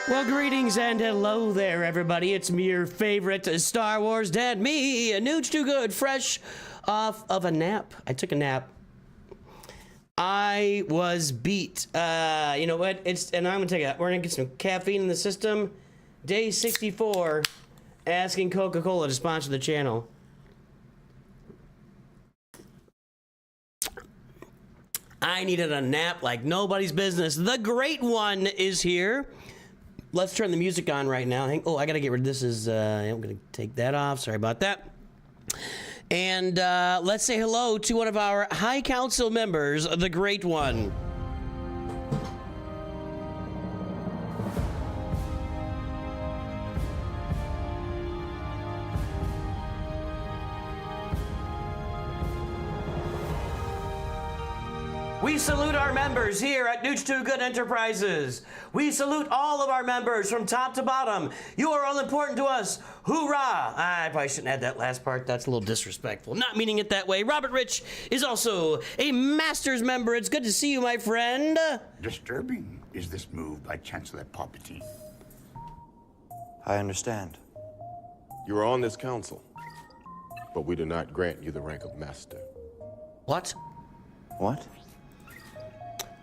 Well, greetings and hello there, everybody. It's me, your favorite Star Wars dad, me, Nooch2Gud, fresh off of a nap. I took a nap. I was beat. You know what? And I'm gonna we're gonna get some caffeine in the system. Day 64, asking Coca-Cola to sponsor the channel. I needed a nap like nobody's business. The great one is here. Let's turn the music on right now. Oh, I gotta get rid of this. I'm gonna take that off. Sorry about that. And let's say hello to one of our High Council members, the Great One. We salute our members here at Nooch2Gud Enterprises. We salute all of our members from top to bottom. You are all important to us. Hoorah! I probably shouldn't add that last part. That's a little disrespectful. Not meaning it that way. Robert Rich is also a Masters member. It's good to see you, my friend. Disturbing is this move by Chancellor Palpatine. I understand. You are on this council, but we do not grant you the rank of Master. What? What?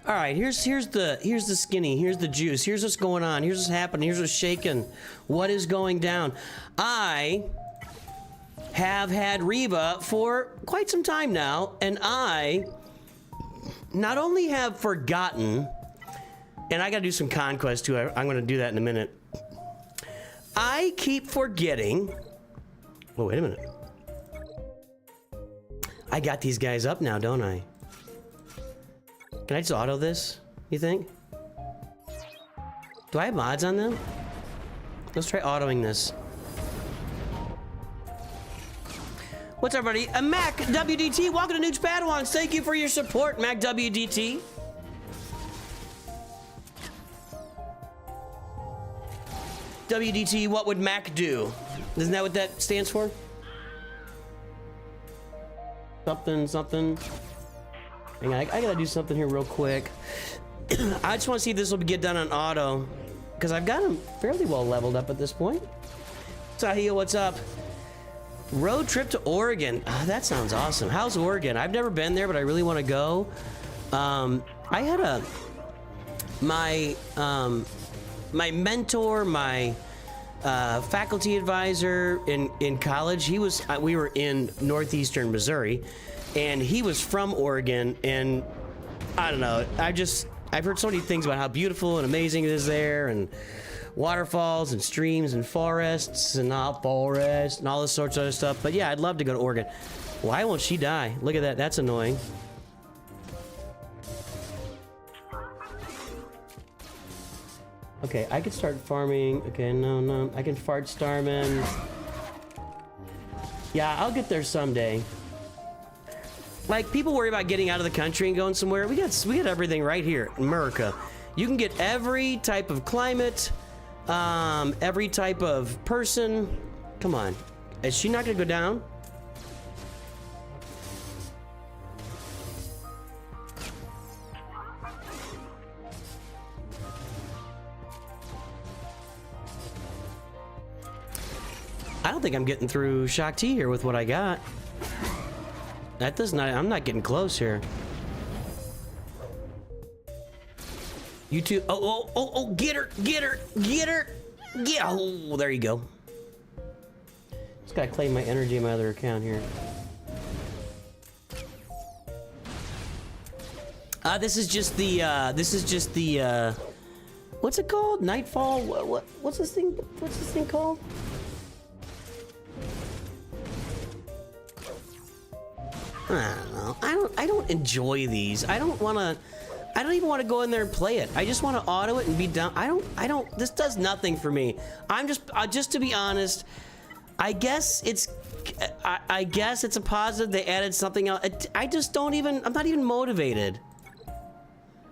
All right, here's the skinny, here's the juice, here's what's going on, here's what's happening, here's what's shaking, what is going down. I have had Reva for quite some time now, and I not only have forgotten, and I gotta do some Conquest too, I'm gonna do that in a minute. I keep forgetting, oh, wait a minute. I got these guys up now, don't I? Can I just auto this, you think? Do I have mods on them? Let's try autoing this. What's up, everybody? Mac WDT, welcome to Nooch Padawans. Thank you for your support, Mac WDT. WDT, what would Mac do? Isn't that what that stands for? Something. Hang on, I gotta do something here real quick. I just want to see if this will get done on auto, because I've got him fairly well leveled up at this point. Sahil, what's up? Road trip to Oregon. Oh, that sounds awesome. How's Oregon? I've never been there, but I really want to go. I had my mentor, my faculty advisor in college. We were in northeastern Missouri. And he was from Oregon, and I don't know, I've heard so many things about how beautiful and amazing it is there, and waterfalls and streams and forests and all this sorts of other stuff. But yeah, I'd love to go to Oregon. Why won't she die? Look at that, that's annoying. Okay, I could start farming. Okay, no, I can fart Starman. Yeah, I'll get there someday. Like, people worry about getting out of the country and going somewhere. We got everything right here in America. You can get every type of climate, every type of person. Come on. Is she not gonna go down? I don't think I'm getting through Shaak Ti here with what I got. That does not, I'm not getting close here. You two, oh, get her. Oh, there you go. Just gotta claim my energy in my other account here. This is just the, what's it called? Nightfall? What's this thing called? I don't know. I don't enjoy these. I don't even want to go in there and play it. I just want to auto it and be done. This does nothing for me. I'm just to be honest, I guess it's a positive. They added something else. I'm not even motivated.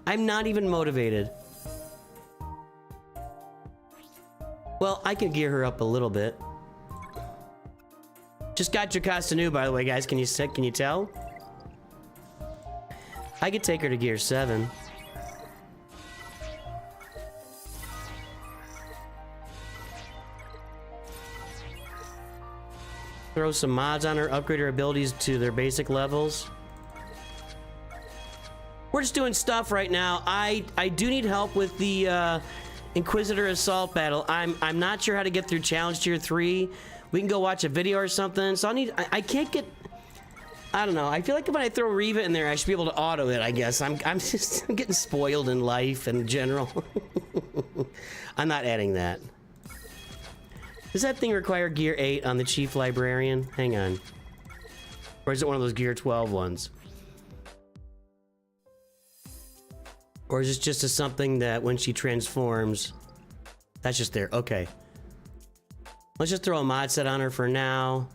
I'm not even motivated. Well, I can gear her up a little bit. Just got Jocasta new, by the way, guys. Can you tell? I could take her to gear 7. Throw some mods on her, upgrade her abilities to their basic levels. We're just doing stuff right now. I do need help with the Inquisitor assault battle. I'm not sure how to get through challenge tier 3. We can go watch a video or something. So I can't get, I don't know. I feel like when I throw Reva in there, I should be able to auto it, I guess. I'm getting spoiled in life in general. I'm not adding that. Does that thing require gear 8 on the Chief Librarian? Hang on. Or is it one of those gear 12 ones? Or is it just something that when she transforms, that's just there? Okay. Let's just throw a mod set on her for now.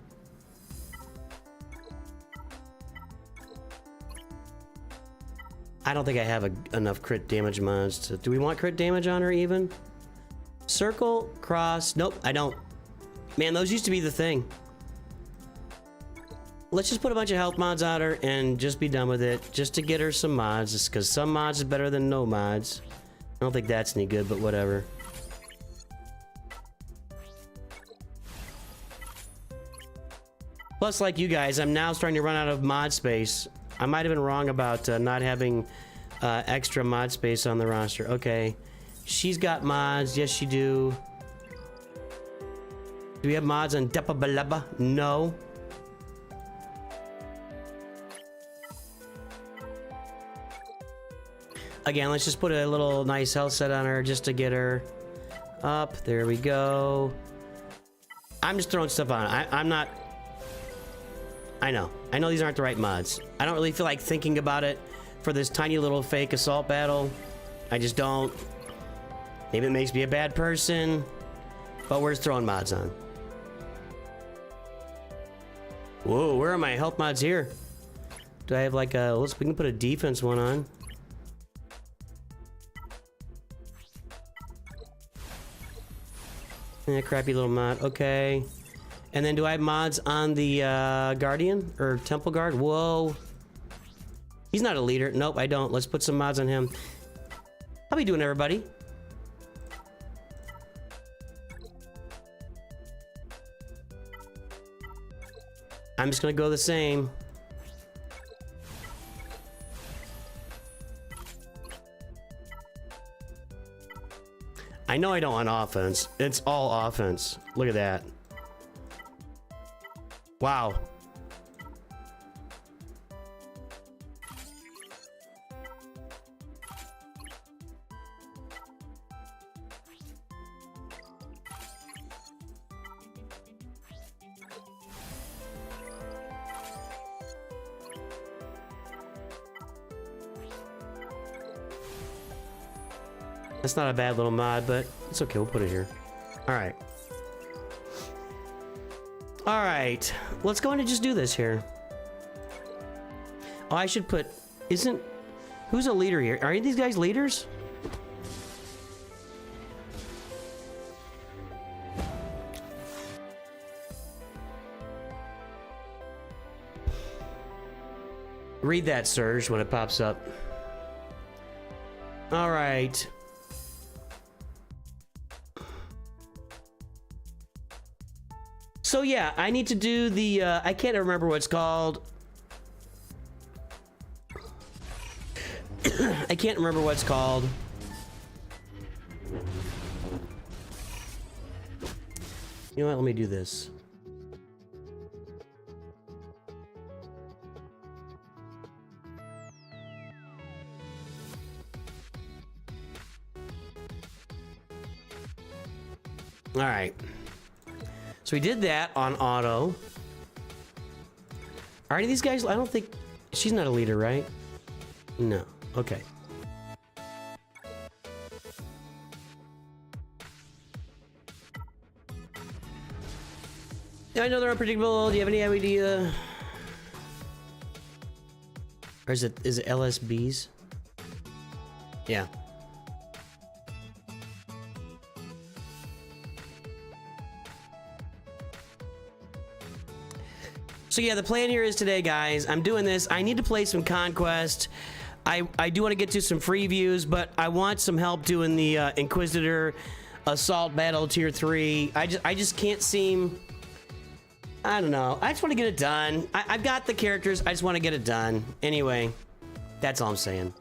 I don't think I have enough crit damage mods to... Do we want crit damage on her even? Circle, cross... Nope, I don't. Man, those used to be the thing. Let's just put a bunch of health mods on her and just be done with it. Just to get her some mods. Just because some mods is better than no mods. I don't think that's any good, but whatever. Plus, like you guys, I'm now starting to run out of mod space. I might have been wrong about not having extra mod space on the roster. Okay. She's got mods. Yes, she do. Do we have mods on Depabalaba? No. Again, let's just put a little nice health set on her just to get her up. There we go. I'm just throwing stuff on. I'm not... I know these aren't the right mods. I don't really feel like thinking about it for this tiny little fake assault battle. I just don't. Maybe it makes me a bad person, but we're just throwing mods on. Whoa, where are my health mods here? Do I have like a... we can put a defense one on. Yeah, crappy little mod. Okay. And then do I have mods on the Guardian or Temple Guard? Whoa. He's not a leader. Nope, I don't. Let's put some mods on him. How we doing, everybody? I'm just gonna go the same. I know I don't want offense. It's all offense. Look at that. Wow. That's not a bad little mod, but it's okay. We'll put it here. All right. All right. Let's go in and just do this here. Oh, I should put... Who's a leader here? Are any of these guys leaders? Read that, Surge, when it pops up. All right. So yeah, I need to do the, I can't remember what it's called. I can't remember what it's called. You know what, let me do this. All right. So we did that on auto. Are any of these guys... I don't think... She's not a leader, right? No. Okay. Yeah, I know they're unpredictable. Do you have any idea? Or is it LSBs? Yeah. So yeah, the plan here is today, guys, I'm doing this. I need to play some Conquest. I do want to get to some FREEVIEWS, but I want some help doing the Inquisitor Assault Battle Tier 3. I just can't seem I don't know. I just want to get it done. I've got the characters. I just want to get it done. Anyway, that's all I'm saying.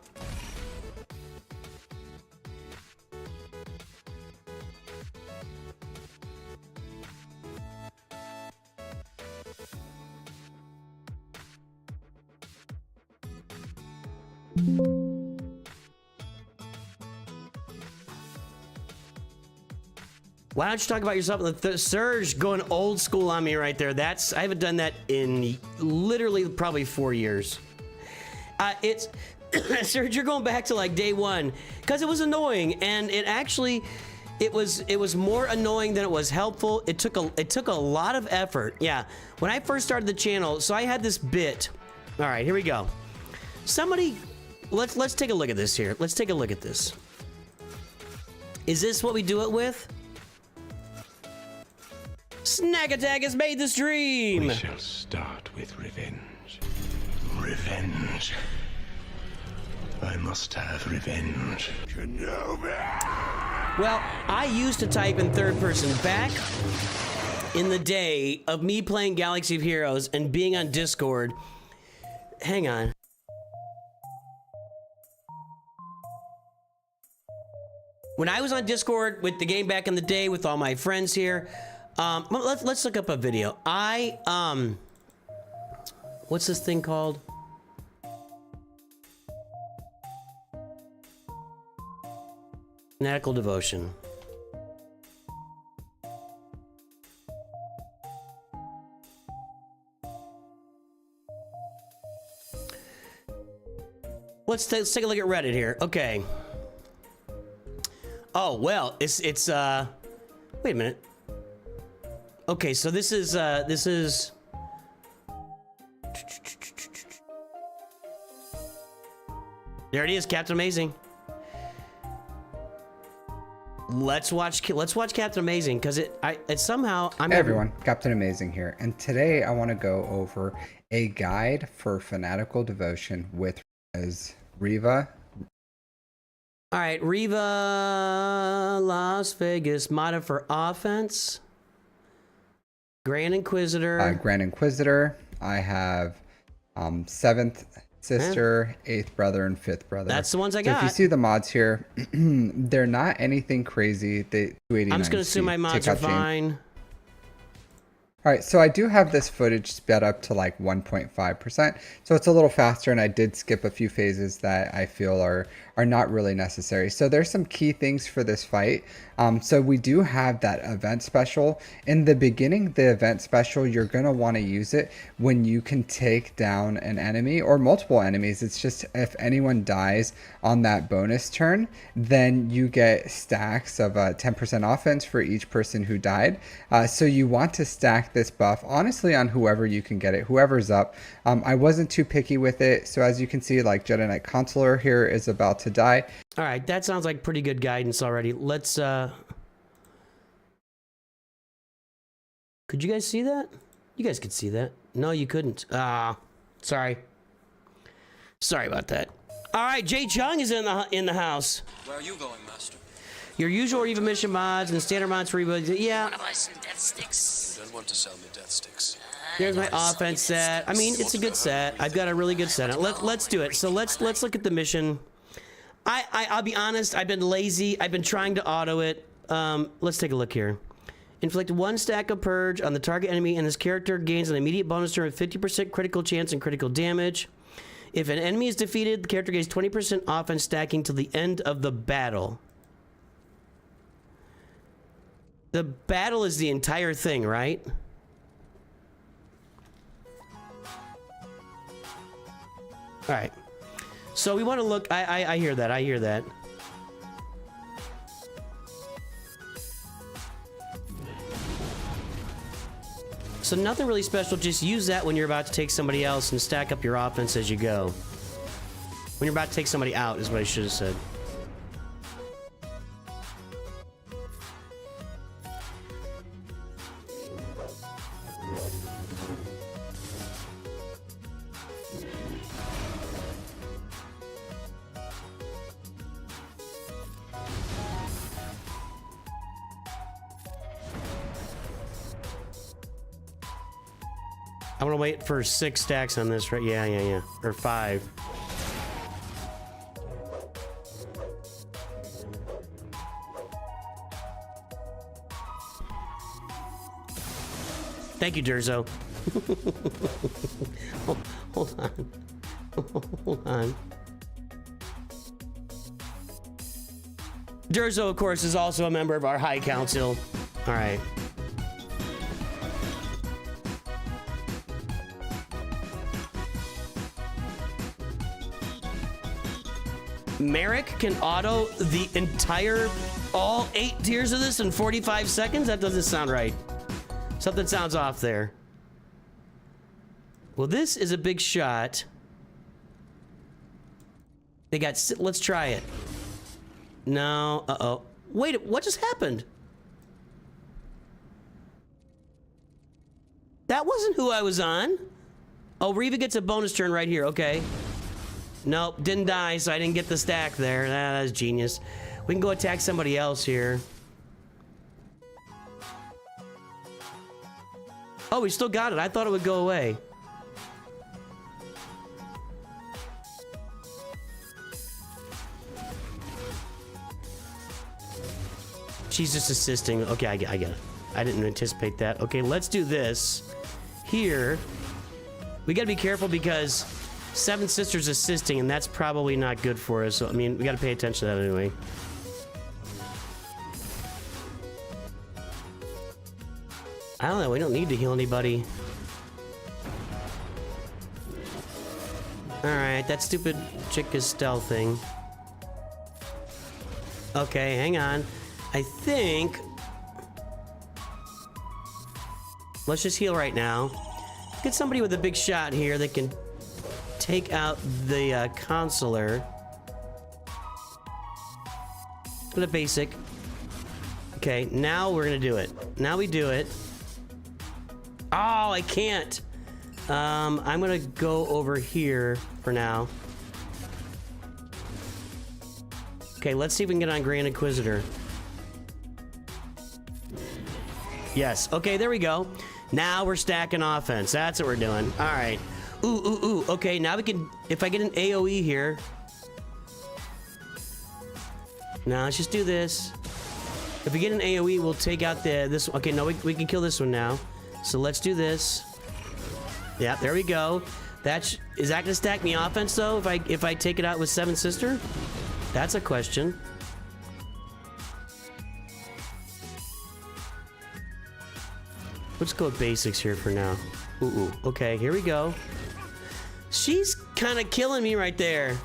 Why don't you talk about yourself? Surge going old school on me right there. I haven't done that in literally probably 4 years. It's Surge, you're going back to like day one because it was annoying, and it was more annoying than it was helpful. It took a lot of effort. Yeah, when I first started the channel, so I had this bit. All right, here we go. Somebody, let's take a look at this here. Let's take a look at this. Is this what we do it with? Snack Attack has made the stream! We shall start with revenge. Revenge. I must have revenge. Well, I used to type in third person back in the day of me playing Galaxy of Heroes and being on Discord. Hang on. When I was on Discord with the game back in the day with all my friends here, let's look up a video. What's this thing called? Fanatical Devotion. Let's take a look at Reddit here. Okay. Oh, well, it's wait a minute. Okay, so this is there it is, Captain Amazing. Let's watch Captain Amazing because it somehow Hey everyone, Captain Amazing here, and today I want to go over a guide for Fanatical Devotion with Riva. All right, Riva Las Vegas modded for offense. Grand Inquisitor. Grand Inquisitor. I have 7th sister, 8th brother, and 5th brother. That's the ones I got. So if you see the mods here, they're not anything crazy. They 289. I'm just gonna assume my mods are fine. All right, so I do have this footage sped up to like 1.5%, so it's a little faster, and I did skip a few phases that I feel are not really necessary. So there's some key things for this fight. So we do have that event special. In the beginning, the event special, you're gonna wanna use it when you can take down an enemy or multiple enemies. It's just if anyone dies on that bonus turn, then you get stacks of 10% offense for each person who died. So you want to stack this buff honestly on whoever you can get it, whoever's up. I wasn't too picky with it, so as you can see, like Jedi Knight Consular here is about to die. All right, that sounds like pretty good guidance already. Let's could you guys see that? You guys could see that. No, you couldn't. Sorry about that. All right, Jay Chung is in the house. Where are you going, Master? Your usual or even mission mods and standard mods for Reba. Yeah. Wanna buy some death sticks? You don't want to sell me death sticks. Here's my offense set. I mean, it's a good set. I've got a really good set. Let's do it. So let's look at the mission. I'll be honest. I've been lazy. I've been trying to auto it. Let's take a look here. Inflict 1 stack of purge on the target enemy, and this character gains an immediate bonus turn with 50% critical chance and critical damage. If an enemy is defeated, the character gains 20% offense stacking till the end of the battle. The battle is the entire thing, right? All right. So we want to look. I hear that. I hear that. So nothing really special. Just use that when you're about to take somebody else and stack up your offense as you go. When you're about to take somebody out is what I should have said. I'm gonna wait for 6 stacks on this, right? Yeah. Or 5. Thank you, Durzo. Hold on. Hold on. Durzo, of course, is also a member of our High Council. All right. Merrick can auto the entire, all 8 tiers of this in 45 seconds? That doesn't sound right. Something sounds off there. Well, this is a big shot. They got, let's try it. No, uh-oh. Wait, what just happened? That wasn't who I was on. Oh, Reva gets a bonus turn right here, okay. Nope, didn't die, so I didn't get the stack there. That's genius. We can go attack somebody else here. Oh, we still got it. I thought it would go away. She's just assisting. Okay, I get it. I didn't anticipate that. Okay, let's do this. Here, we gotta be careful because 7 Sisters assisting, and that's probably not good for us. So, I mean, we gotta pay attention to that anyway. I don't know, we don't need to heal anybody. Alright, that stupid chick is stealthing. Okay, hang on. I think... Let's just heal right now. Get somebody with a big shot here that can take out the consular. With a basic. Okay, now we're gonna do it. Now we do it. Oh, I can't. I'm gonna go over here for now. Okay, let's see if we can get on Grand Inquisitor. Yes, okay, there we go. Now we're stacking offense. That's what we're doing. All right. Ooh. Okay, now we can, if I get an AoE here. Now let's just do this. If we get an AoE, we'll take out this. Okay, no, we can kill this one now. So let's do this. Yeah, there we go. Is that gonna stack me offense though? If I take it out with 7 Sister? That's a question. Let's go with basics here for now. Ooh. Okay, here we go. She's kind of killing me right there.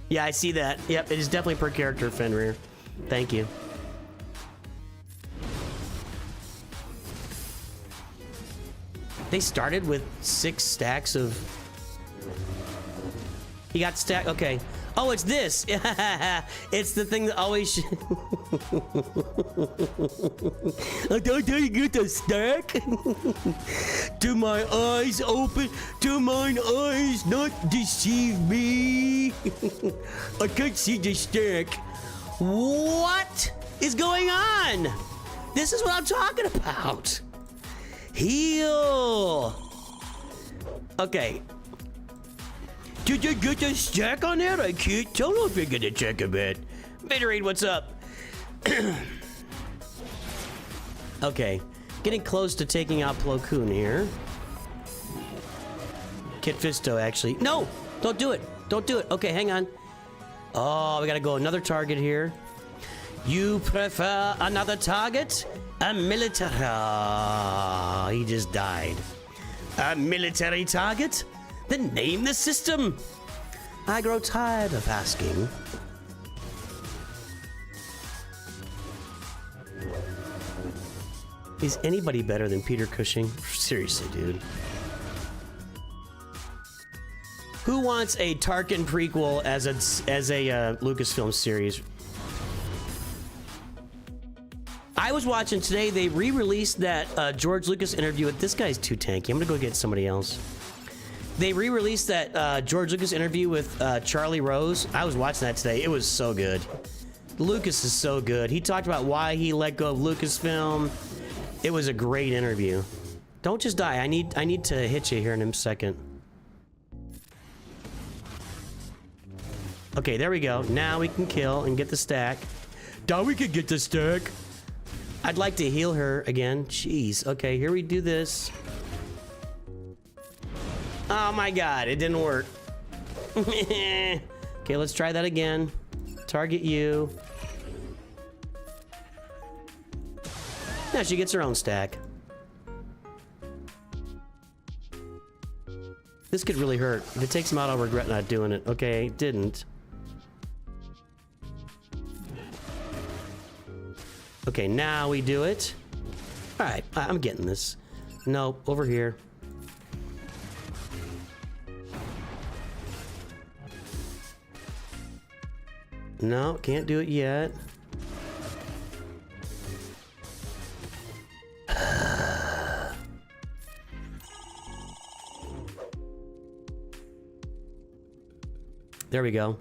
Yeah, I see that. Yep, it is definitely per character, Fenrir. Thank you. They started with 6 stacks of... He got stacked. Okay. Oh, it's this. It's the thing that always... I don't get the stack. Do my eyes open? Do mine eyes not deceive me? I can't see the stack. What is going on? This is what I'm talking about. Heal. Okay. Did you get a stack on that? I can't tell if you're gonna check a bit. Vaderade, what's up? Okay. Getting close to taking out Plo Koon here. Kit Fisto, actually. No! Don't do it. Don't do it. Okay, hang on. Oh, we gotta go another target here. You prefer another target? A military... Oh, he just died. A military target? Then name the system. I grow tired of asking. Is anybody better than Peter Cushing? Seriously, dude. Who wants a Tarkin prequel as a Lucasfilm series? I was watching today, they re-released that George Lucas interview. This guy's too tanky. I'm gonna go get somebody else. They re-released that George Lucas interview with Charlie Rose. I was watching that today. It was so good. Lucas is so good. He talked about why he let go of Lucasfilm. It was a great interview. Don't just die. I need to hit you here in a second. Okay, there we go. Now we can kill and get the stack. Now we can get the stack. I'd like to heal her again. Jeez. Okay, here we do this. Oh my god, it didn't work. Okay, let's try that again. Target you. Now she gets her own stack. This could really hurt. If it takes him out, I'll regret not doing it. Okay, it didn't. Okay, now we do it. Alright, I'm getting this. Nope, over here. No, can't do it yet. There we go.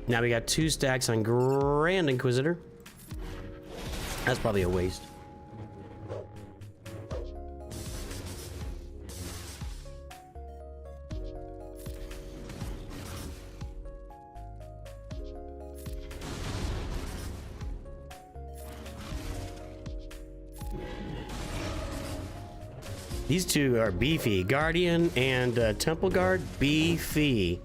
Now we got 2 stacks on Grand Inquisitor. That's probably a waste. These two are beefy. Guardian and Temple Guard, beefy.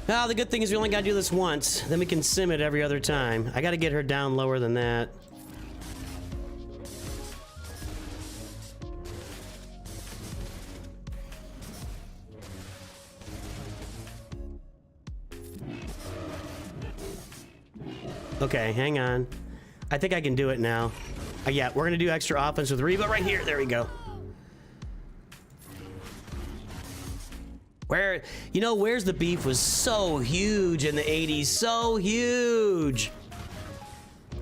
Well, the good thing is we only gotta do this once. Then we can sim it every other time. I gotta get her down lower than that. Okay, hang on. I think I can do it now. Yeah, we're gonna do extra offense with Reba right here. There we go. Where, you know, Where's the Beef was so huge in the 80s. So huge.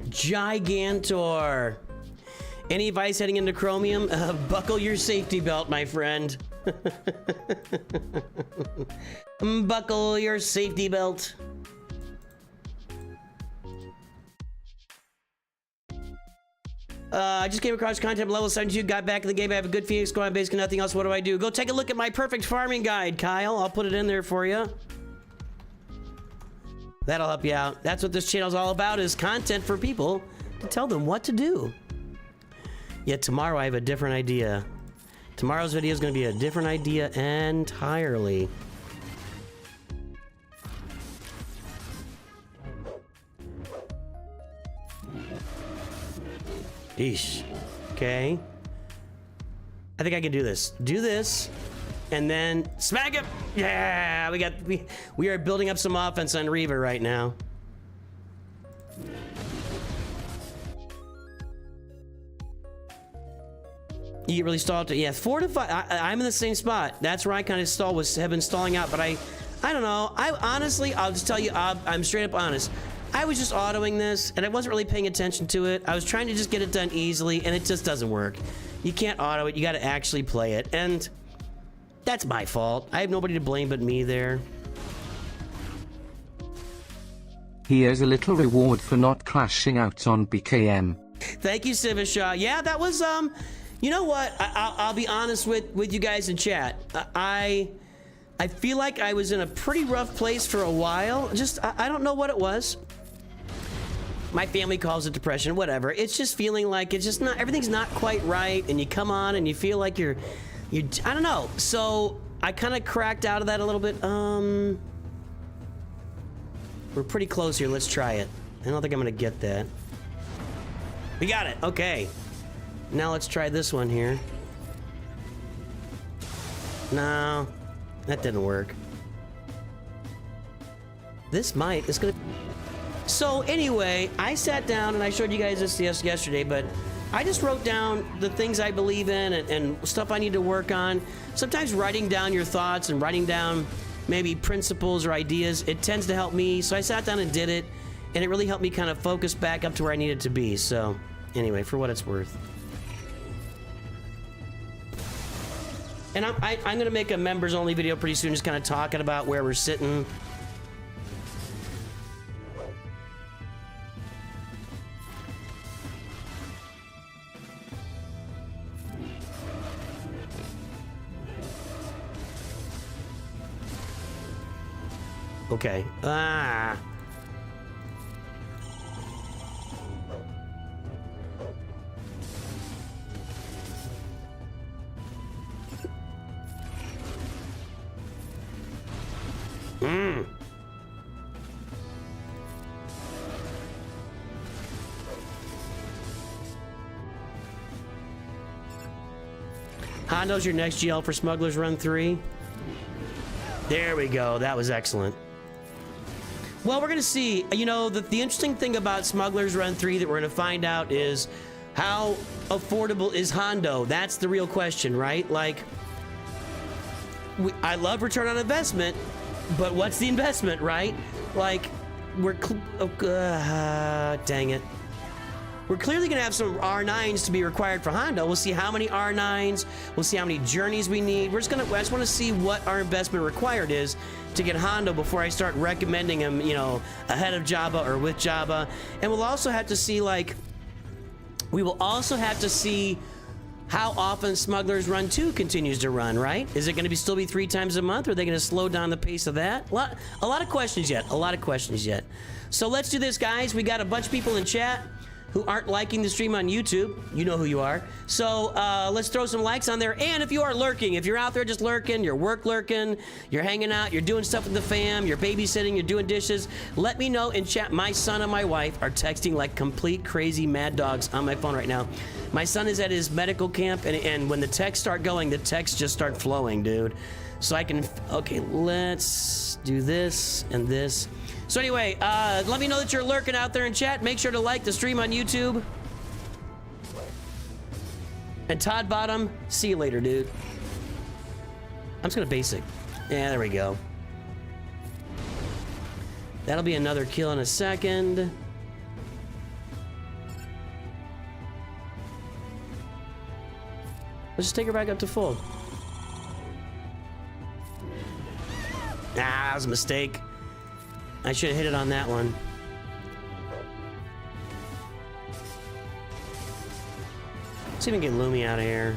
Gigantor. Any advice heading into Chromium? Buckle your safety belt, my friend. Buckle your safety belt. I just came across content level 72, got back in the game. I have a good Phoenix squad, basically nothing else. What do I do? Go take a look at my perfect farming guide, Kyle. I'll put it in there for you. That'll help you out. That's what this channel's all about, is content for people to tell them what to do. Yet tomorrow I have a different idea. Tomorrow's video is going to be a different idea entirely. Eesh. Okay. I think I can do this. Do this, and then smack him. Yeah, we are building up some offense on Reba right now. You get really stalled. Yeah, 4 to 5. I'm in the same spot. That's where I kind of have been stalling out. But I don't know. I honestly, I'll just tell you, I'm straight up honest. I was just autoing this, and I wasn't really paying attention to it. I was trying to just get it done easily, and it just doesn't work. You can't auto it. You got to actually play it, and that's my fault. I have nobody to blame but me there. Here's a little reward for not crashing out on BKM. Thank you, Civishaw. Yeah, that was, you know what? I'll be honest with you guys in chat. I feel like I was in a pretty rough place for a while. Just, I don't know what it was. My family calls it depression, whatever. It's just feeling like it's just not, everything's not quite right, and you come on and you feel like you're I don't know. So I kind of cracked out of that a little bit. We're pretty close here. Let's try it. I don't think I'm gonna get that. We got it. Okay. Now let's try this one here. No, that didn't work. It's gonna. So anyway, I sat down and I showed you guys this yesterday, but I just wrote down the things I believe in and stuff I need to work on. Sometimes writing down your thoughts and writing down maybe principles or ideas, it tends to help me. So I sat down and did it, and it really helped me kind of focus back up to where I needed to be. So anyway, for what it's worth. And I'm gonna make a members only video pretty soon, just kind of talking about where we're sitting. Okay. Ah. Hondo's your next GL for Smuggler's Run 3. There we go. That was excellent. Well, we're going to see. You know, the interesting thing about Smuggler's Run 3 that we're going to find out is how affordable is Hondo? That's the real question, right? Like, I love return on investment, but what's the investment, right? Like, dang it. We're clearly going to have some R9s to be required for Hondo. We'll see how many R9s. We'll see how many journeys we need. I just want to see what our investment required is to get Hondo before I start recommending him, you know, ahead of Jabba or with Jabba. And we'll also have to see, like, how often Smuggler's Run 2 continues to run, right? Is it going to still be 3 times a month? Or are they going to slow down the pace of that? A lot of questions yet. A lot of questions yet. So let's do this, guys. We got a bunch of people in chat who aren't liking the stream on YouTube. You know who you are. So let's throw some likes on there. And if you are lurking, if you're out there just lurking, you're work lurking, you're hanging out, you're doing stuff with the fam, you're babysitting, you're doing dishes, let me know in chat. My son and my wife are texting like complete crazy mad dogs on my phone right now. My son is at his medical camp, and when the texts start going, the texts just start flowing, dude. So I can, okay, let's do this and this. So anyway, let me know that you're lurking out there in chat. Make sure to like the stream on YouTube. And Todd Bottom, see you later, dude. I'm just gonna basic. Yeah, there we go. That'll be another kill in a second. Let's just take her back up to full. Ah, that was a mistake. I should have hit it on that one. Let's even get Lumi out of here.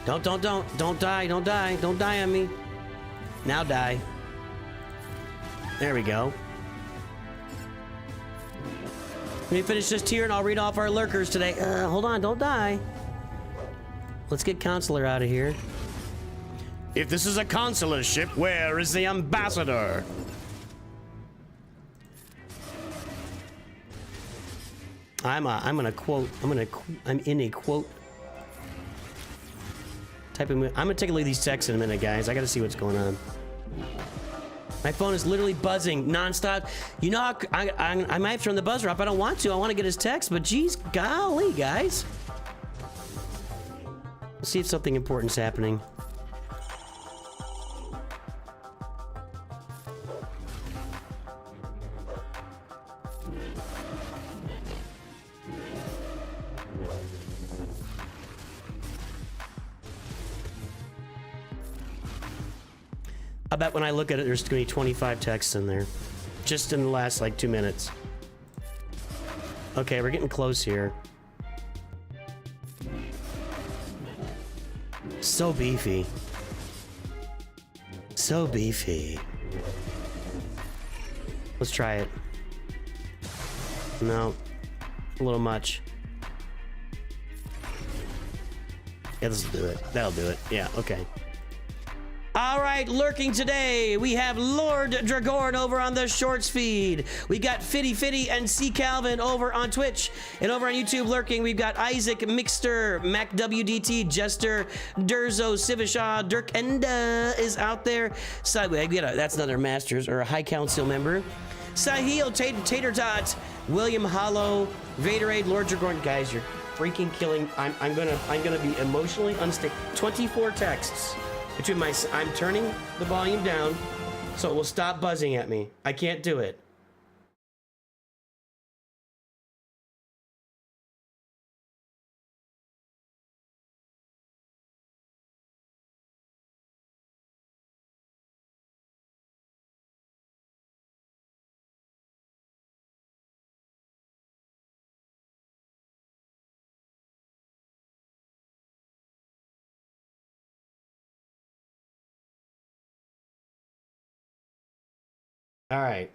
Don't die on me. Now die. There we go. Let me finish this tier and I'll read off our lurkers today. Hold on, don't die. Let's get Consular out of here. If this is a consular ship, where is the ambassador? I'm in a quote type of. I'm gonna take a look at these texts in a minute, guys. I gotta see what's going on. My phone is literally buzzing nonstop. You know, I might have turned the buzzer up. I don't want to. I want to get his text, but geez, golly, guys. Let's see if something important's happening. I bet when I look at it, there's gonna be 25 texts in there. Just in the last, like, 2 minutes. Okay, we're getting close here. So beefy. So beefy. Let's try it. No. A little much. Yeah, this will do it. That'll do it. Yeah, okay. All right, lurking today, we have Lord Dragorn over on the Shorts feed. We got Fitty Fitty and C Calvin over on Twitch. And over on YouTube lurking, we've got Isaac, Mixter, Mac WDT, Jester, Durzo, Sivishaw, Dirk Enda is out there. So, that's another Masters or a High Council member. Sahil, Tater Tot, William Hollow, Vaderade, Lord Dragorn. Guys, you're freaking killing. I'm gonna be emotionally unstable. 24 texts. Between I'm turning the volume down so it will stop buzzing at me. I can't do it. All right.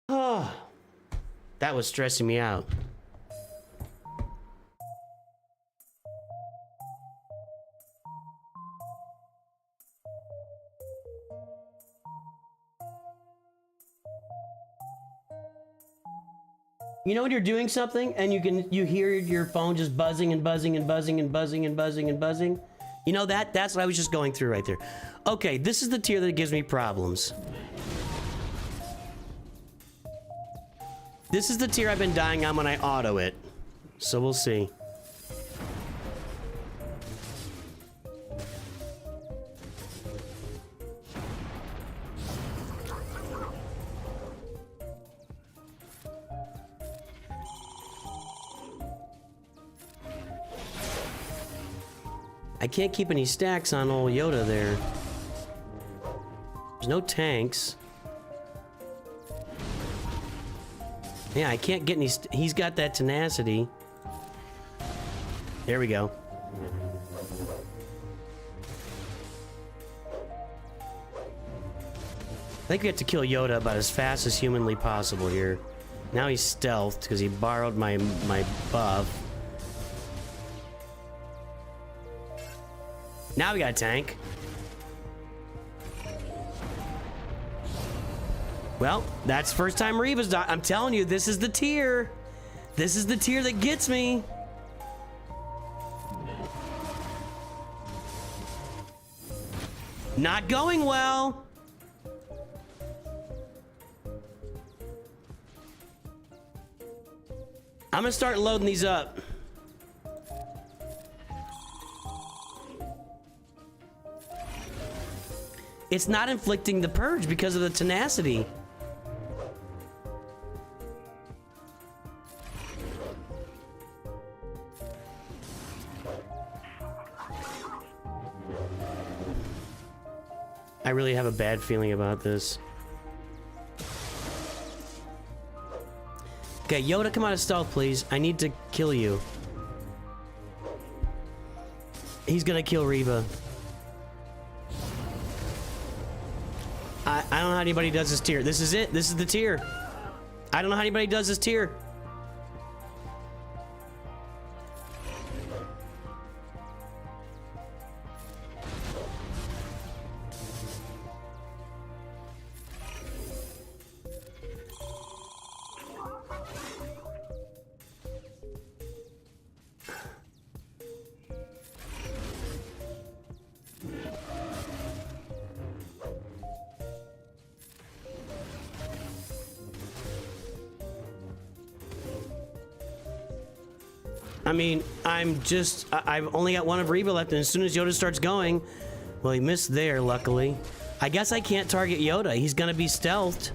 Oh, that was stressing me out. You know when you're doing something and you hear your phone just buzzing and buzzing and buzzing and buzzing and buzzing and buzzing? You know that's what I was just going through right there. Okay, this is the tier that gives me problems. This is the tier I've been dying on when I auto it. So we'll see. I can't keep any stacks on old Yoda there. There's no tanks. Yeah, I can't get any. He's got that tenacity. There we go. I think we have to kill Yoda about as fast as humanly possible here. Now he's stealthed because he borrowed my buff. Now we got a tank. Well, that's first time Reva's died. I'm telling you, this is the tier. This is the tier that gets me. Not going well. I'm gonna start loading these up. It's not inflicting the purge because of the tenacity. I really have a bad feeling about this. Okay, Yoda, come out of stealth, please. I need to kill you. He's gonna kill Reva. I don't know how anybody does this tier. This is it. This is the tier. I don't know how anybody does this tier. I mean, I've only got one of Reva left, and as soon as Yoda starts going, well, he missed there, luckily. I guess I can't target Yoda. He's gonna be stealthed.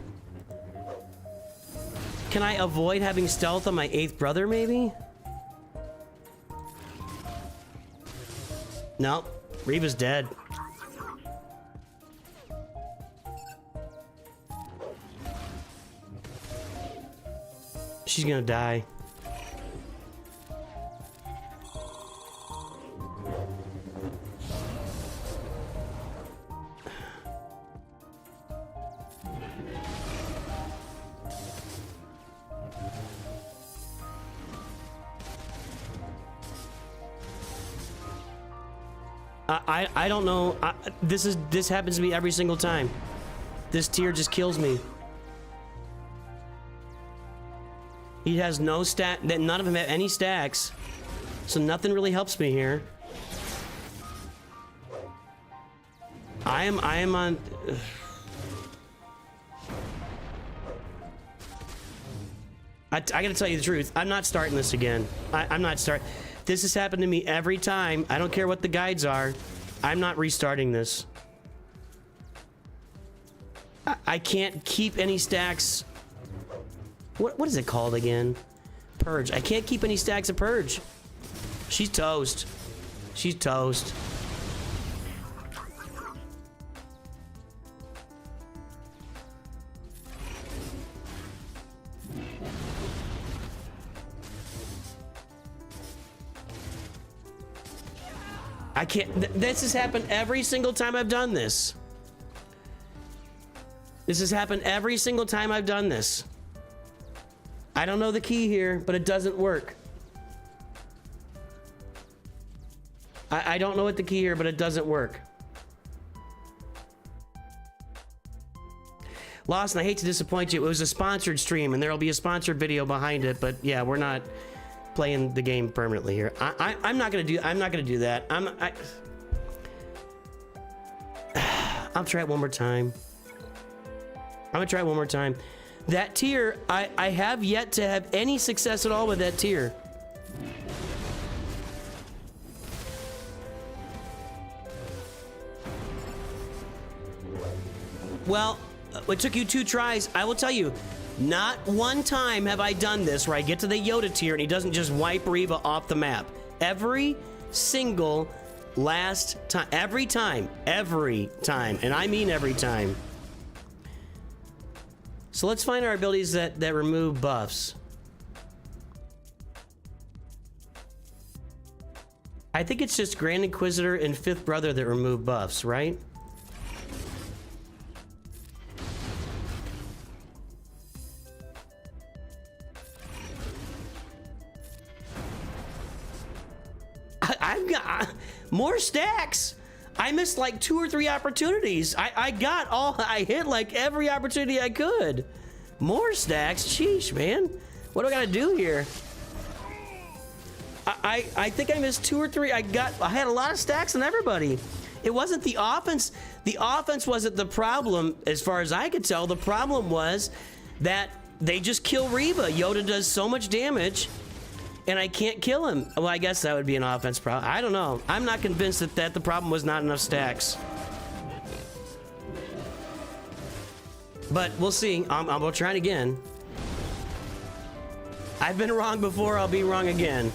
Can I avoid having stealth on my 8th brother, maybe? Nope. Reva's dead. She's gonna die. I don't know. This happens to me every single time. This tier just kills me. He has no stat. None of them have any stacks, so nothing really helps me here. I am on. I gotta tell you the truth. I'm not starting this again. I'm not starting. This has happened to me every time. I don't care what the guides are. I'm not restarting this. I can't keep any stacks. What is it called again? Purge. I can't keep any stacks of purge. She's toast. She's toast. I can't. This has happened every single time I've done this. This has happened every single time I've done this. I don't know the key here, but it doesn't work. I don't know what the key here, but it doesn't work. Lawson, I hate to disappoint you. It was a sponsored stream, and there'll be a sponsored video behind it. But yeah, we're not playing the game permanently here. I'm not gonna do that. I'll try it one more time. I'm gonna try it one more time. That tier, I have yet to have any success at all with that tier. Well, it took you 2 tries. I will tell you, not one time have I done this where I get to the Yoda tier and he doesn't just wipe Reva off the map. Every single last time. Every time. And I mean every time. So let's find our abilities that remove buffs. I think it's just Grand Inquisitor and Fifth Brother that remove buffs, right? I've got more stacks. I missed like 2 or 3 opportunities. I hit like every opportunity I could. More stacks, sheesh, man. What do I gotta do here? I think I missed 2 or 3. I had a lot of stacks on everybody. It wasn't the offense. The offense wasn't the problem, as far as I could tell. The problem was that they just kill Reva. Yoda does so much damage, and I can't kill him. Well, I guess that would be an offense problem. I don't know. I'm not convinced that the problem was not enough stacks. But we'll see. We'll try it again. I've been wrong before. I'll be wrong again.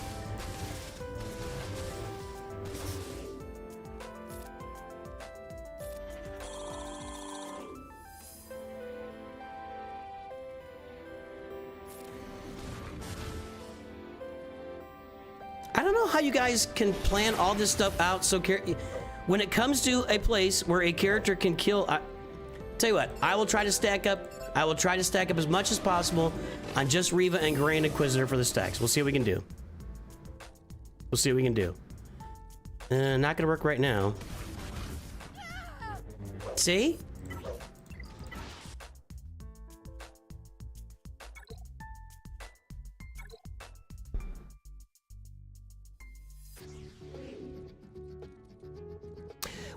I don't know how you guys can plan all this stuff out so when it comes to a place where a character can kill. Tell you what, I will try to stack up. I will try to stack up as much as possible on just Reva and Grand Inquisitor for the stacks. We'll see what we can do. We'll see what we can do. Not gonna work right now. See?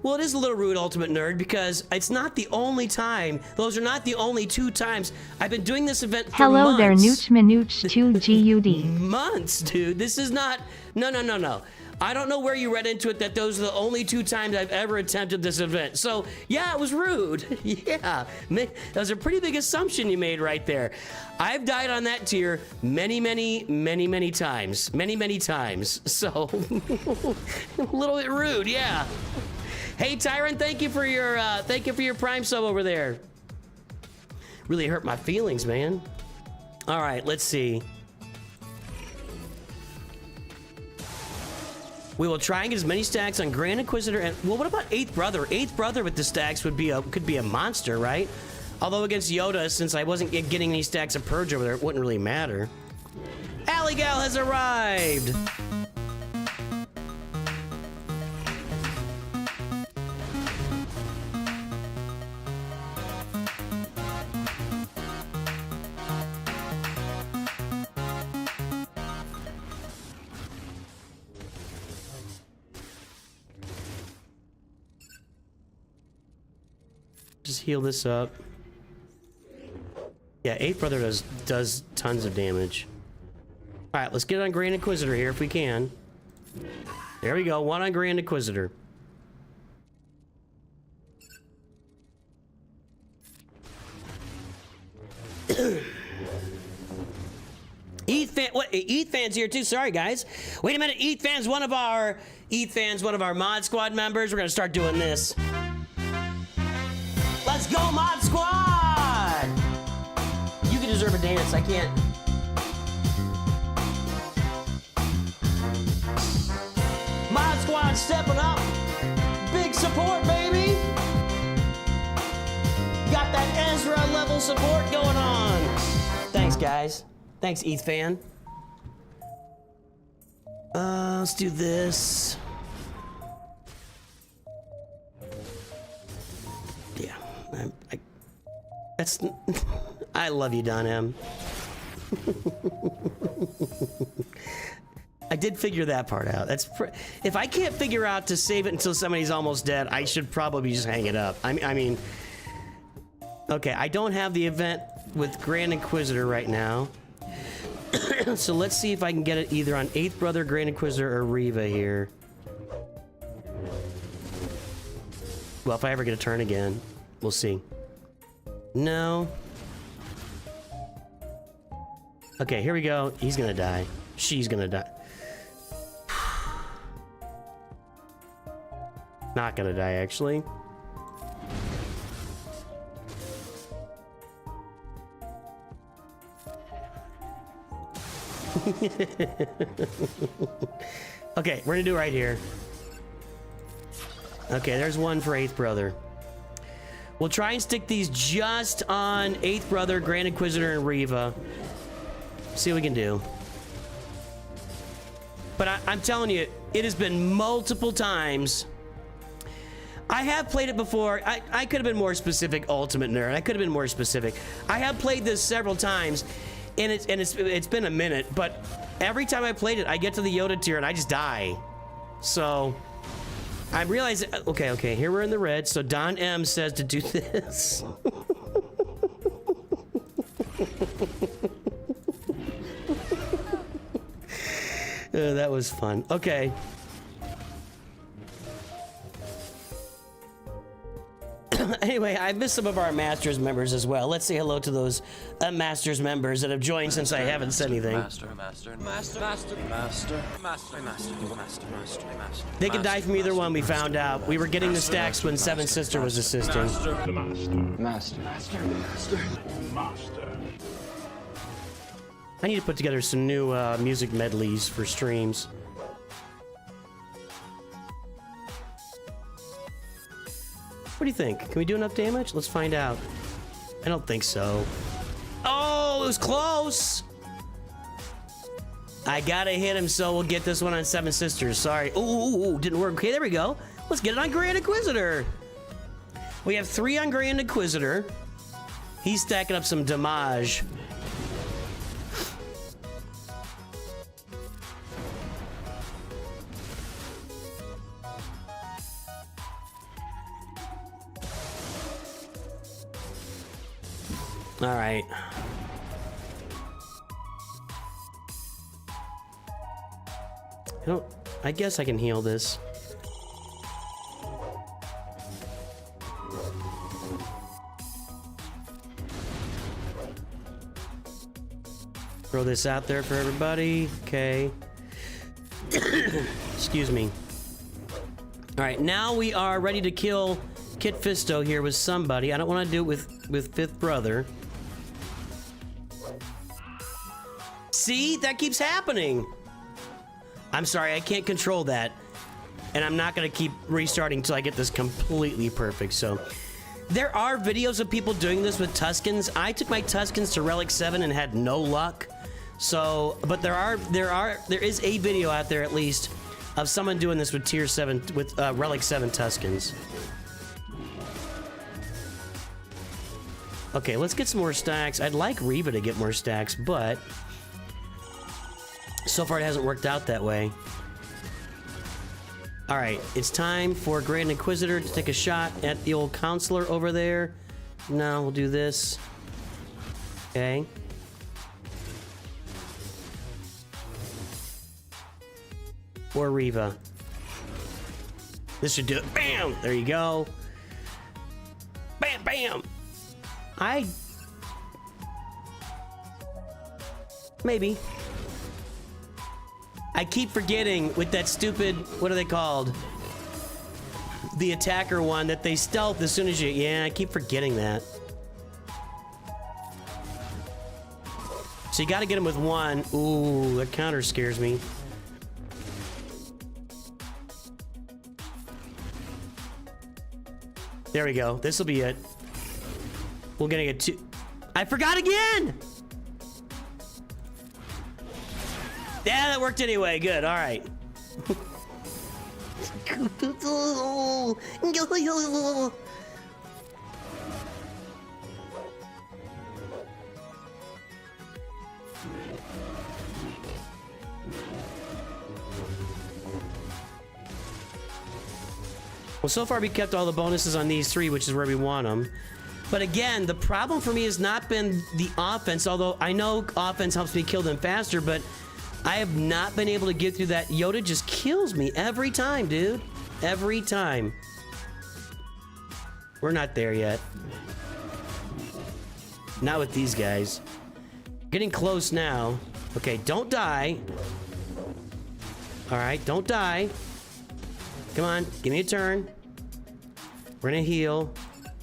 Well, it is a little rude, Ultimate Nerd, because it's not the only time. Those are not the only 2 times. I've been doing this event for months. Hello there, Nooch2Gud. Months, dude. This is not... No. I don't know where you read into it that those are the only 2 times I've ever attempted this event. So, yeah, it was rude. Yeah. That was a pretty big assumption you made right there. I've died on that tier many times. Many times. So, a little bit rude, yeah. Hey Tyron, thank you for your Prime sub over there. Really hurt my feelings, man. All right, let's see. We will try and get as many stacks on Grand Inquisitor and well, what about 8th Brother? 8th Brother with the stacks could be a monster, right? Although against Yoda, since I wasn't getting any stacks of Purge over there, it wouldn't really matter. Alley Gal has arrived. Just heal this up. Yeah, 8th Brother does tons of damage. All right, let's get on Grand Inquisitor here if we can. There we go, 1 on Grand Inquisitor. ETH Fan's here too. Sorry, guys. Wait a minute. ETH Fan's one of our Mod Squad members. We're gonna start doing this. Let's go, Mod Squad! You can deserve a dance. I can't. Mod Squad stepping up. Big support, baby. Got that Ezra little support going on. Thanks, guys. Thanks, ETH fan. Let's do this. Yeah, that's. I love you, Don M. I did figure that part out. If I can't figure out to save it until somebody's almost dead, I should probably just hang it up. I mean, okay, I don't have the event with Grand Inquisitor right now. So let's see if I can get it either on 8th Brother, Grand Inquisitor, or Riva here. Well, if I ever get a turn again, we'll see. No. Okay, here we go. He's gonna die. She's gonna die. Not gonna die, actually. Okay, we're gonna do it right here. Okay, there's one for 8th Brother. We'll try and stick these just on 8th Brother, Grand Inquisitor, and Riva. See what we can do. But I'm telling you, it has been multiple times. I have played it before. I could have been more specific, Ultimate Nerd. I could have been more specific. I have played this several times, and it's been a minute, but every time I played it, I get to the Yoda tier and I just die. So I realize, okay, here we're in the red. So Don M says to do this. That was fun. Okay. Anyway, I missed some of our Masters members as well. Let's say hello to those Masters members that have joined since I haven't said anything. They could die from either one, we found out. We were getting the stacks when Seven Sister was assisting. Master. I need to put together some new music medleys for streams. What do you think? Can we do enough damage? Let's find out. I don't think so. Oh, it was close! I gotta hit him, so we'll get this one on Seven Sisters. Sorry. Ooh, didn't work. Okay, there we go. Let's get it on Grand Inquisitor. We have 3 on Grand Inquisitor. He's stacking up some damage. All right. I guess I can heal this. Throw this out there for everybody. Okay. Excuse me. All right, now we are ready to kill Kit Fisto here with somebody. I don't want to do it with 5th Brother. See, that keeps happening. I'm sorry, I can't control that. And I'm not gonna keep restarting until I get this completely perfect, so. There are videos of people doing this with Tuscans. I took my Tuscans to Relic 7 and had no luck. So, but there is a video out there at least of someone doing this with Tier 7, with Relic 7 Tuscans. Okay, let's get some more stacks. I'd like Riva to get more stacks, but so far it hasn't worked out that way. All right, it's time for Grand Inquisitor to take a shot at the old counselor over there. No, we'll do this. Okay. Or Riva. This should do it. Bam! There you go. Bam, bam! Maybe. I keep forgetting with that stupid, what are they called? The attacker one, that they stealth as soon as you, yeah, I keep forgetting that. So you gotta get them with one. Ooh, that counter scares me. There we go, this'll be it. We're gonna get 2. I forgot again! Yeah, that worked anyway. Good, all right. Well, so far we kept all the bonuses on these three, which is where we want them. But again, the problem for me has not been the offense, although I know offense helps me kill them faster, but I have not been able to get through that. Yoda just kills me every time, dude. Every time. We're not there yet. Not with these guys. Getting close now. Okay, don't die. All right, don't die. Come on, give me a turn. We're gonna heal.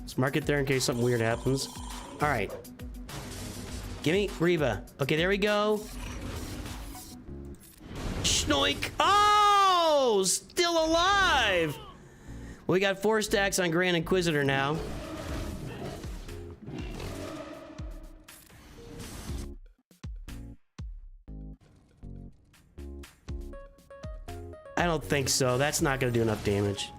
Let's mark it there in case something weird happens. All right. Give me Reba. Okay, there we go. Schnoik. Oh, still alive. Well, we got 4 stacks on Grand Inquisitor now. I don't think so. That's not going to do enough damage.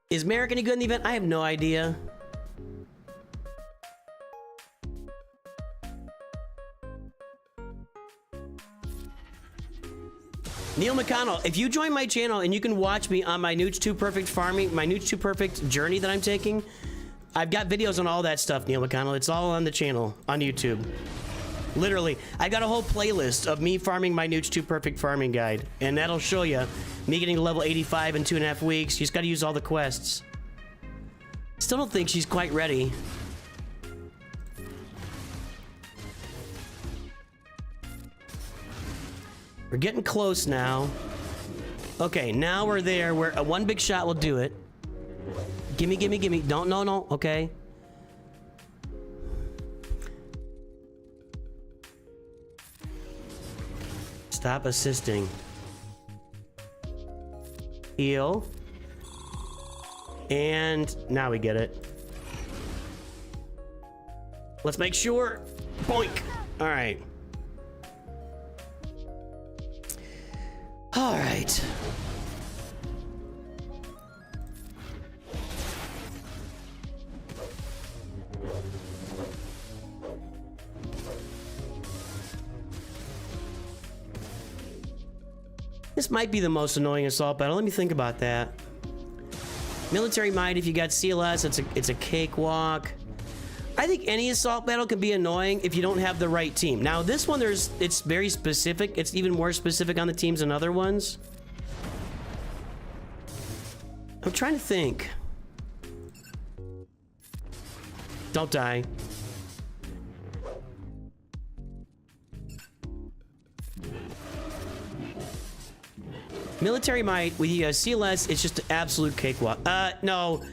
Is Merrick any good in the event? I have no idea. Neil McConnell, if you join my channel and you can watch me on my Nooch2 Perfect farming, my Nooch2 Perfect journey that I'm taking, I've got videos on all that stuff, Neil McConnell. It's all on the channel, on YouTube. Literally, I got a whole playlist of me farming my Nooch2 Perfect farming guide, and that'll show you me getting to level 85 in 2.5 weeks. You just got to use all the quests. Still don't think she's quite ready. We're getting close now. Okay, now we're there where a one big shot will do it. Gimme, gimme, gimme. Don't, no. Okay. Stop assisting. Heal. And now we get it. Let's make sure. Boink. All right. All right. This might be the most annoying assault battle. Let me think about that. Military might, if you got CLS, it's a cakewalk. I think any assault battle can be annoying if you don't have the right team. Now, this one, it's very specific. It's even more specific on the teams than other ones. I'm trying to think. Don't die. Military might with CLS, it's just an absolute cakewalk. No.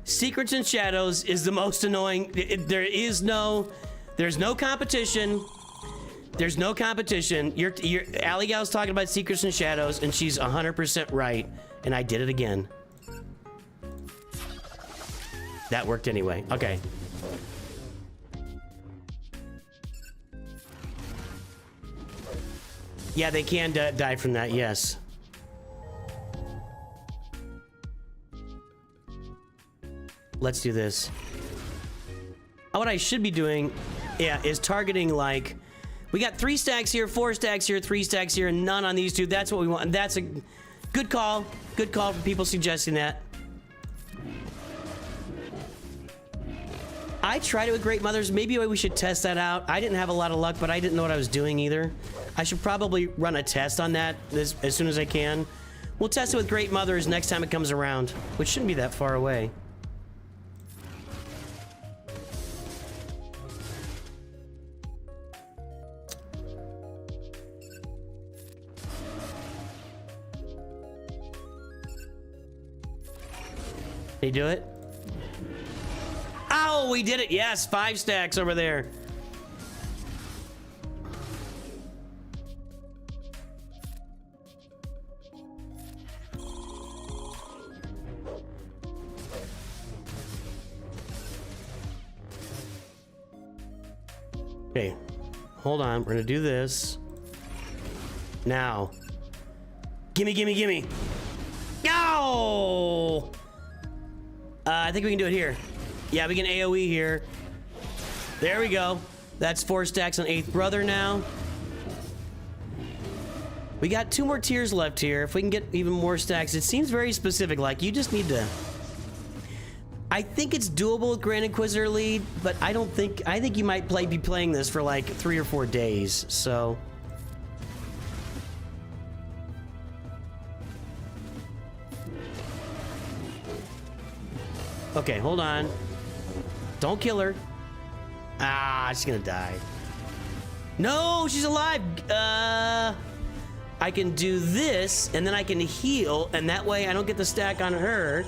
Secrets and Shadows is the most annoying. There's no competition. There's no competition. Allie Gal's talking about Secrets and Shadows, and she's 100% right. And I did it again. That worked anyway. Okay. Yeah, they can die from that, yes. Let's do this. What I should be doing, yeah, is targeting, like, we got 3 stacks here, 4 stacks here, 3 stacks here, and none on these two. That's what we want. And that's a good call. Good call for people suggesting that. I tried it with Great Mothers. Maybe we should test that out. I didn't have a lot of luck, but I didn't know what I was doing either. I should probably run a test on that as soon as I can. We'll test it with Great Mothers next time it comes around, which shouldn't be that far away. Did you do it? Oh, we did it. Yes, 5 stacks over there. hold on. We're gonna do this. Now. Gimme, gimme, gimme. No! I think we can do it here. Yeah, we can AoE here. There we go. That's 4 stacks on 8th Brother now. We got 2 more tiers left here. If we can get even more stacks, it seems very specific. Like, you just need to... I think it's doable with Grand Inquisitor lead, but I think you might be playing this for like 3 or 4 days, so... Okay, hold on. Don't kill her. Ah, she's gonna die. No, she's alive! I can do this, and then I can heal, and that way I don't get the stack on her.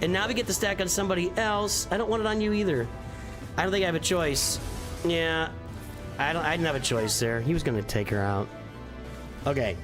And now we get the stack on somebody else. I don't want it on you either. I don't think I have a choice. Yeah, I didn't have a choice there. He was gonna take her out. Okay.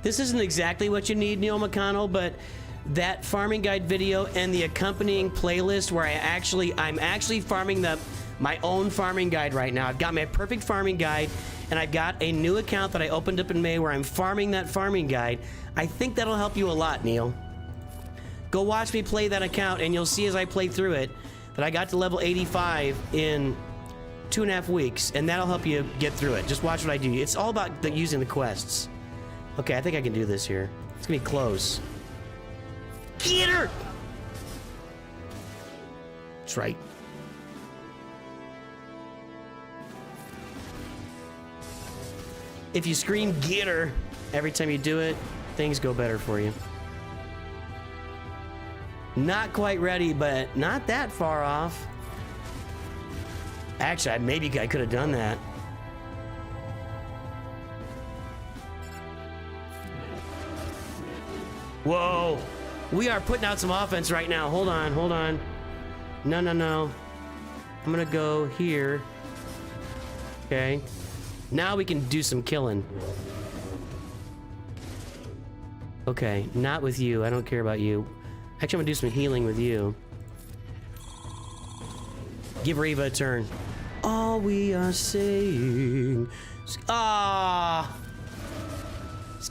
This isn't exactly what you need, Neil McConnell, but that farming guide video and the accompanying playlist where I'm actually farming my own farming guide right now. I've got my perfect farming guide, and I've got a new account that I opened up in May where I'm farming that farming guide. I think that'll help you a lot, Neil. Go watch me play that account, and you'll see as I play through it that I got to level 85 in 2.5 weeks, and that'll help you get through it. Just watch what I do. It's all about using the quests. Okay, I think I can do this here. It's gonna be close. Get her! That's right. If you scream "get her" every time you do it, things go better for you. Not quite ready, but not that far off. Actually, maybe I could have done that. Whoa, we are putting out some offense right now. Hold on, hold on. No, no, no. I'm gonna go here. Okay. Now we can do some killing. Okay, not with you. I don't care about you. Actually, I'm gonna do some healing with you. Give Reva a turn. All we are saying. Ah.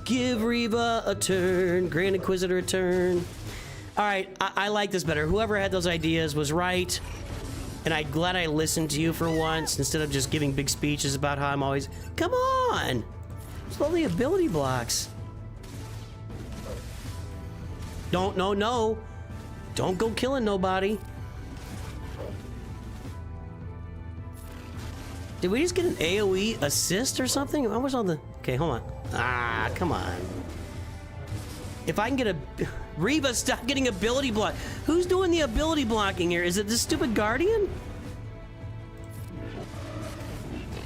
Give Reva a turn. Grand Inquisitor a turn. Alright, I like this better. Whoever had those ideas was right. And I'm glad I listened to you for once instead of just giving big speeches about how I'm always... Come on! It's only ability blocks. Don't, no. Don't go killing nobody. Did we just get an AoE assist or something? I was on the... Okay, hold on. Ah, come on. If I can get a... Reva, stop getting ability block. Who's doing the ability blocking here? Is it this stupid Guardian?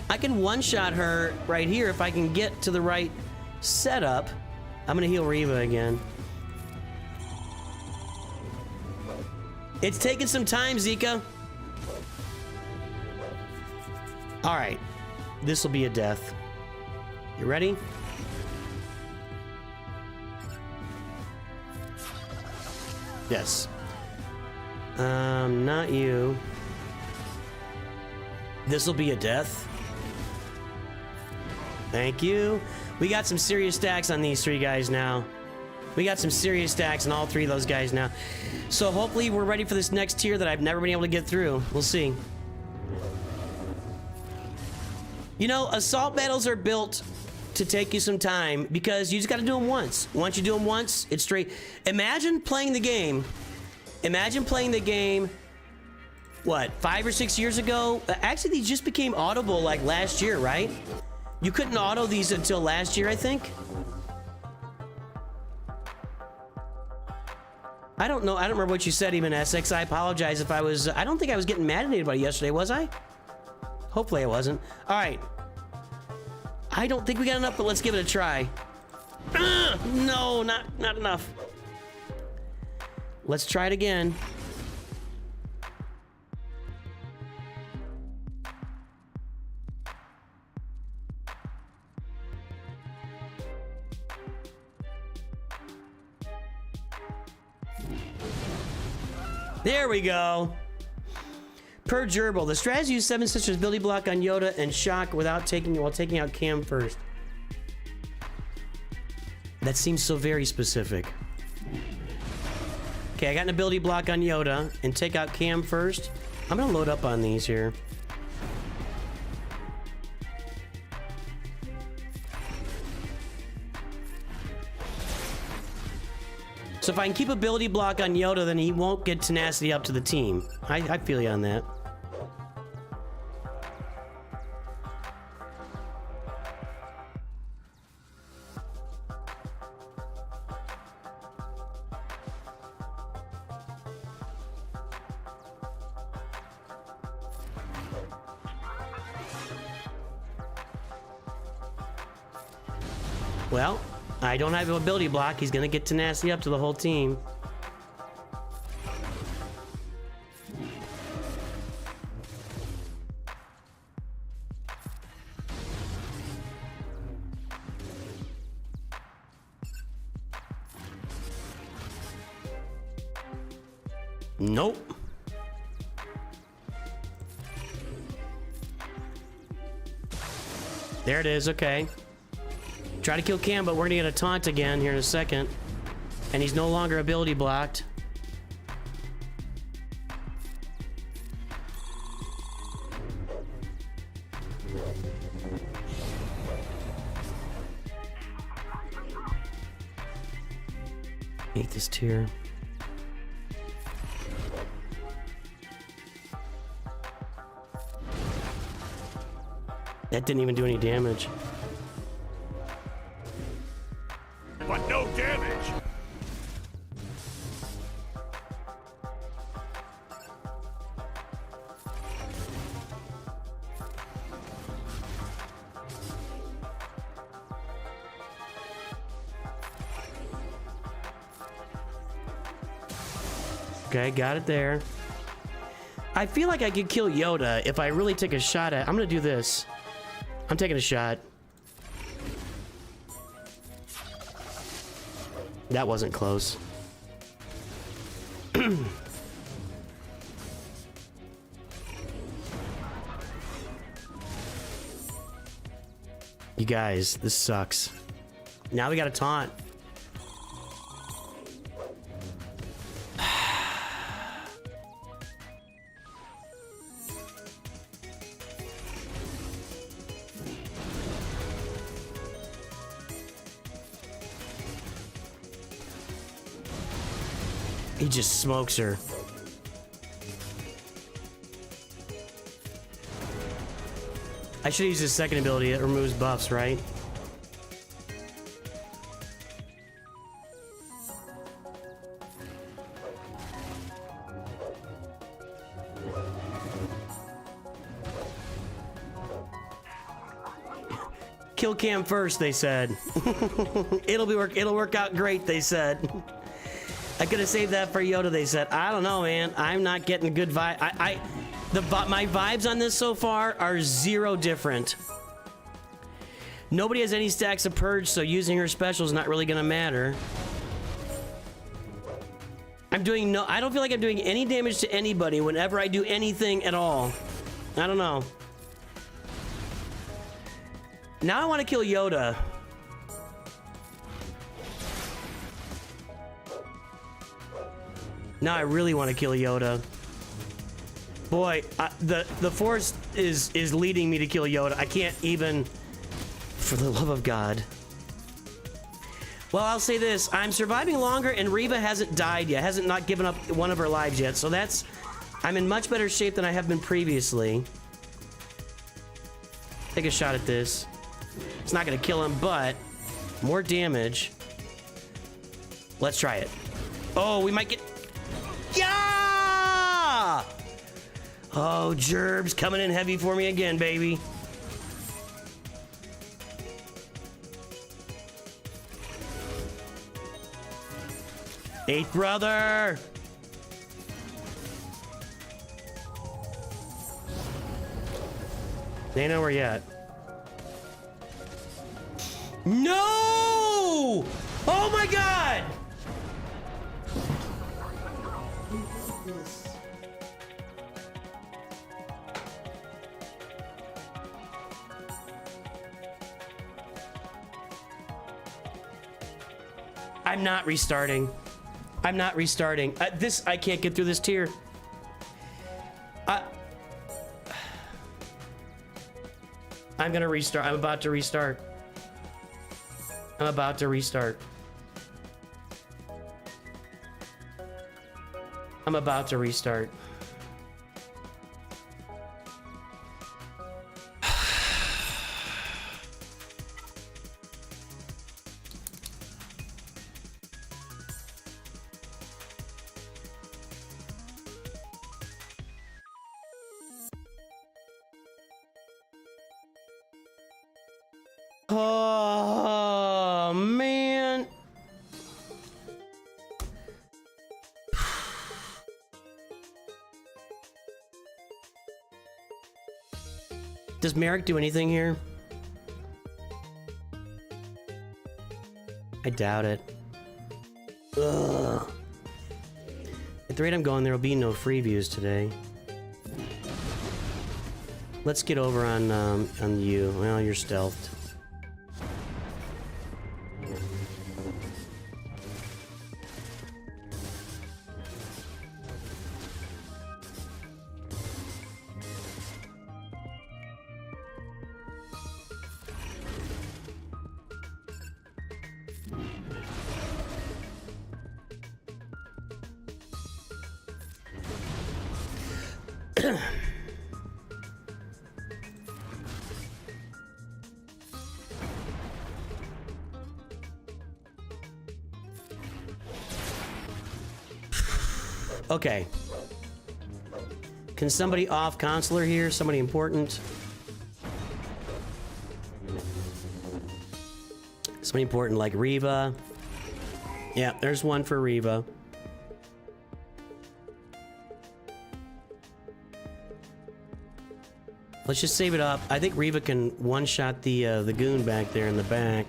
I can one-shot her right here if I can get to the right setup. I'm gonna heal Reva again. It's taking some time, Zika. All right. This will be a death. You ready? Yes. Not you. This will be a death. Thank you. We got some serious stacks on these 3 guys now. We got some serious stacks on all 3 of those guys now. So hopefully we're ready for this next tier that I've never been able to get through. We'll see. You know, assault battles are built to take you some time because you just got to do them once. Once you do them once, it's straight. Imagine playing the game. Imagine playing the game, what, 5 or 6 years ago? Actually, these just became audible like last year, right? You couldn't auto these until last year, I think. I don't know. I don't remember what you said, even Essex. I apologize if I was... I don't think I was getting mad at anybody yesterday, was I? Hopefully I wasn't. All right. I don't think we got enough, but let's give it a try. No, not enough. Let's try it again. There we go. Per gerbil, the strategy used Seven Sisters ability block on Yoda and shock while taking out Cam first. That seems so very specific. Okay, I got an ability block on Yoda and take out Cam first. I'm gonna load up on these here. So if I can keep ability block on Yoda, then he won't get tenacity up to the team. I feel you on that. Well, I don't have an ability block. He's gonna get tenacity up to the whole team. Nope. There it is, okay. Try to kill Cam, but we're gonna get a taunt again here in a second. And he's no longer ability blocked. Hate this tier. That didn't even do any damage. But no damage. Okay, got it there. I feel like I could kill Yoda if I really take a shot at... I'm gonna do this. I'm taking a shot. That wasn't close. You guys, this sucks. Now we got a taunt. He just smokes her. I should use his second ability that removes buffs, right? Kill Cam first, they said. It'll work out great, they said. I could have saved that for Yoda, they said. I don't know, man. I'm not getting a good vibe. My vibes on this so far are zero different. Nobody has any stacks of Purge, so using her special is not really gonna matter. I don't feel like I'm doing any damage to anybody whenever I do anything at all. I don't know. Now I want to kill Yoda. Now I really want to kill Yoda. Boy, the force is leading me to kill Yoda. I can't even, for the love of God. Well, I'll say this. I'm surviving longer and Reva hasn't died yet. Hasn't not given up one of her lives yet. So I'm in much better shape than I have been previously. Take a shot at this. It's not going to kill him, but more damage. Let's try it. Oh, we might get... Yeah! Oh, Gerb's coming in heavy for me again, baby. Eighth brother! They know where yet. No! Oh my god! I'm not restarting. I'm not restarting. I can't get through this tier. I'm gonna restart. I'm about to restart. I'm about to restart. I'm about to restart. Oh, man. Does Merrick do anything here? I doubt it. Ugh. At the rate I'm going, there will be no free views today. Let's get over on you. Well, you're stealthed. Okay. Can somebody off consular here? Somebody important? Somebody important like Reva. Yeah, there's one for Reva. Let's just save it up. I think Reva can one-shot the goon back there in the back.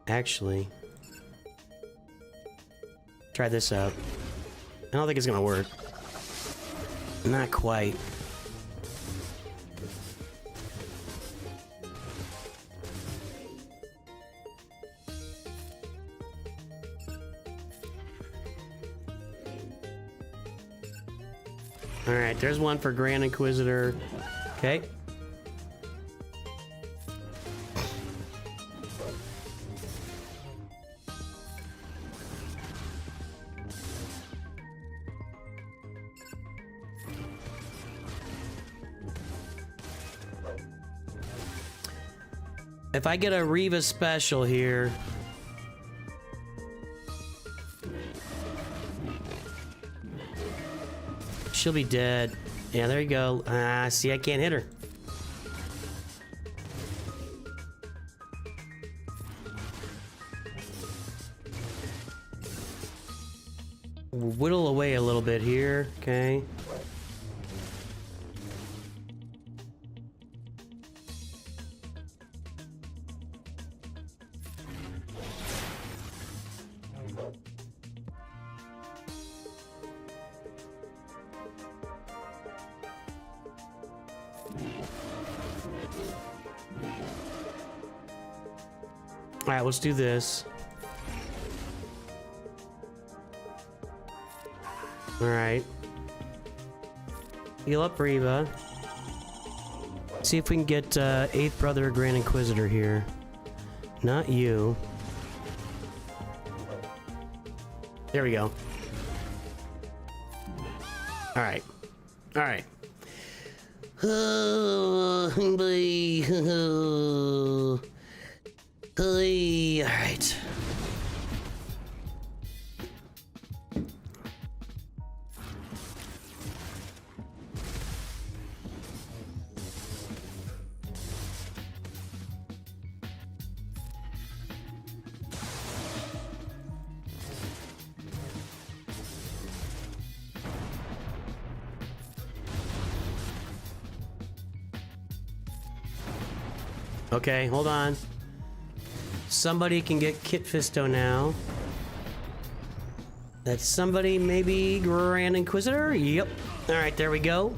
Actually, try this out. I don't think it's gonna work. Not quite. All right, there's one for Grand Inquisitor. Okay. If I get a Reva special here... she'll be dead. Yeah, there you go. See, I can't hit her. Whittle away a little bit here, okay. All right, let's do this. All right. Heal up Reva. See if we can get 8th Brother Grand Inquisitor here. Not you. There we go. All right. All right. All right. Okay, hold on. Somebody can get Kit Fisto now. That's somebody, maybe Grand Inquisitor? Yep. Alright, there we go.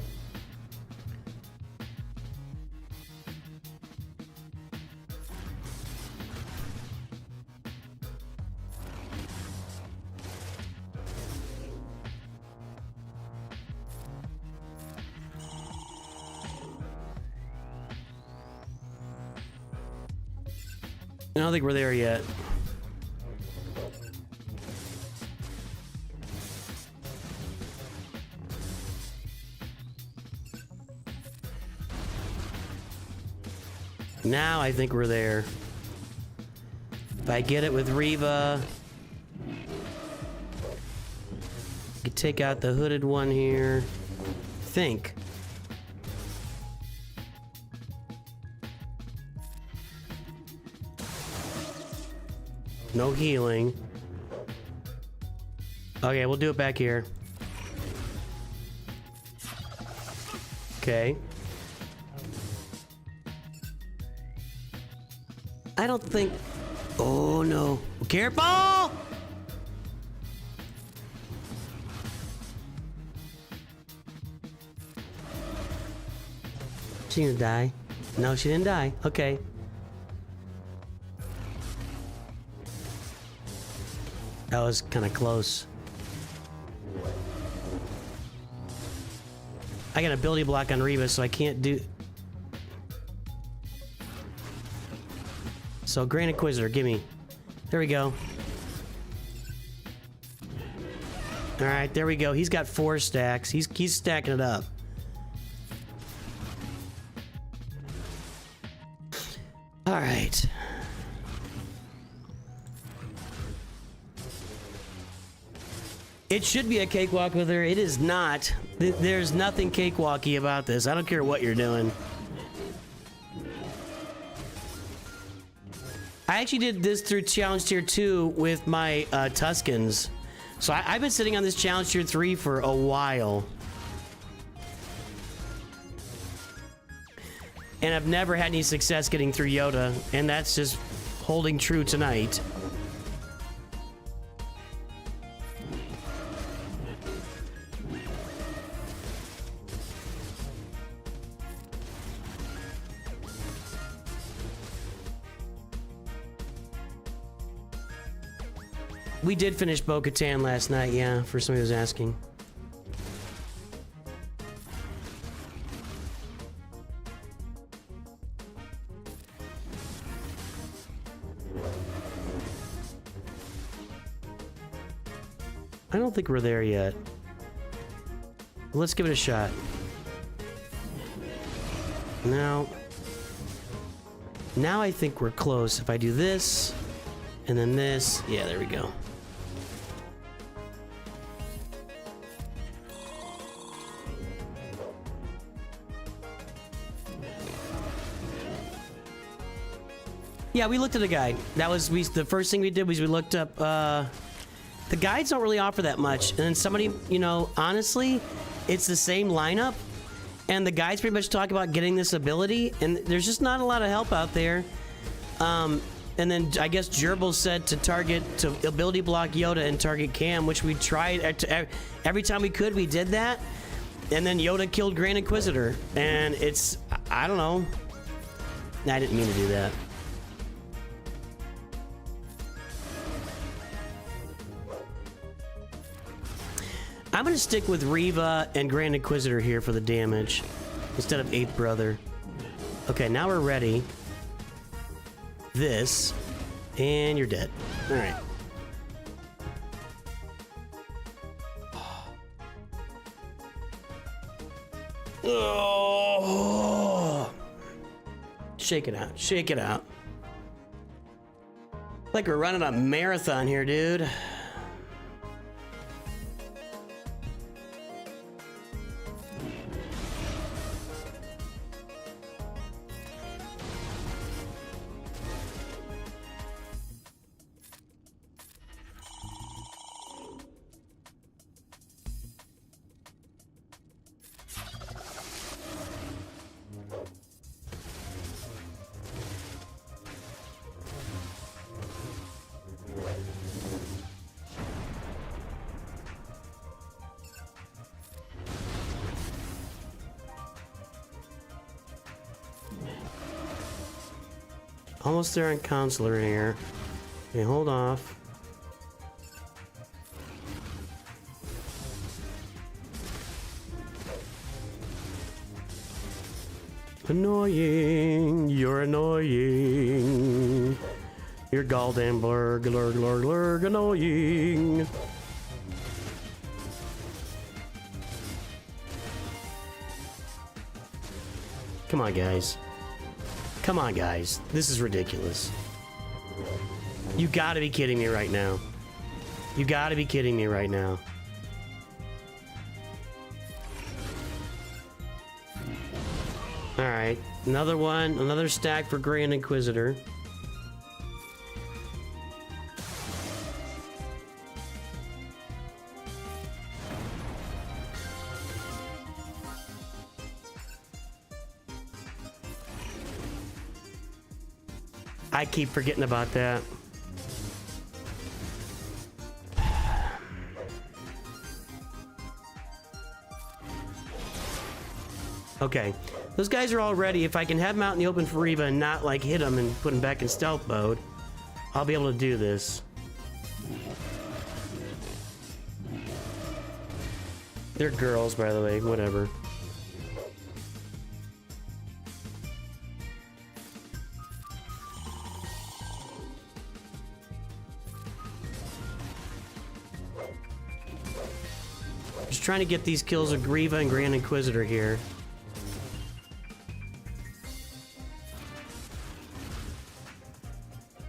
I don't think we're there yet. Now I think we're there. If I get it with Reva, I could take out the hooded one here. Think. No healing. Okay, we'll do it back here. Okay. I don't think... Oh, no. Careful! She gonna die? No, she didn't die. Okay. That was kind of close. I got an ability block on Reba, so I can't do... So, Grand Inquisitor, gimme. There we go. Alright, there we go. He's got 4 stacks. He's stacking it up. Alright. It should be a cakewalk with her. It is not. There's nothing cakewalky about this. I don't care what you're doing. I actually did this through Challenge Tier 2 with my Tuscans. So I've been sitting on this Challenge Tier 3 for a while. And I've never had any success getting through Yoda. And that's just holding true tonight. We did finish Bo-Katan last night, yeah, for somebody who's asking. I don't think we're there yet. Let's give it a shot. Now I think we're close. If I do this, and then this, yeah, there we go. Yeah, we looked at a guide. That was the first thing we did was we looked up. The guides don't really offer that much, and then somebody, you know, honestly, it's the same lineup, and the guides pretty much talk about getting this ability, and there's just not a lot of help out there. And then I guess Gerbil said to ability block Yoda and target Cam, which we tried every time we could. We did that, and then Yoda killed Grand Inquisitor, and it's I don't know. I didn't mean to do that. I'm gonna stick with Reva and Grand Inquisitor here for the damage instead of 8th Brother. Okay, now we're ready. This, and you're dead. All right. Oh. Shake it out. Shake it out. Like we're running a marathon here, dude. Almost there on Counselor here. Okay, hold off. Annoying, you're annoying. You're goddamn blurg, lurg, lurg, lurg, annoying. Come on, guys. Come on, guys. This is ridiculous. You gotta be kidding me right now. You gotta be kidding me right now. Alright, another one, another stack for Grand Inquisitor. I keep forgetting about that. Okay, those guys are all ready. If I can have them out in the open for Reva and not like hit them and put them back in stealth mode, I'll be able to do this. They're girls, by the way, whatever. Just trying to get these kills of Grieva and Grand Inquisitor here.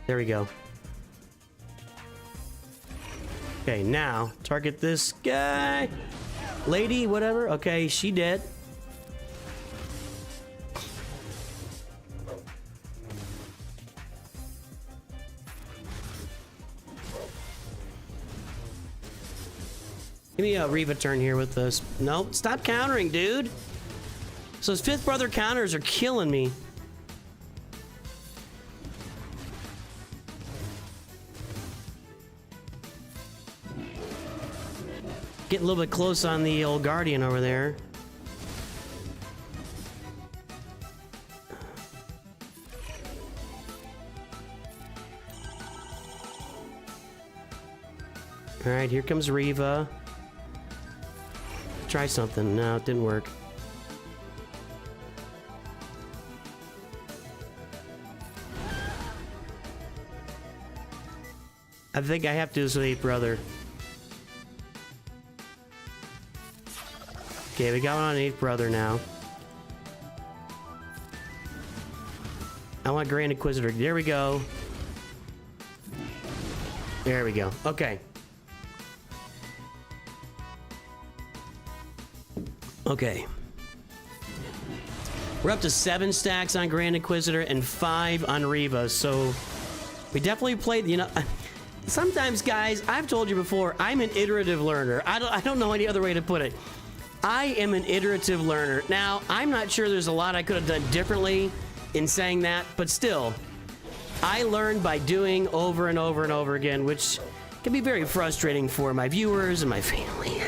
There we go. Okay, now target this guy. Lady, whatever. Okay, she dead. Give me a Reva turn here with this. No, stop countering, dude. So his fifth brother counters are killing me. Getting a little bit close on the old Guardian over there. All right, here comes Reva. Try something. No, it didn't work. I think I have to do this with 8th brother. Okay, we got one on 8th brother now. I want Grand Inquisitor. There we go. There we go. Okay. Okay. We're up to 7 stacks on Grand Inquisitor and 5 on Reva, so we definitely played, you know... Sometimes, guys, I've told you before, I'm an iterative learner. I don't know any other way to put it. I am an iterative learner. Now, I'm not sure there's a lot I could have done differently in saying that, but still, I learn by doing over and over and over again, which can be very frustrating for my viewers and my family.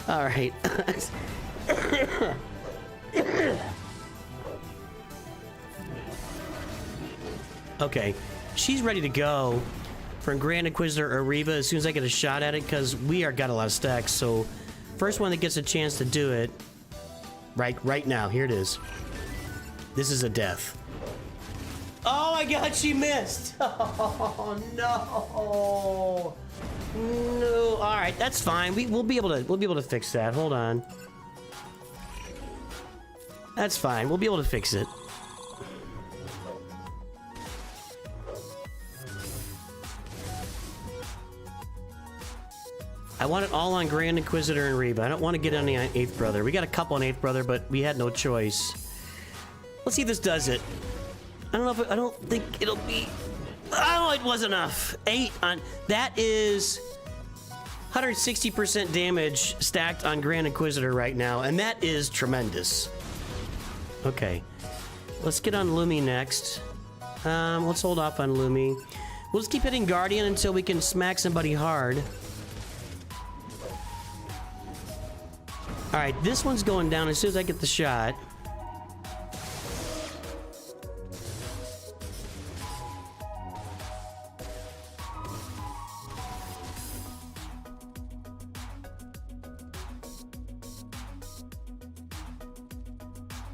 All right. Okay, she's ready to go from Grand Inquisitor or Reva as soon as I get a shot at it, because we are got a lot of stacks. So first one that gets a chance to do it right now. Here it is. This is a death. Oh my god, she missed. Oh no. No. All right, that's fine. We'll be able to fix that. Hold on. That's fine. We'll be able to fix it. I want it all on Grand Inquisitor and Reba. I don't want to get any on 8th brother. We got a couple on 8th brother, but we had no choice. Let's see if this does it. I don't know if I don't think it'll be. Oh, it was enough. 8 on that is 160% damage stacked on Grand Inquisitor right now, and that is tremendous. Okay, let's get on Lumi next. Let's hold off on Lumi. We'll just keep hitting Guardian until we can smack somebody hard. All right, this one's going down as soon as I get the shot.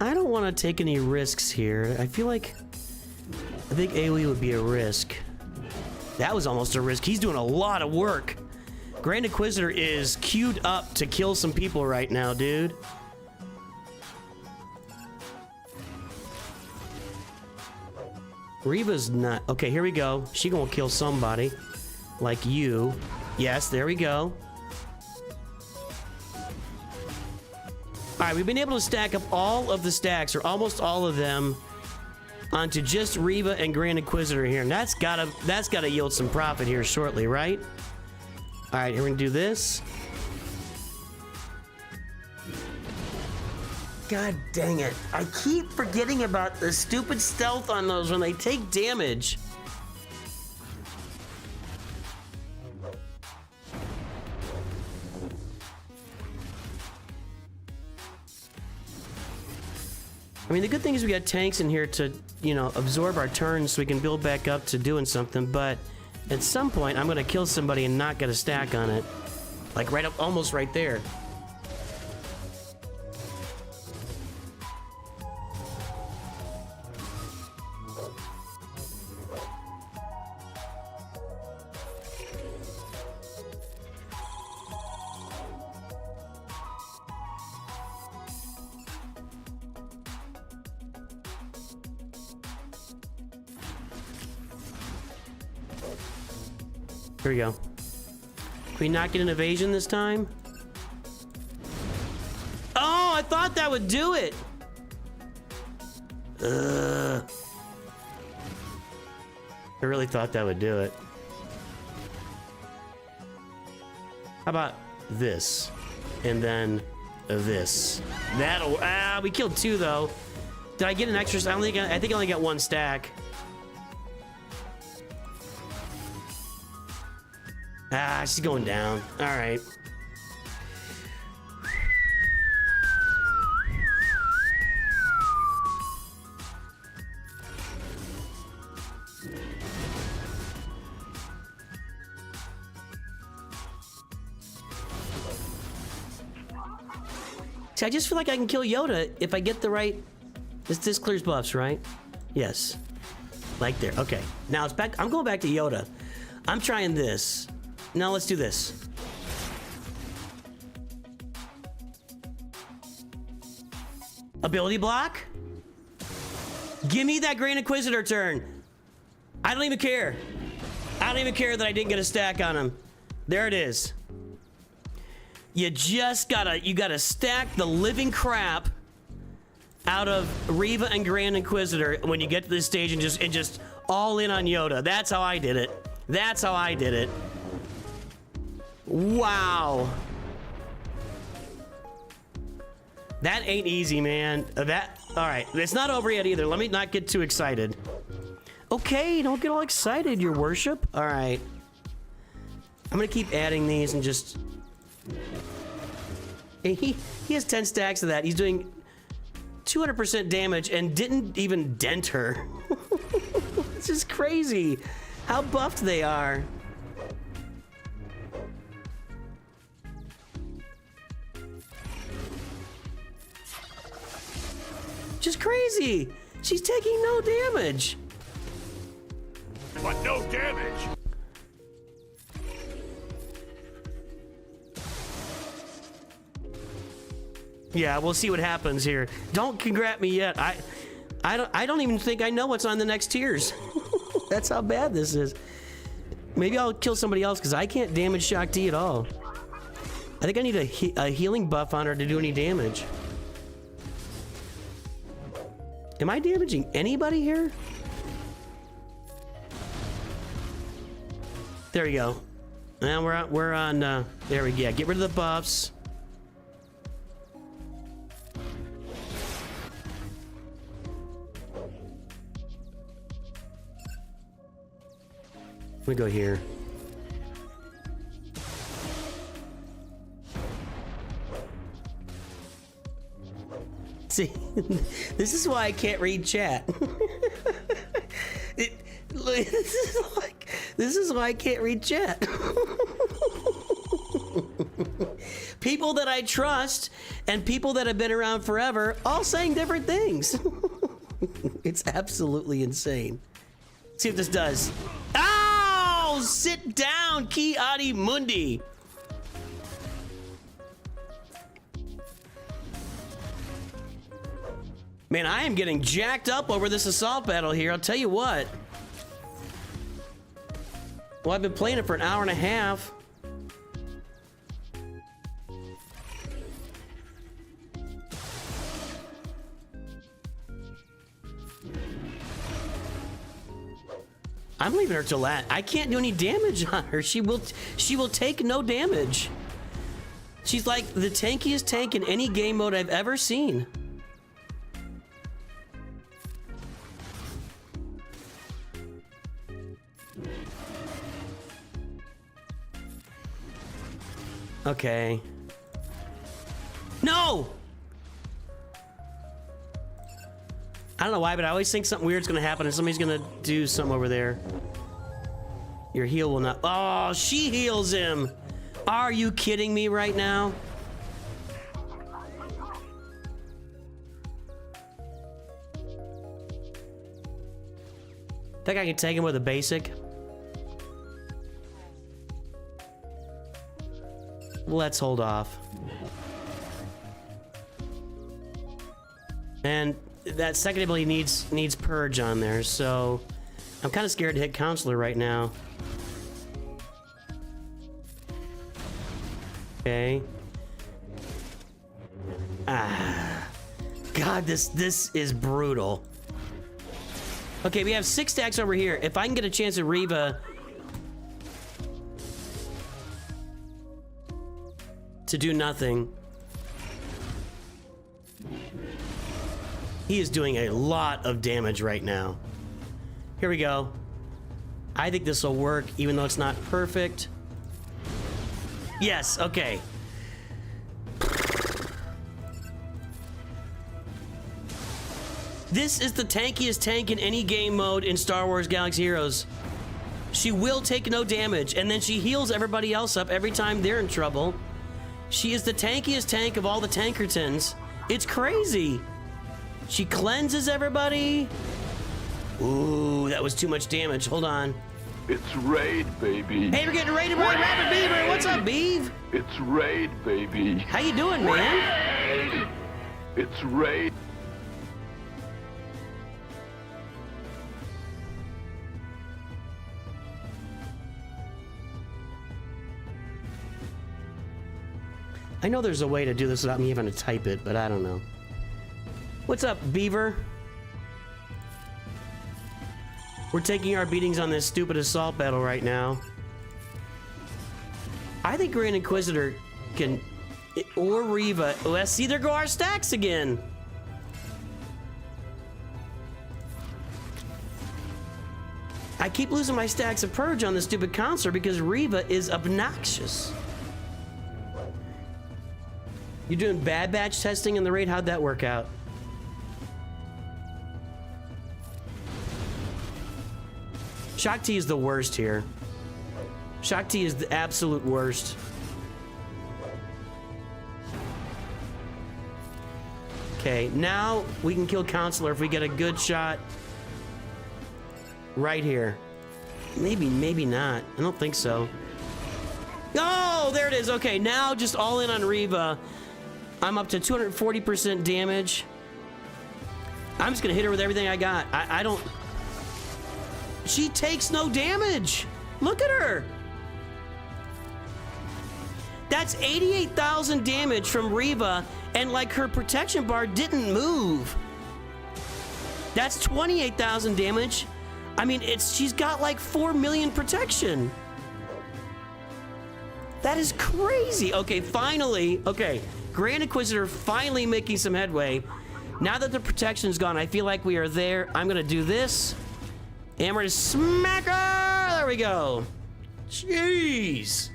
I don't want to take any risks here. I think AoE would be a risk. That was almost a risk. He's doing a lot of work. Grand Inquisitor is queued up to kill some people right now, dude. Reva's not... Okay, here we go. She gonna kill somebody. Like you. Yes, there we go. Alright, we've been able to stack up all of the stacks, or almost all of them, onto just Reva and Grand Inquisitor here. And that's gotta yield some profit here shortly, right? Alright, here we're gonna do this. God dang it. I keep forgetting about the stupid stealth on those when they take damage. I mean, the good thing is we got tanks in here to, you know, absorb our turns so we can build back up to doing something, but at some point I'm gonna kill somebody and not get a stack on it. Like right up, almost right there. Here we go. Can we not get an evasion this time? Oh, I thought that would do it. I really thought that would do it. How about this? And then this. That'll... we killed two, though. Did I get an extra... I think I only got one stack. She's going down. All right. See, I just feel like I can kill Yoda if I get the right... This clears buffs, right? Yes. Like there. Okay. Now it's back. I'm going back to Yoda. I'm trying this. Now let's do this. Ability block? Give me that Grand Inquisitor turn. I don't even care. I don't even care that I didn't get a stack on him. There it is. You just gotta stack the living crap out of Reva and Grand Inquisitor when you get to this stage and just all in on Yoda. That's how I did it. That's how I did it. Wow. That ain't easy, man. All right, it's not over yet either. Let me not get too excited. Okay, don't get all excited, your worship. All right. I'm gonna keep adding these and just... He has 10 stacks of that. He's doing 200% damage and didn't even dent her. It's just crazy how buffed they are. Just crazy. She's taking no damage. But no damage. Yeah, we'll see what happens here. Don't congrat me yet. I don't even think I know what's on the next tiers. That's how bad this is. Maybe I'll kill somebody else because I can't damage Shakti at all. I think I need a healing buff on her to do any damage. Am I damaging anybody here? There we go. Now we're on there we go. Get rid of the buffs. Let me go here. See, this is why I can't read chat. This is why I can't read chat. people that I trust and people that have been around forever all saying different things. It's absolutely insane. Let's see what this does. Oh, sit down, Ki Adi Mundi. Man, I am getting jacked up over this assault battle here. I'll tell you what. Well, I've been playing it for an hour and a half. I'm leaving her till last. I can't do any damage on her. She will take no damage. She's like the tankiest tank in any game mode I've ever seen. Okay. No! I don't know why, but I always think something weird's gonna happen and somebody's gonna do something over there. Your heal will not. Oh, she heals him! Are you kidding me right now? Think I can take him with a basic? Let's hold off. And that second ability needs purge on there, so I'm kind of scared to hit counselor right now. Okay. Ah, God, this is brutal. Okay, we have 6 stacks over here. If I can get a chance at Reva to do nothing. He is doing a lot of damage right now. Here we go. I think this will work, even though it's not perfect. Yes, okay. This is the tankiest tank in any game mode in Star Wars Galaxy Heroes. She will take no damage, and then she heals everybody else up every time they're in trouble. She is the tankiest tank of all the Tankertons. It's crazy. She cleanses everybody. Ooh, that was too much damage. Hold on. It's raid, baby. Hey, we're getting raided by Rapid Beaver. What's up, Beav? It's raid, baby. How you doing, man? Raid. It's raid. I know there's a way to do this without me having to type it, but I don't know. What's up, Beaver? We're taking our beatings on this stupid assault battle right now. I think Grand Inquisitor can... Or Reva. Let's see, there go our stacks again. I keep losing my stacks of Purge on this stupid console because Reva is obnoxious. You doing bad batch testing in the raid? How'd that work out? Shakti is the worst here. Shakti is the absolute worst. Okay, now we can kill Counselor if we get a good shot right here. Maybe, maybe not. I don't think so. Oh, there it is. Okay, now just all in on Reva. I'm up to 240% damage. I'm just gonna hit her with everything I got. I don't... She takes no damage. Look at her. That's 88,000 damage from Reva, and like her protection bar didn't move. That's 28,000 damage. I mean, she's got like 4 million protection. That is crazy. Okay, finally. Okay, Grand Inquisitor finally making some headway. Now that the protection's gone, I feel like we are there. I'm gonna do this. And we're gonna smack her! There we go. Jeez.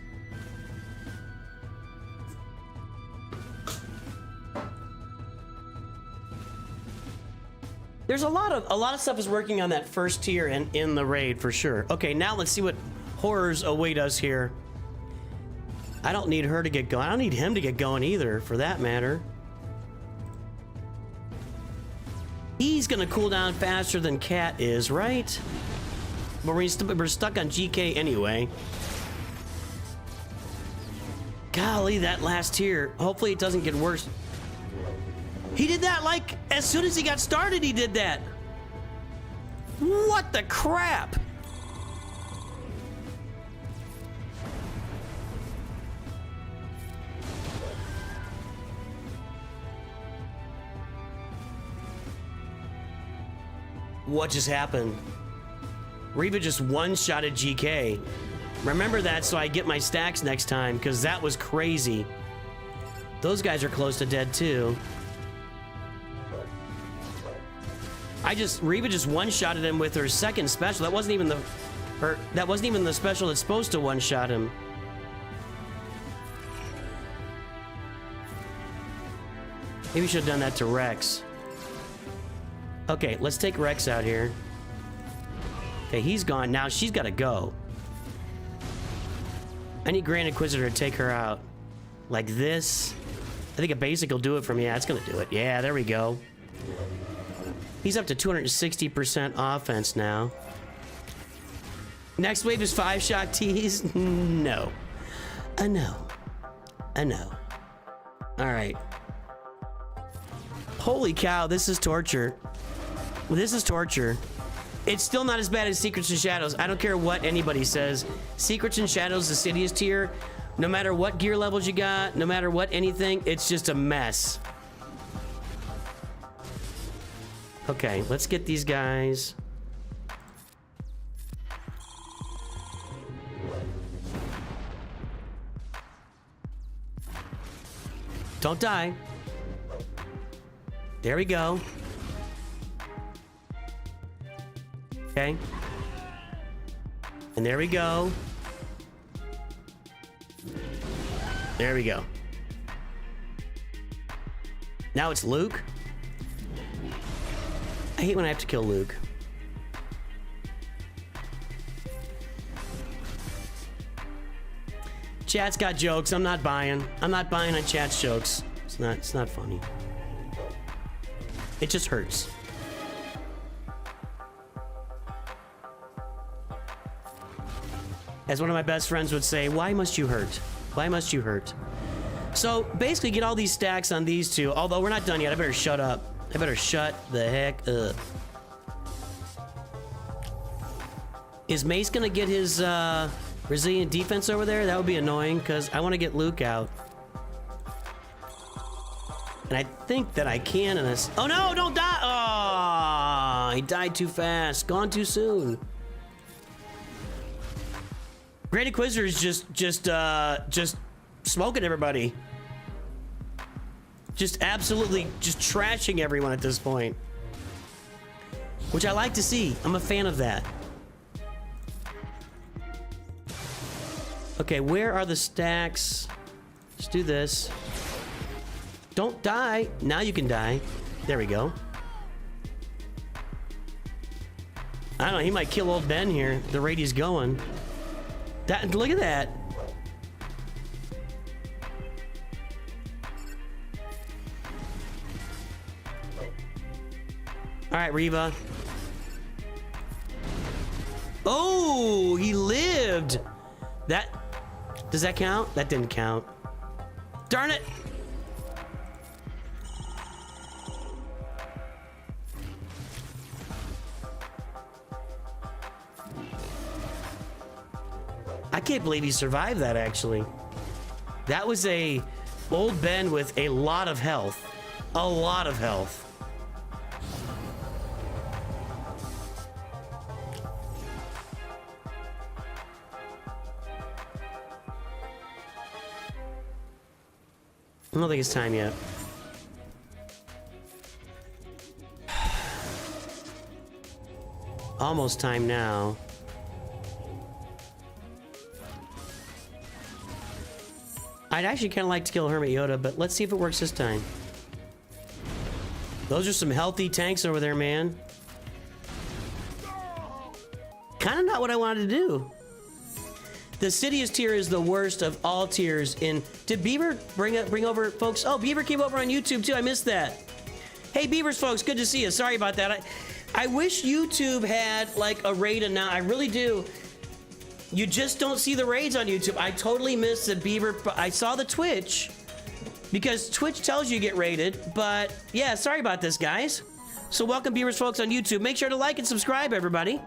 There's a lot of stuff is working on that first tier and in the raid for sure. Okay, now let's see what horrors await us here. I don't need her to get going. I don't need him to get going either, for that matter. He's gonna cool down faster than Cat is, right? But we're stuck on GK anyway. Golly, that last tier. Hopefully it doesn't get worse. He did that like as soon as he got started, he did that. What the crap? What just happened? Reva just one-shotted GK. Remember that so I get my stacks next time, because that was crazy. Those guys are close to dead too. Reva just one-shotted him with her second special. That wasn't even the special that's supposed to one-shot him. Maybe we should have done that to Rex. Okay, let's take Rex out here. Okay, he's gone. Now she's got to go. I need Grand Inquisitor to take her out. Like this. I think a basic will do it for me. Yeah, it's going to do it. Yeah, there we go. He's up to 260% offense now. Next wave is 5-shot tees? No. No. No. All right. Holy cow, this is torture. This is torture. It's still not as bad as Secrets and Shadows. I don't care what anybody says. Secrets and Shadows, the Sidious tier, no matter what gear levels you got, no matter what anything, it's just a mess. Okay, let's get these guys. Don't die. There we go. Okay. And there we go. There we go. Now it's Luke. I hate when I have to kill Luke. Chat's got jokes. I'm not buying. I'm not buying on chat's jokes. It's not funny. It just hurts. As one of my best friends would say, why must you hurt? Why must you hurt? So basically get all these stacks on these two. Although we're not done yet. I better shut up. I better shut the heck up. Is Mace gonna get his resilient defense over there? That would be annoying because I want to get Luke out. And I think that I can in this. Oh no, don't die! Oh, he died too fast. Gone too soon. Great Inquisitor is just smoking everybody. Just absolutely just trashing everyone at this point. Which I like to see. I'm a fan of that. Okay, where are the stacks? Let's do this. Don't die. Now you can die. There we go. I don't know, he might kill old Ben here. The rate he's going. Look at that. All right, Reva. Oh, he lived. Does that count? That didn't count. Darn it. I can't believe he survived that, actually. That was a old Ben with a lot of health. A lot of health. I don't think it's time yet. Almost time now. I'd actually kind of like to kill Hermit Yoda, but let's see if it works this time. Those are some healthy tanks over there, man. Kind of not what I wanted to do. The Sidious tier is the worst of all tiers in... Did Beaver bring over folks? Oh, Beaver came over on YouTube too. I missed that. Hey, Beavers folks, good to see you. Sorry about that. I wish YouTube had like a raid now. I really do. You just don't see the raids on YouTube. I totally missed the Beaver. I saw the Twitch because Twitch tells you get raided. But yeah, sorry about this, guys. So welcome, Beavers folks on YouTube. Make sure to like and subscribe, everybody.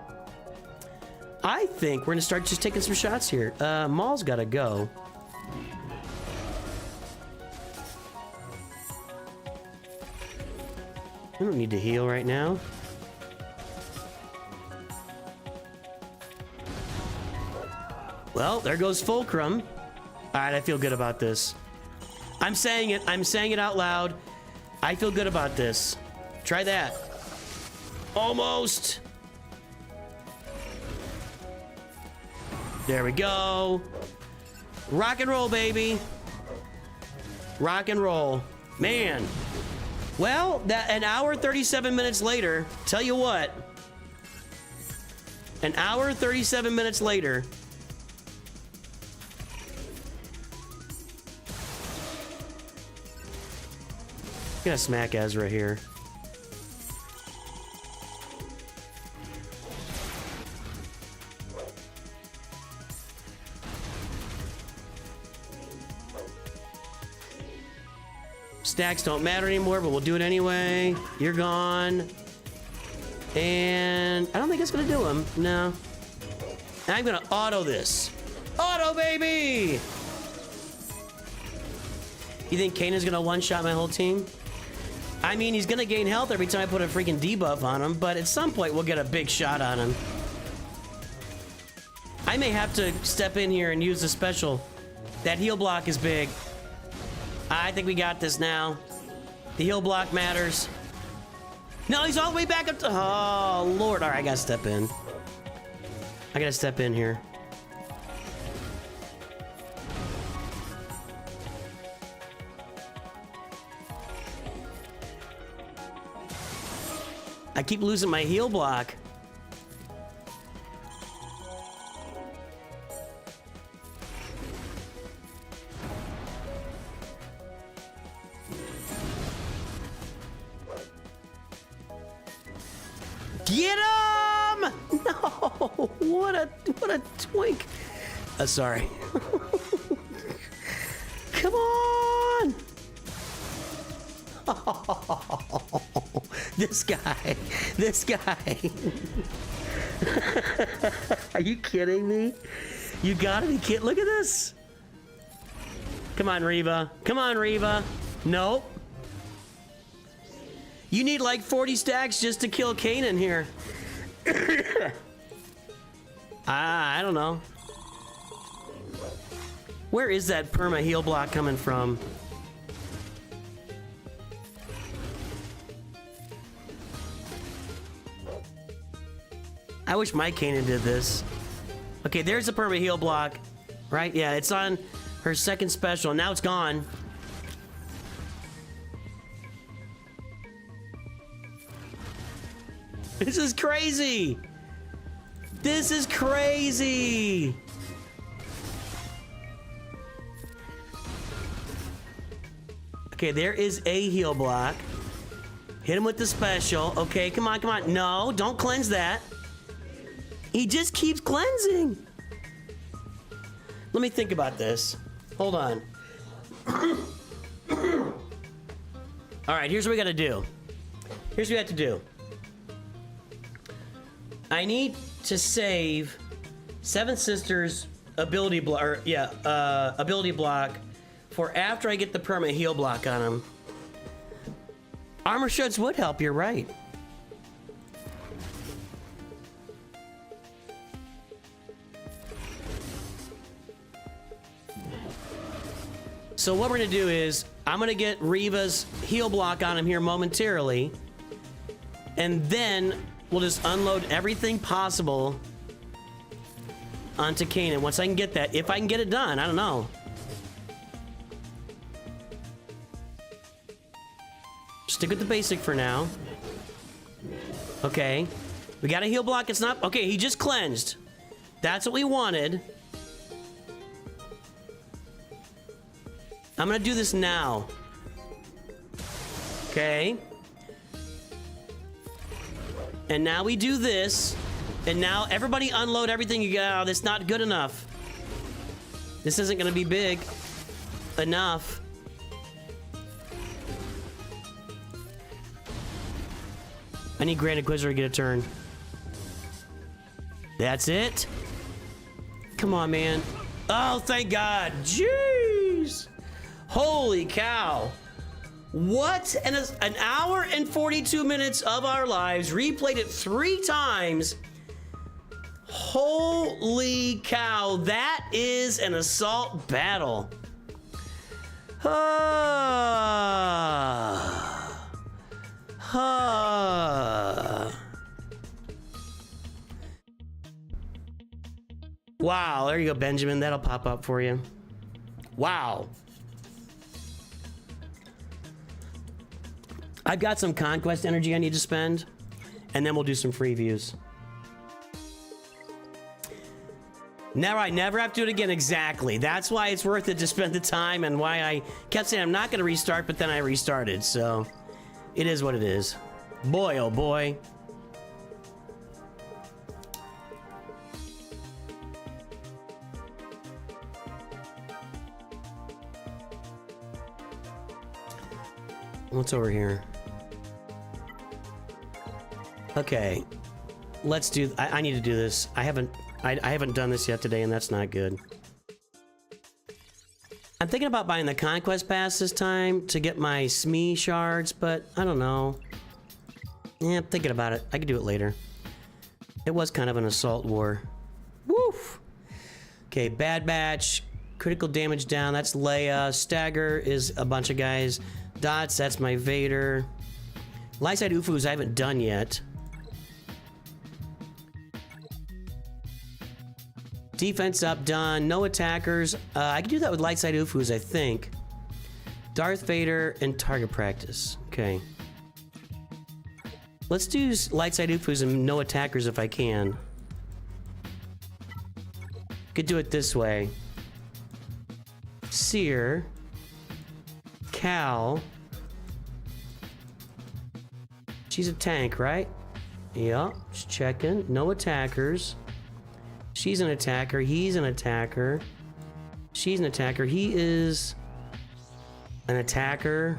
I think we're gonna start just taking some shots here. Maul's gotta go. I don't need to heal right now. Well, there goes Fulcrum. All right, I feel good about this. I'm saying it out loud. I feel good about this. Try that. Almost. There we go. Rock and roll, baby. Rock and roll. Man. Well, that an hour 37 minutes later, tell you what. An hour 37 minutes later. I'm gonna smack Ezra here. Stacks don't matter anymore, but we'll do it anyway. You're gone. And I don't think it's gonna do him. No. I'm gonna auto this. Auto, baby! You think Kanan's gonna one-shot my whole team? I mean, he's gonna gain health every time I put a freaking debuff on him, but at some point we'll get a big shot on him. I may have to step in here and use the special. That heal block is big. I think we got this now. The heal block matters. No, he's all the way back up to... Oh, Lord. All right, I gotta step in. I gotta step in here. I keep losing my heal block. Get him! No! What a twink. Sorry. Come on! Oh, this guy. Are you kidding me? You gotta be kidding. Look at this. Come on, Reva. Come on, Reva. Nope. You need like 40 stacks just to kill Kanan here. I don't know. Where is that perma heal block coming from? I wish my Kanan did this. Okay, there's the perma heal block. Right? Yeah, it's on her second special. Now it's gone. This is crazy. This is crazy. Okay, there is a heal block. Hit him with the special. Okay, come on, come on. No, don't cleanse that. He just keeps cleansing. Let me think about this. Hold on. All right, here's what we gotta do. Here's what we have to do. I need to save Seven Sisters ability block, ability block for after I get the perma heal block on him. Armor shards would help, you're right. So what we're gonna do is, I'm gonna get Reva's heal block on him here momentarily, and then we'll just unload everything possible onto Kanan. Once I can get that, if I can get it done, I don't know. Stick with the basic for now. Okay, we got a heal block. It's not okay. He just cleansed. That's what we wanted. I'm gonna do this now. Okay. And now we do this. And now everybody unload everything you got. Oh, that's not good enough. This isn't gonna be big enough. I need Grand Inquisitor to get a turn. That's it. Come on, man. Oh, thank God. Jeez. Holy cow. What? An hour and 42 minutes of our lives. Replayed it 3 times. Holy cow. That is an assault battle. Wow, there you go, Benjamin. That'll pop up for you. Wow. I've got some Conquest energy I need to spend, and then we'll do some free views. Never, I never have to do it again. Exactly. That's why it's worth it to spend the time, and why I kept saying I'm not going to restart, but then I restarted. So it is what it is. Boy, oh boy. What's over here? Okay, let's do. I need to do this. I haven't done this yet today, and that's not good. I'm thinking about buying the Conquest Pass this time to get my SME shards, but I don't know. Yeah, I'm thinking about it. I could do it later. It was kind of an assault war. Woof. Okay, Bad Batch, critical damage down. That's Leia. Stagger is a bunch of guys. Dots, that's my Vader. Lightside Ufus I haven't done yet. Defense up, done. No attackers. I can do that with Lightside Ufus, I think. Darth Vader and target practice. Okay. Let's do Lightside Ufus and no attackers if I can. Could do it this way. Seer. Cal. She's a tank, right? Yeah, just checking. No attackers. She's an attacker. He's an attacker. She's an attacker. He is an attacker.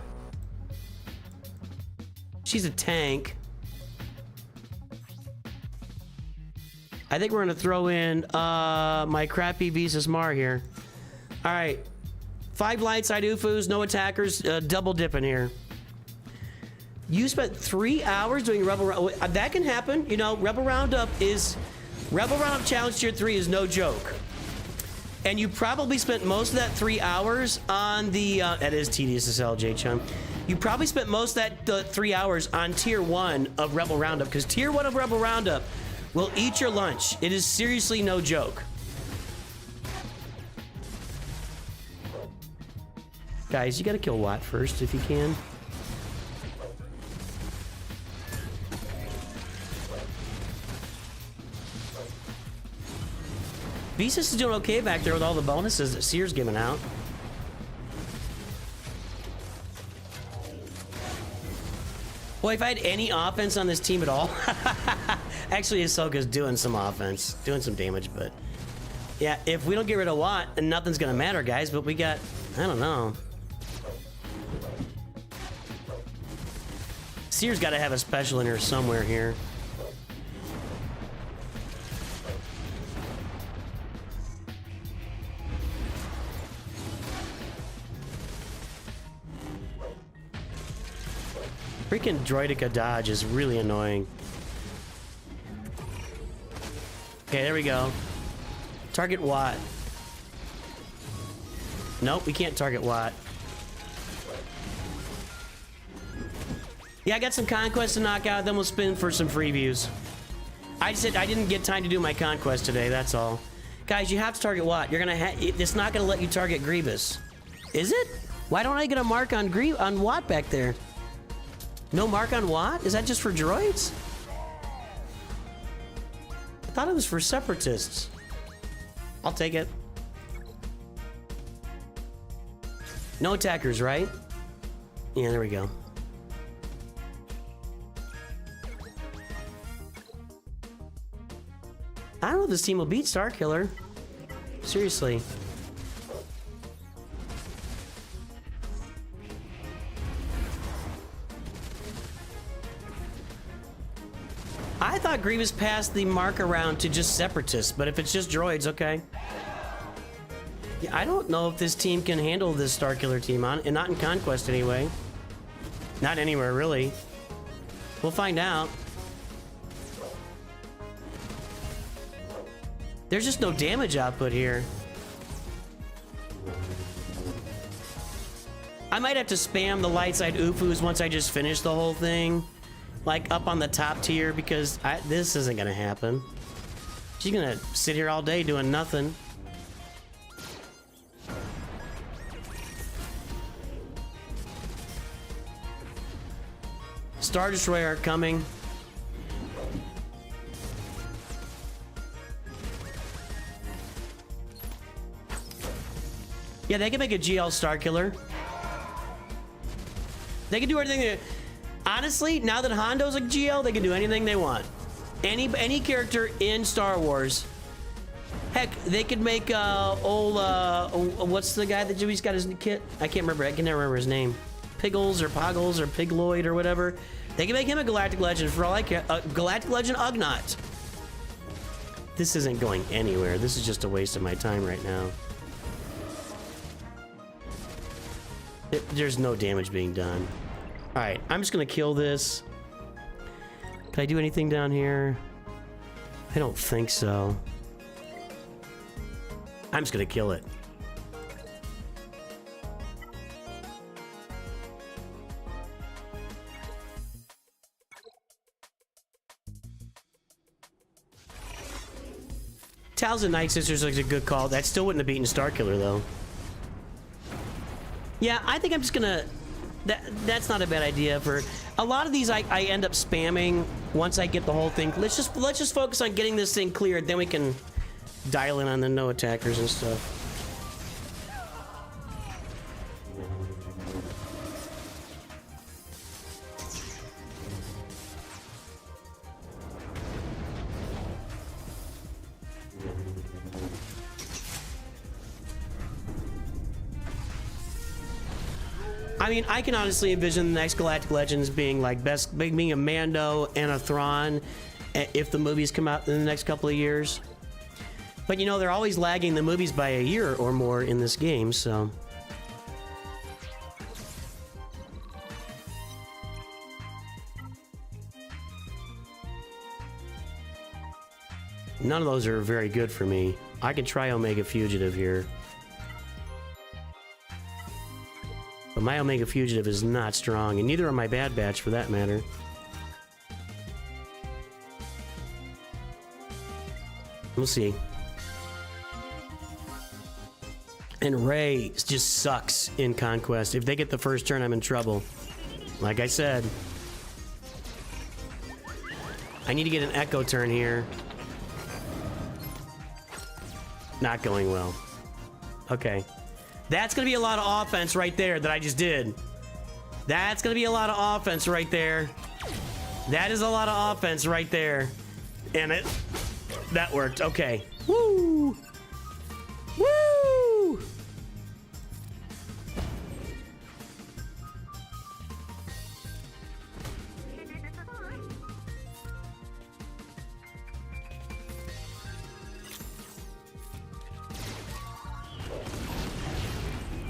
She's a tank. I think we're gonna throw in my crappy Visas Mar here. All right, 5 Lightside Ufus, no attackers, double dipping here. You spent 3 hours doing Rebel Roundup. That can happen, you know. Rebel Roundup Challenge Tier 3 is no joke. And you probably spent most of that 3 hours on the, that is tedious as hell, J-Chum. You probably spent most of that 3 hours on Tier 1 of Rebel Roundup, because Tier 1 of Rebel Roundup will eat your lunch. It is seriously no joke. Guys, you gotta kill Watt first if you can. Visas is doing okay back there with all the bonuses that Seer's giving out. Boy, if I had any offense on this team at all. Actually, Ahsoka's doing some offense, doing some damage, but yeah, if we don't get rid of Watt, then nothing's gonna matter, guys. But we got, I don't know. Seer's got to have a special in her somewhere here. Freaking Droidica dodge is really annoying. Okay, there we go. Target Watt. Nope, we can't target Watt. Yeah, I got some Conquest to knock out, then we'll spin for some free views. I said I didn't get time to do my Conquest today, that's all. Guys, you have to target Watt. You're gonna it's not gonna let you target Grievous. Is it? Why don't I get a mark on Watt back there? No mark on Watt? Is that just for droids? I thought it was for separatists. I'll take it. No attackers, right? Yeah, there we go. I don't know if this team will beat Starkiller. Seriously. I thought Grievous passed the mark around to just Separatists, but if it's just droids, okay. Yeah, I don't know if this team can handle this Starkiller team, and not in Conquest anyway. Not anywhere, really. We'll find out. There's just no damage output here. I might have to spam the light side Ufus once I just finish the whole thing. Like up on the top tier, because this isn't gonna happen. She's gonna sit here all day doing nothing. Star Destroyer coming. Yeah, they can make a GL Starkiller. They can do everything. Honestly, now that Hondo's a GL, they can do anything they want. Any character in Star Wars. Heck, they could make what's the guy that Dewey's got his kit? I can't remember. I can never remember his name. Piggles or Poggles or Pigloid or whatever. They can make him a Galactic Legend for all I care. Galactic Legend Ugnaught. This isn't going anywhere. This is just a waste of my time right now. There's no damage being done. Alright, I'm just gonna kill this. Can I do anything down here? I don't think so. I'm just gonna kill it. Tals and Night Sisters looks a good call. That still wouldn't have beaten Starkiller though. Yeah, I think I'm just gonna... That's not a bad idea. For a lot of these, I end up spamming once I get the whole thing. Let's just focus on getting this thing cleared. Then we can dial in on the no attackers and stuff. I mean, I can honestly envision the next Galactic Legends being like being a Mando and a Thrawn if the movies come out in the next couple of years. But you know, they're always lagging the movies by a year or more in this game, so. None of those are very good for me. I could try Omega Fugitive here. But my Omega Fugitive is not strong, and neither are my Bad Batch for that matter. We'll see. And Rey just sucks in Conquest. If they get the first turn, I'm in trouble. Like I said. I need to get an Echo turn here. Not going well. Okay. That's going to be a lot of offense right there that I just did. That's going to be a lot of offense right there. That is a lot of offense right there. And that worked. Okay. Woo! Woo!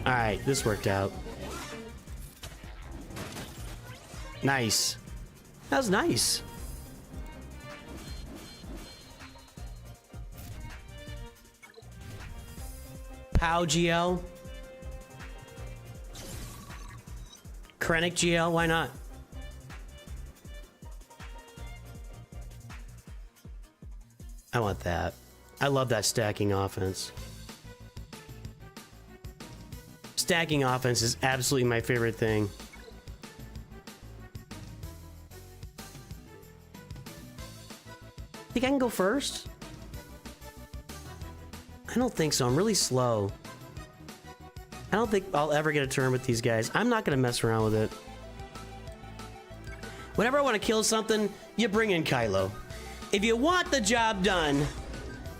Alright, this worked out. Nice. That was nice. Pow GL. Krennic GL, why not? I want that. I love that stacking offense. Stacking offense is absolutely my favorite thing. Think I can go first? I don't think so. I'm really slow. I don't think I'll ever get a turn with these guys. I'm not gonna mess around with it. Whenever I want to kill something, you bring in Kylo. If you want the job done,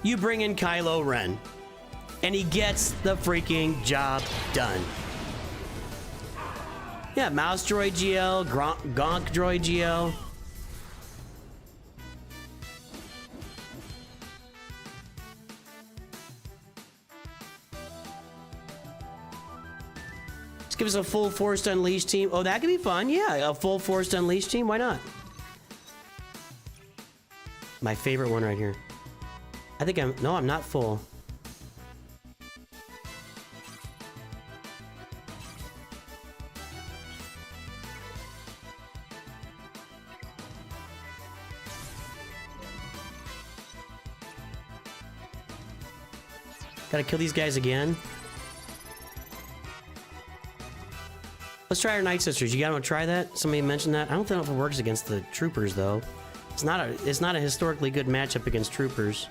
you bring in Kylo Ren. And he gets the freaking job done. Yeah, Mouse Droid GL, Gonk Droid GL. Let's give us a full Force Unleashed team. Oh, that could be fun. Yeah, a full Force Unleashed team. Why not? My favorite one right here. I think I'm not full. Gotta kill these guys again. Let's try our Night Sisters. You guys want to try that? Somebody mentioned that. I don't know if it works against the troopers though. It's not a historically good matchup against troopers.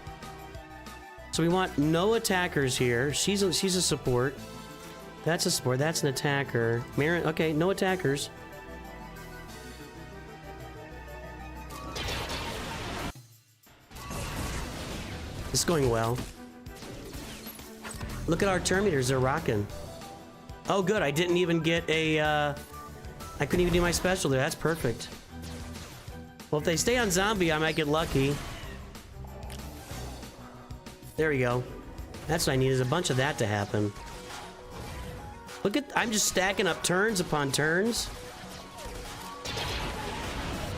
So we want no attackers here. She's a support. That's a support. That's an attacker. Marin, okay, no attackers. This is going well. Look at our turn meters, they're rocking. Oh good, I didn't even get a, I couldn't even do my special there, that's perfect. Well, if they stay on zombie, I might get lucky. There we go. That's what I need, is a bunch of that to happen. Look at, I'm just stacking up turns upon turns.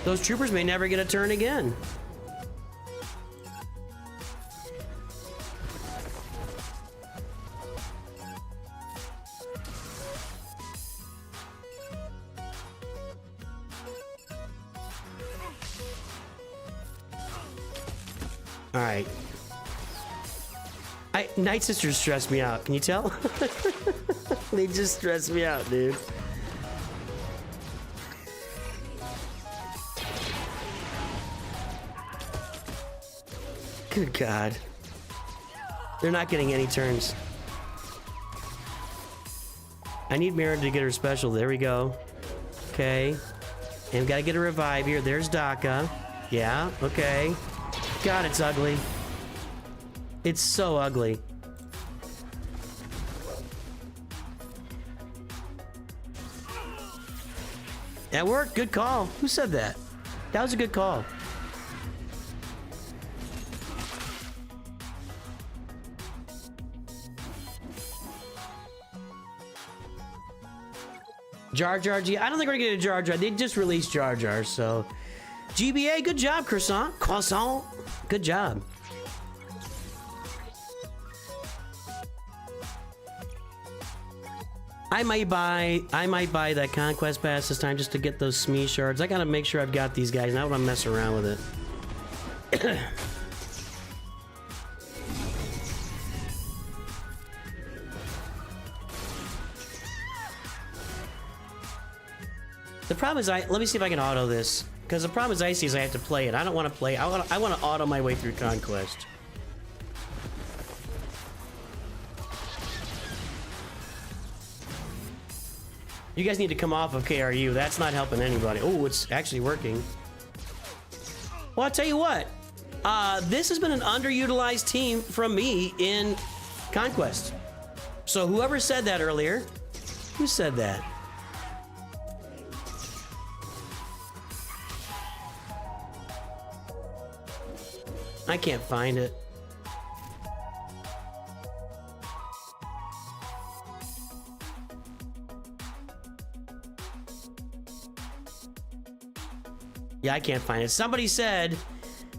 Those troopers may never get a turn again. All right. Night Sisters stress me out. Can you tell? They just stress me out, dude. Good God. They're not getting any turns. I need Mira to get her special. There we go. Okay. And we gotta get a revive here. There's Daka. Yeah, okay. God, it's ugly. It's so ugly. That worked. Good call. Who said that? That was a good call. Jar Jar G. I don't think we're gonna get a Jar Jar. They just released Jar Jar, so. GBA, good job, Croissant. Croissant. Good job. I might buy that Conquest pass this time just to get those Smee shards. I gotta make sure I've got these guys. I don't want to mess around with it. The problem is, let me see if I can auto this. Because the problem is I see is I have to play it. I don't want to play. I want to auto my way through Conquest. You guys need to come off of KRU. That's not helping anybody. Oh, it's actually working. Well, I'll tell you what. This has been an underutilized team from me in Conquest. So whoever said that earlier, who said that? I can't find it. Yeah, I can't find it. Somebody said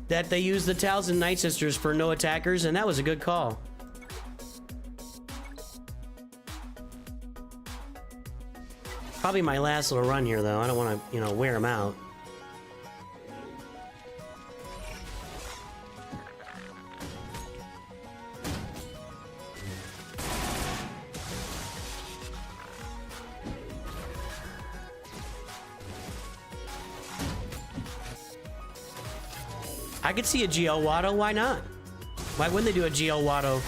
that they used the Talzin Night Sisters for no attackers, and that was a good call. Probably my last little run here, though. I don't want to, wear them out. I could see a GL Watto, why not? Why wouldn't they do a GL Watto?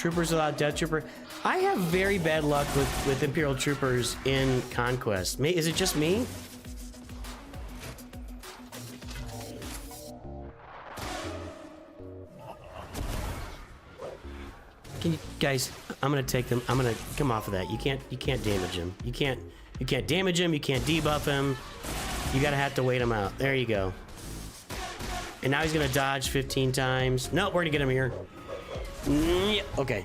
Troopers without Death Trooper. I have very bad luck with Imperial Troopers in Conquest. Is it just me? Can you guys? I'm gonna take them. I'm gonna come off of that. You can't damage him. You can't damage him. You can't debuff him. You gotta have to wait him out. There you go. And now he's gonna dodge 15 times. No, we're gonna get him here. Okay.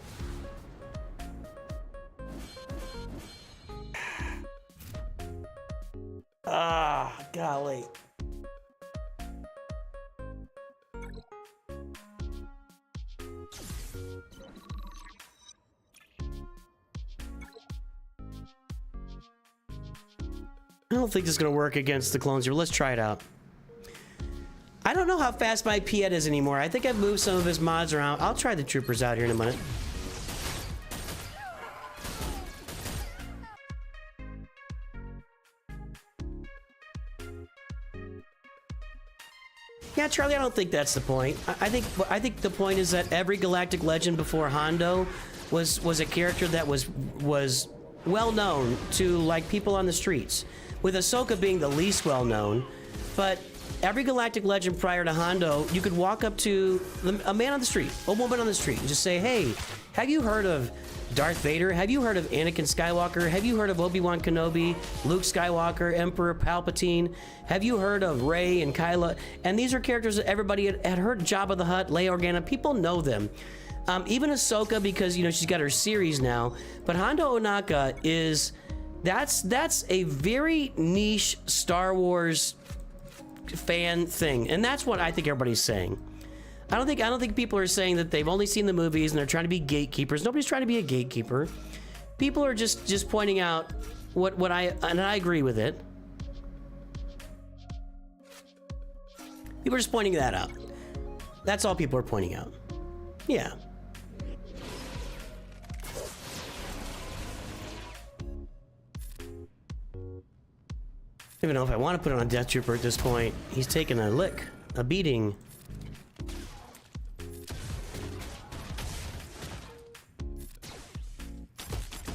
Ah, golly. I don't think this is gonna work against the clones here. Let's try it out. I don't know how fast my Piet is anymore. I think I've moved some of his mods around. I'll try the troopers out here in a minute. Yeah, Charlie, I don't think that's the point. I think the point is that every galactic legend before Hondo was a character that was well known to like people on the streets, with Ahsoka being the least well known. But every galactic legend prior to Hondo, you could walk up to a man on the street, a woman on the street, and just say, "Hey, have you heard of Darth Vader? Have you heard of Anakin Skywalker? Have you heard of Obi-Wan Kenobi, Luke Skywalker, Emperor Palpatine? Have you heard of Rey and Kylo?" And these are characters that everybody had heard. Jabba the Hutt, Leia Organa, people know them. Even Ahsoka, because, you know, she's got her series now. But Hondo Ohnaka is, that's a very niche Star Wars fan thing, and that's what I think everybody's saying. I don't think people are saying that they've only seen the movies and they're trying to be gatekeepers. Nobody's trying to be a gatekeeper. People are just pointing out what and I agree with it. People are just pointing that out. That's all people are pointing out. Yeah. I don't even know if I want to put it on Death Trooper at this point. He's taking a lick, a beating.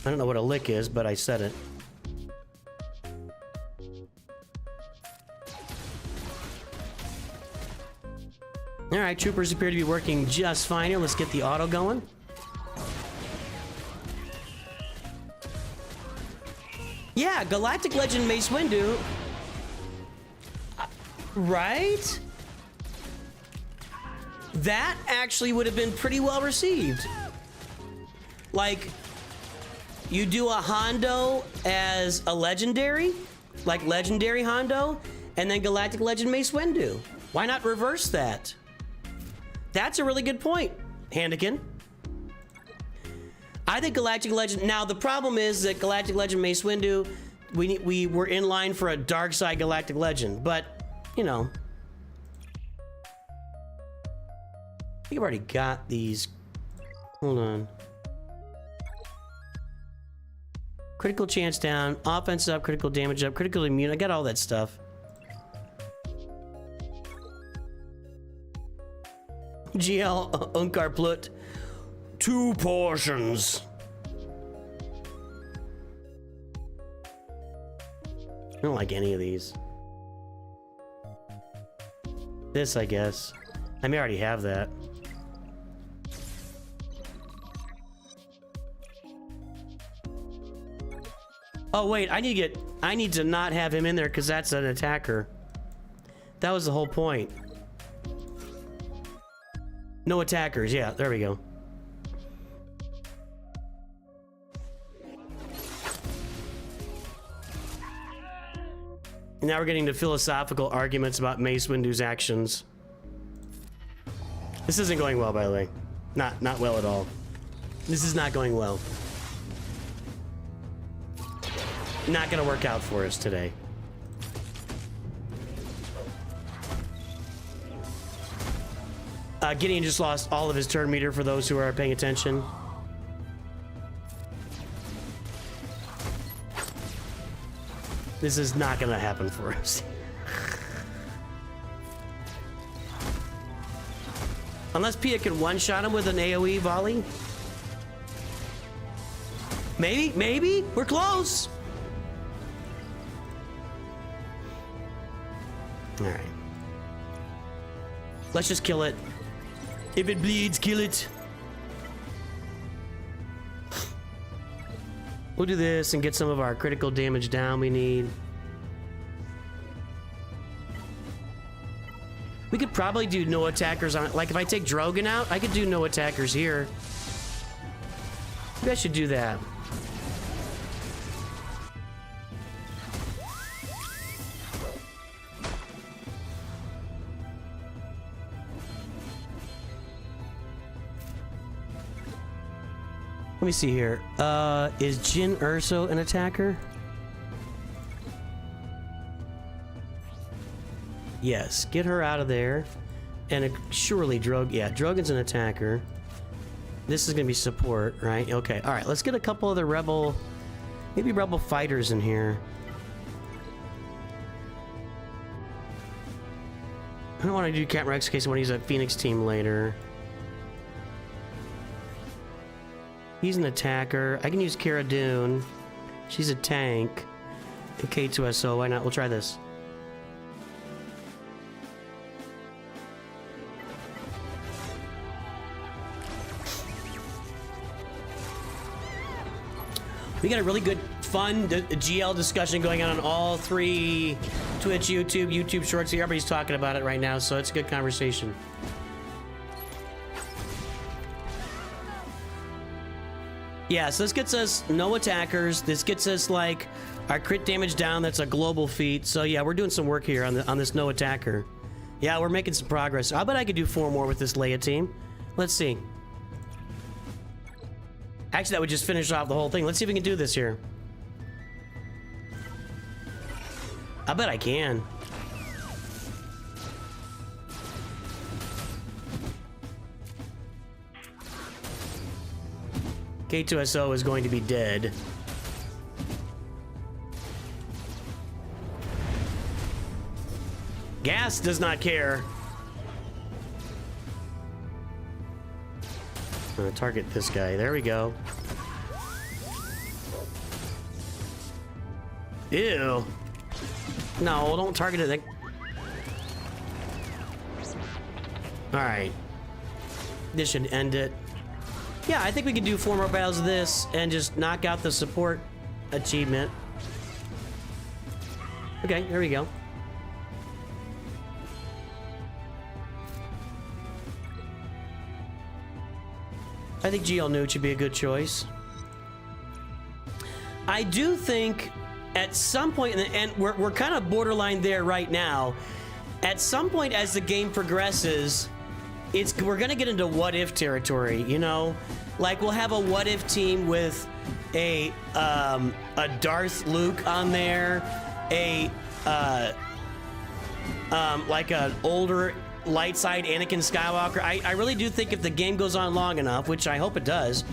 I don't know what a lick is, but I said it. All right, troopers appear to be working just fine here. Let's get the auto going. Yeah, Galactic Legend Mace Windu. Right? That actually would have been pretty well received. Like, you do a Hondo as a legendary, like legendary Hondo, and then Galactic Legend Mace Windu. Why not reverse that? That's a really good point, Handikin. I think Galactic Legend. Now the problem is that Galactic Legend Mace Windu, we were in line for a Dark Side Galactic Legend, but you know, I think I've already got these. Hold on. Critical chance down, offense up, critical damage up, critical immune. I got all that stuff. GL Unkar Plut. 2 portions. I don't like any of these. This, I guess. I may already have that. Oh wait, I need to not have him in there because that's an attacker. That was the whole point. No attackers, yeah, there we go. Now we're getting to philosophical arguments about Mace Windu's actions. This isn't going well, by the way. Not well at all. This is not going well. Not gonna work out for us today. Gideon just lost all of his turn meter for those who are paying attention. This is not gonna happen for us. Unless Pia can one-shot him with an AoE volley. Maybe we're close. All right. Let's just kill it. If it bleeds, kill it. We'll do this and get some of our critical damage down we need. We could probably do no attackers on it. Like if I take Drogon out, I could do no attackers here. Maybe I should do that. Let me see here. Is Jyn Erso an attacker? Yes, get her out of there. And surely Drogon's an attacker. This is gonna be support, right? Okay, all right, let's get a couple other rebel, maybe rebel fighters in here. I don't want to do Captain Rex in case I want to use a Phoenix team later. He's an attacker. I can use Cara Dune. She's a tank. And K2SO, why not? We'll try this. We got a really good, fun GL discussion going on all three Twitch, YouTube Shorts. Everybody's talking about it right now, so it's a good conversation. Yeah, so this gets us no attackers. This gets us like our crit damage down. That's a global feat. So yeah, we're doing some work here on this no attacker. Yeah, we're making some progress. I bet I could do 4 more with this Leia team. Let's see. Actually, that would just finish off the whole thing. Let's see if we can do this here. I bet I can. K2SO is going to be dead. Gas does not care. I'm gonna target this guy. There we go. Ew. No, don't target it. Alright. This should end it. Yeah, I think we could do 4 more battles of this and just knock out the support achievement. Okay, there we go. I think GL Nooch would be a good choice. I do think at some point, and we're kind of borderline there right now, at some point as the game progresses, we're gonna get into what if territory, you know? Like we'll have a what if team with a Darth Luke on there, like an older light side Anakin Skywalker. I really do think if the game goes on long enough, which I hope it does,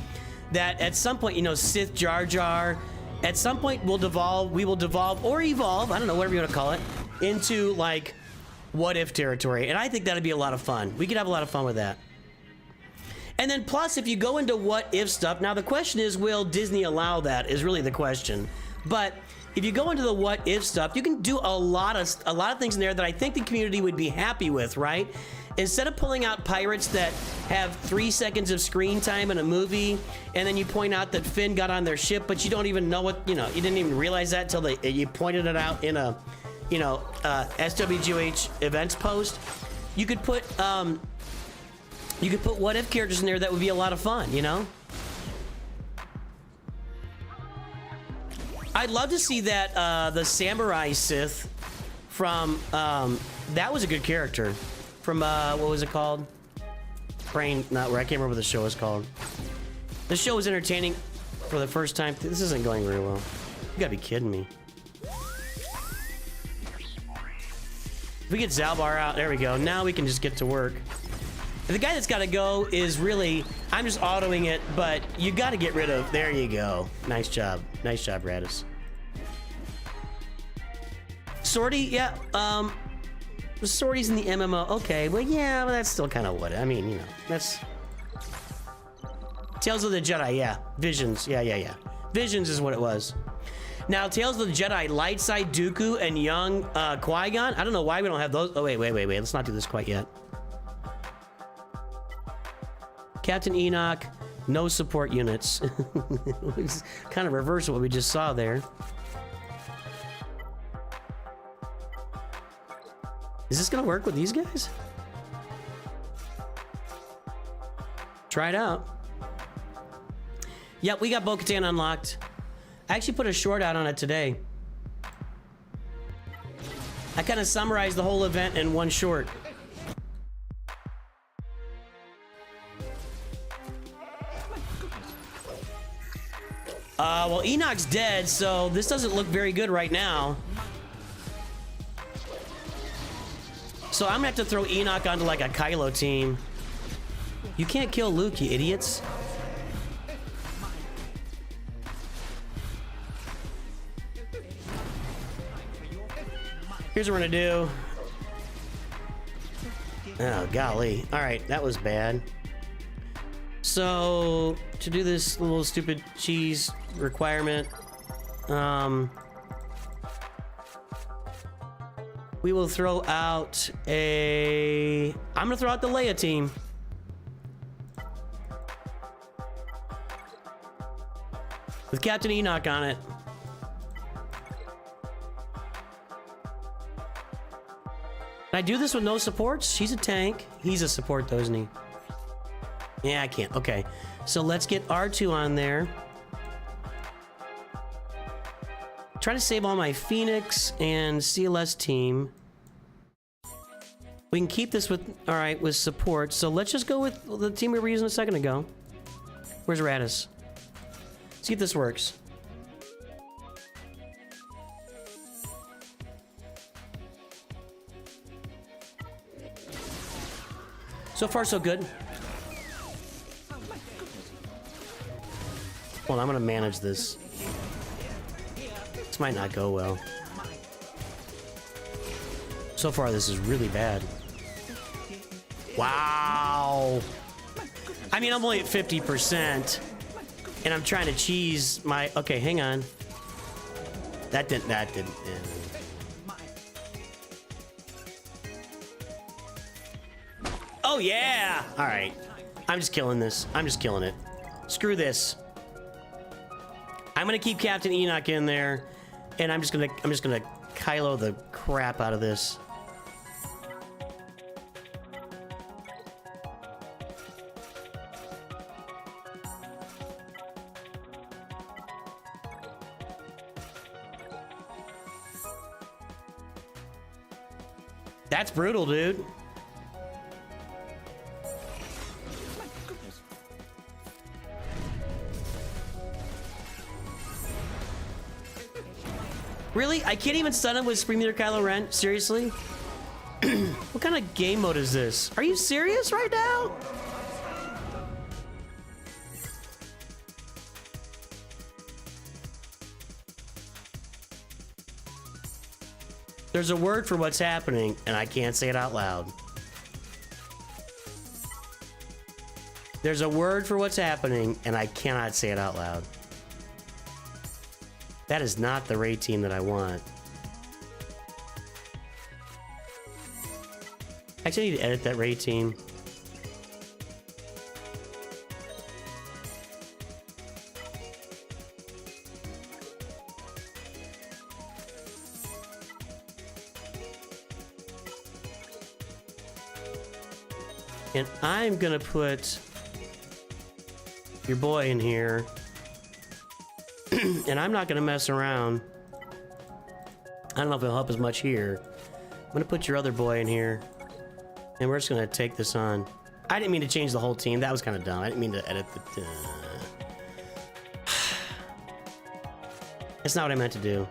that at some point, you know, Sith Jar Jar, at some point we will devolve or evolve, I don't know, whatever you want to call it, into like what if territory. And I think that'd be a lot of fun. We could have a lot of fun with that. And then plus, if you go into what if stuff, now the question is, will Disney allow that is really the question. But if you go into the what if stuff, you can do a lot of things in there that I think the community would be happy with, right? Instead of pulling out pirates that have 3 seconds of screen time in a movie, and then you point out that Finn got on their ship, but you don't even know what, you know, you didn't even realize that until you pointed it out in a, you know, SWGOH events post. You could put what if characters in there that would be a lot of fun, you know? I'd love to see that the samurai Sith from that was a good character from what was it called? Brain, not where I can't remember what the show was called. The show was entertaining for the first time. This isn't going very well. You gotta be kidding me. If we get Zalbar out, there we go. Now we can just get to work. The guy that's got to go is really, I'm just autoing it, but you got to get rid of, there you go. Nice job, Radis. Sortie, yeah, Sortie's in the MMO, okay, well, yeah, but that's still kind of what, I mean, you know, that's, Tales of the Jedi, yeah, Visions, yeah. Visions is what it was. Now, Tales of the Jedi, Light Side Dooku and young Qui-Gon. I don't know why we don't have those. Oh, wait. Let's not do this quite yet. Captain Enoch, no support units. It's kind of reverse what we just saw there. Is this gonna work with these guys? Try it out. Yep, we got Bo-Katan unlocked. I actually put a short out on it today. I kind of summarized the whole event in one short. Well, Enoch's dead, so this doesn't look very good right now. So I'm gonna have to throw Enoch onto like a Kylo team. You can't kill Luke, you idiots. Here's what we're gonna do. Oh, golly. All right, that was bad. So, to do this little stupid cheese requirement, we will throw out a... I'm gonna throw out the Leia team. With Captain Enoch on it. Can I do this with no supports? She's a tank. He's a support, though, isn't he? Yeah, I can't. Okay. So let's get R2 on there. Try to save all my Phoenix and CLS team. We can keep this with, all right, with support. So let's just go with the team we were using a second ago. Where's Radis? See if this works. So far, so good. Well, I'm gonna manage this. This might not go well. So far, this is really bad. Wow. I mean, I'm only at 50%, and I'm trying to cheese my... Okay, hang on. That didn't... Oh, yeah! All right. I'm just killing this. I'm just killing it. Screw this. I'm gonna keep Captain Enoch in there, and I'm just gonna Kylo the crap out of this. That's brutal, dude. Really? I can't even stun him with Supreme Leader Kylo Ren? Seriously? What kind of game mode is this? Are you serious right now? There's a word for what's happening, and I can't say it out loud. There's a word for what's happening, and I cannot say it out loud. That is not the raid team that I want. Actually, I need to edit that raid team. And I'm gonna put your boy in here. And I'm not gonna mess around. I don't know if it'll help as much here. I'm gonna put your other boy in here. And we're just gonna take this on. I didn't mean to change the whole team. That was kind of dumb. I didn't mean to edit the... That's not what I meant to do.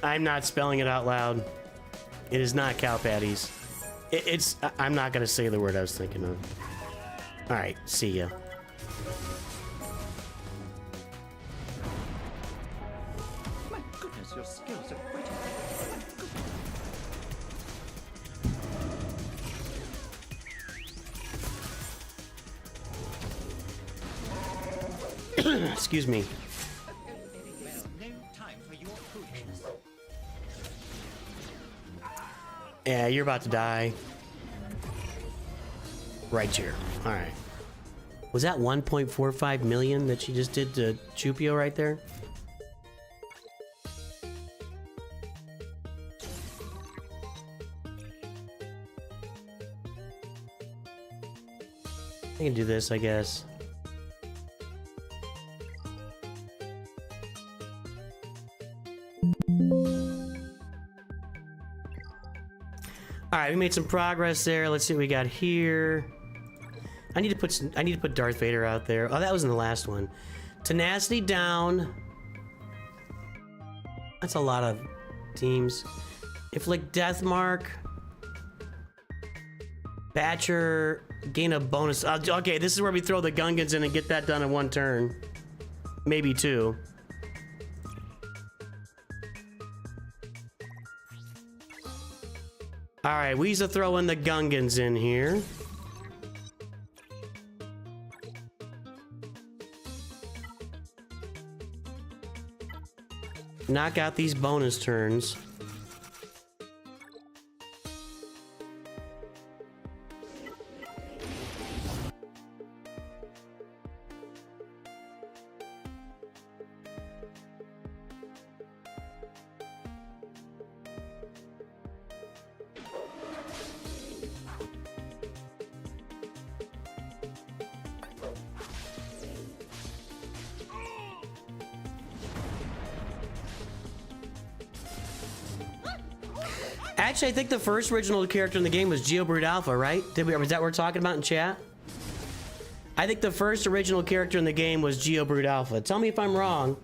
I'm not spelling it out loud. It is not cow patties. I'm not gonna say the word I was thinking of. All right, see ya. your skills are quite Excuse me. Yeah, you're about to die. Right here. All right. Was that 1.45 million that she just did to Chupio right there? I can do this, I guess. All right, we made some progress there. Let's see what we got here. I need to put Darth Vader out there. Oh, that was in the last one. Tenacity down. That's a lot of teams. Inflict Death Mark. Batcher, gain a bonus. Okay, this is where we throw the Gungans in and get that done in one turn. Maybe two. All right, we used to throw in the Gungans in here. Knock out these bonus turns. Actually, I think the first original character in the game was Geobrood Alpha, right? Was that what we're talking about in chat? I think the first original character in the game was Geobrood Alpha. Tell me if I'm wrong.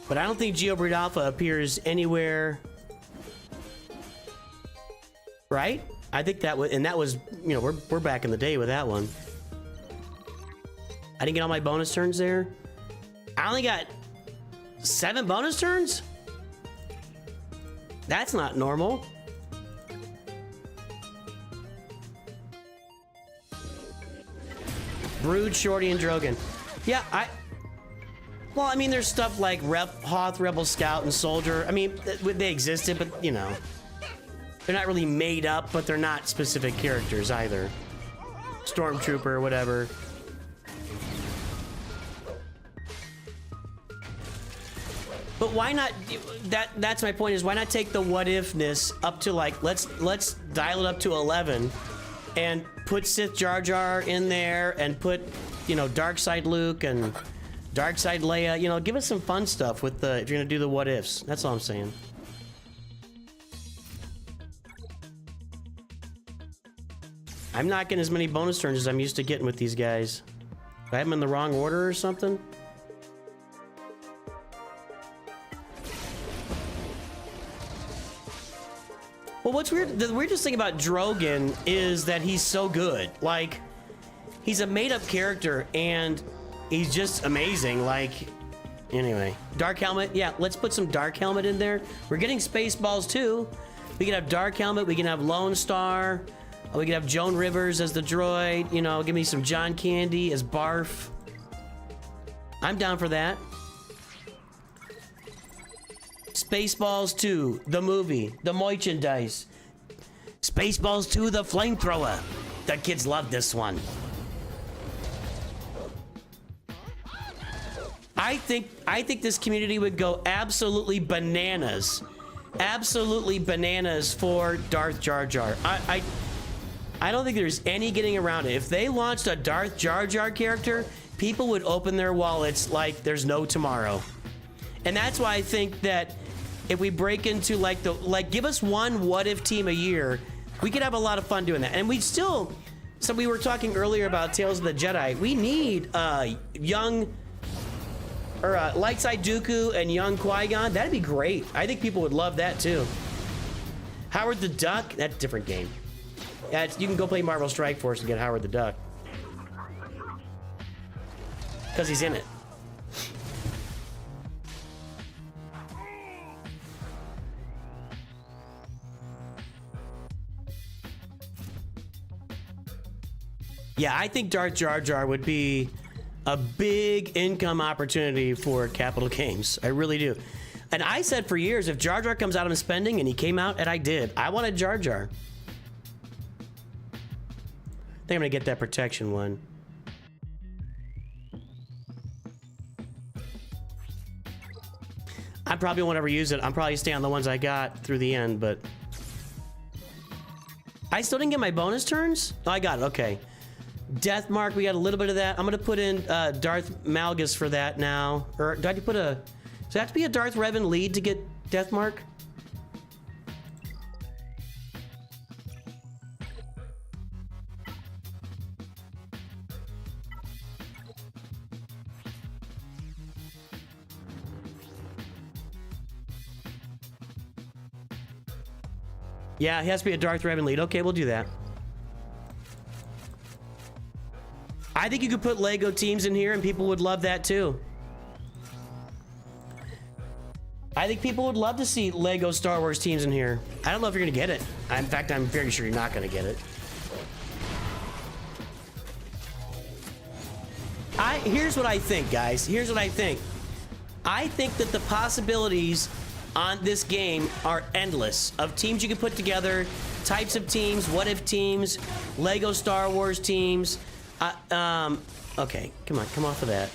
But I don't think Geobrood Alpha appears anywhere. Right? I think that was, and that was, you know, we're back in the day with that one. I didn't get all my bonus turns there. I only got 7 bonus turns? That's not normal. Brood, Shorty, and Drogon. Yeah, well, I mean, there's stuff like Hoth, Rebel Scout, and Soldier. I mean, they existed, but, you know. They're not really made up, but they're not specific characters either. Stormtrooper, whatever. But why not? That's my point. Is why not take the what ifness up to like let's dial it up to 11, and put Sith Jar Jar in there, and put, you know, Dark Side Luke and Dark Side Leia. You know, give us some fun stuff with the if you're gonna do the what ifs. That's all I'm saying. I'm not getting as many bonus turns as I'm used to getting with these guys. Do I have them in the wrong order or something? Well, what's weird, the weirdest thing about Drogon is that he's so good. Like, he's a made-up character, and he's just amazing. Like, anyway. Dark Helmet, yeah, let's put some Dark Helmet in there. We're getting Spaceballs, too. We can have Dark Helmet, we can have Lone Star, we can have Joan Rivers as the droid, you know, give me some John Candy as Barf. I'm down for that. Spaceballs 2, the movie, the merchandise. Spaceballs 2, the flamethrower. The kids love this one. I think this community would go absolutely bananas. Absolutely bananas for Darth Jar Jar. I don't think there's any getting around it. If they launched a Darth Jar Jar character, people would open their wallets like there's no tomorrow. And that's why I think that if we break into give us one what if team a year, we could have a lot of fun doing that. And we still, so we were talking earlier about Tales of the Jedi. We need young, or Light Side Dooku and young Qui-Gon. That'd be great. I think people would love that too. Howard the Duck, that's a different game. Yeah, you can go play Marvel Strike Force and get Howard the Duck. Because he's in it. Yeah, I think Darth Jar Jar would be a big income opportunity for Capital Games. I really do. And I said for years, if Jar Jar comes out of spending, and he came out, and I did. I wanted Jar Jar. I think I'm gonna get that protection one. I probably won't ever use it. I'm probably stay on the ones I got through the end, but I still didn't get my bonus turns? Oh, I got it, okay. Death Mark, we got a little bit of that. I'm gonna put in Darth Malgus for that now. Or do I have to put a, does it have to be a Darth Revan lead to get Death Mark? Yeah, it has to be a Darth Revan lead. Okay, we'll do that. I think you could put Lego teams in here and people would love that too. I think people would love to see Lego Star Wars teams in here. I don't know if you're gonna get it. In fact, I'm very sure you're not gonna get it. Here's what I think, guys. Here's what I think. I think that the possibilities on this game are endless of teams you can put together, types of teams, what if teams, Lego Star Wars teams. Okay, come on, come off of that.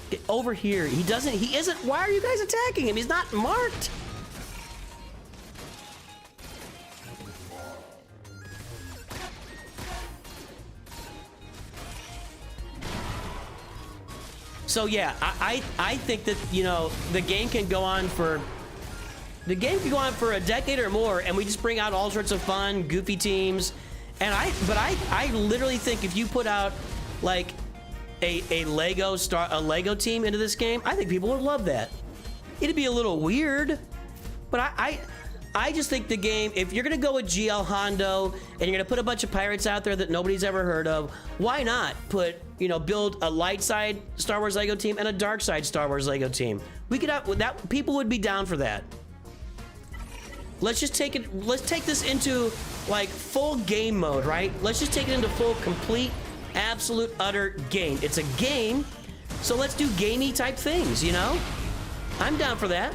Get over here. He isn't, why are you guys attacking him? He's not marked. So yeah, I think that, you know, the game can go on for a decade or more, and we just bring out all sorts of fun, goofy teams. And I literally think if you put out like a Lego team into this game, I think people would love that. It'd be a little weird, but I just think the game, if you're gonna go with GL Hondo and you're gonna put a bunch of pirates out there that nobody's ever heard of, why not put, you know, build a light side Star Wars Lego team and a dark side Star Wars Lego team? We could have that. People would be down for that. Let's just take it. Let's take this into like full game mode, right? Let's just take it into full, complete, absolute, utter game. It's a game, so let's do gamey type things. You know, I'm down for that.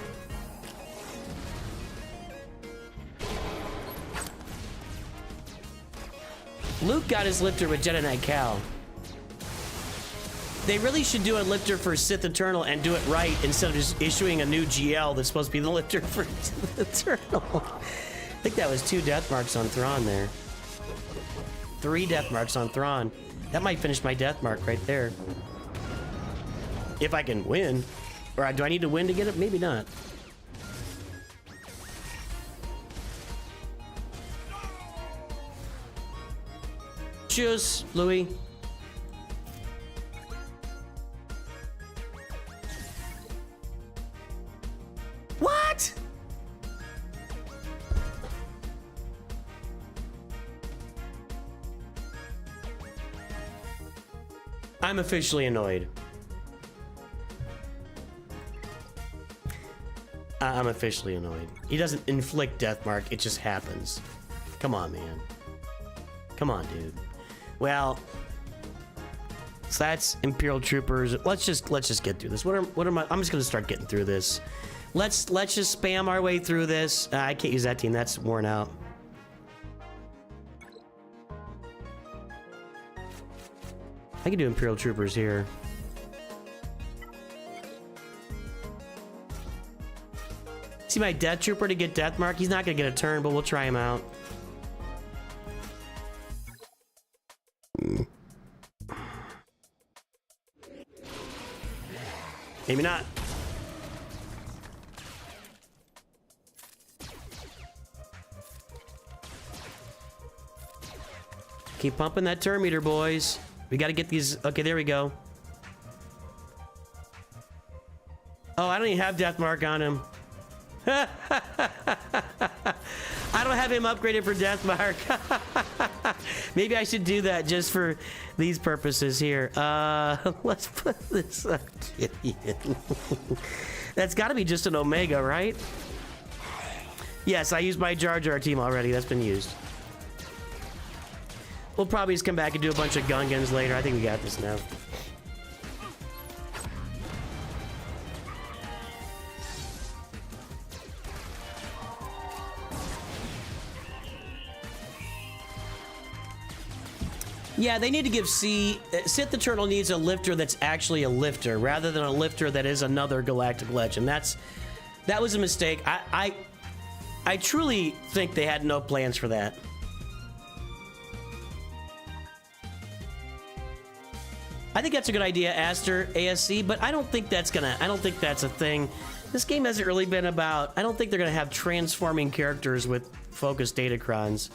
Luke got his lifter with Jedi Knight Cal. They really should do a lifter for Sith Eternal and do it right instead of just issuing a new GL that's supposed to be the lifter for Sith Eternal. I think that was 2 death marks on Thrawn there. 3 death marks on Thrawn. That might finish my death mark right there. If I can win. Or do I need to win to get it? Maybe not. Cheers, Louis. What? I'm officially annoyed. I'm officially annoyed. He doesn't inflict death mark, it just happens. Come on, man. Come on, dude. Well, so that's Imperial Troopers. Let's just get through this. What am I? I'm just gonna start getting through this. Let's just spam our way through this. I can't use that team. That's worn out. I can do Imperial Troopers here. See my Death Trooper to get Death Mark? He's not gonna get a turn, but we'll try him out. Maybe not. Keep pumping that turn meter, boys. We gotta get these. Okay, there we go. Oh, I don't even have Death Mark on him. I don't have him upgraded for Death Mark. Maybe I should do that just for these purposes here. Let's put this on Gideon. That's got to be just an Omega, right? Yes, I used my Jar Jar team already. That's been used. We'll probably just come back and do a bunch of Gungans later. I think we got this now. Yeah, they need to give Sith the Turtle needs a lifter that's actually a lifter rather than a lifter that is another galactic legend. That was a mistake. I truly think they had no plans for that. I think that's a good idea, Aster ASC, but I don't think that's a thing. This game hasn't really been about, I don't think they're gonna have transforming characters with focused datacrons.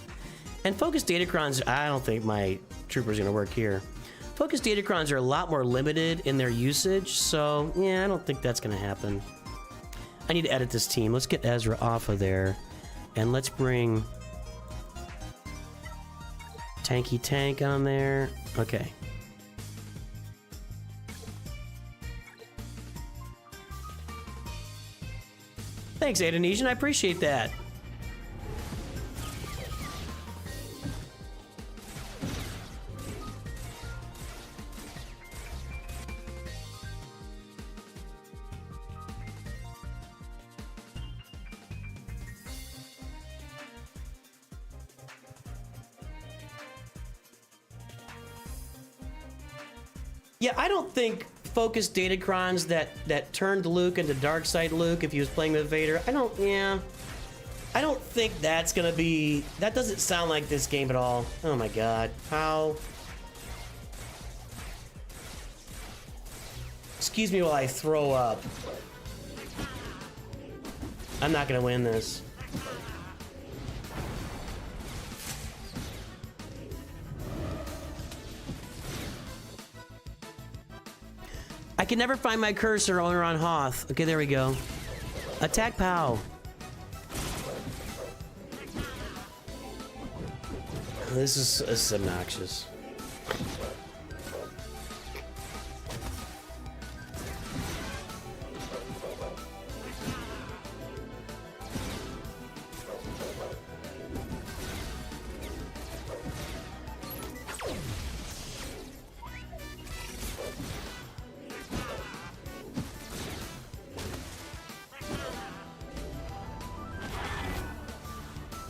And focused datacrons, I don't think my trooper's gonna work here. Focused datacrons are a lot more limited in their usage, so yeah, I don't think that's gonna happen. I need to edit this team. Let's get Ezra off of there. And let's bring Tanky Tank on there. Okay. Thanks, Indonesian. I appreciate that. Yeah, I don't think focused datacrons that turned Luke into dark side Luke if he was playing with Vader. I don't think that's gonna be. That doesn't sound like this game at all. Oh my god, how? Excuse me while I throw up. I'm not gonna win this. I can never find my cursor over on Hoth. Okay, there we go. Attack Pow. This is obnoxious.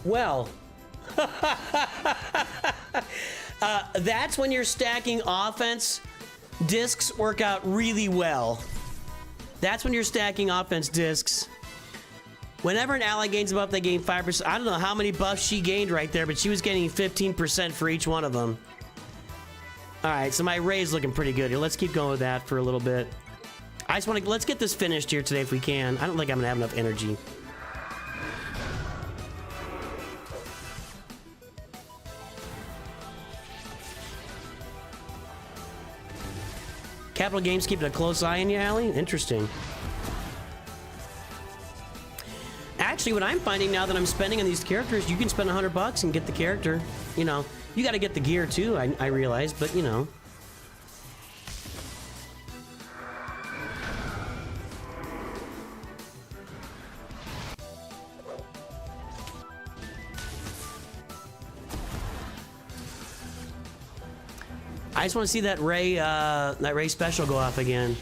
Well, that's when you're stacking offense. Discs work out really well. That's when you're stacking offense discs. Whenever an ally gains a buff, they gain 5%. I don't know how many buffs she gained right there, but she was getting 15% for each one of them. All right, so my Ray's looking pretty good here. Let's keep going with that for a little bit. I just want to, let's get this finished here today if we can. I don't think I'm gonna have enough energy. Capital Games keeping a close eye on you, Allie? Interesting. Actually, what I'm finding now that I'm spending on these characters, you can spend $100 and get the character. You know, you got to get the gear too, I realize, but you know. I just want to see that Ray special go off again.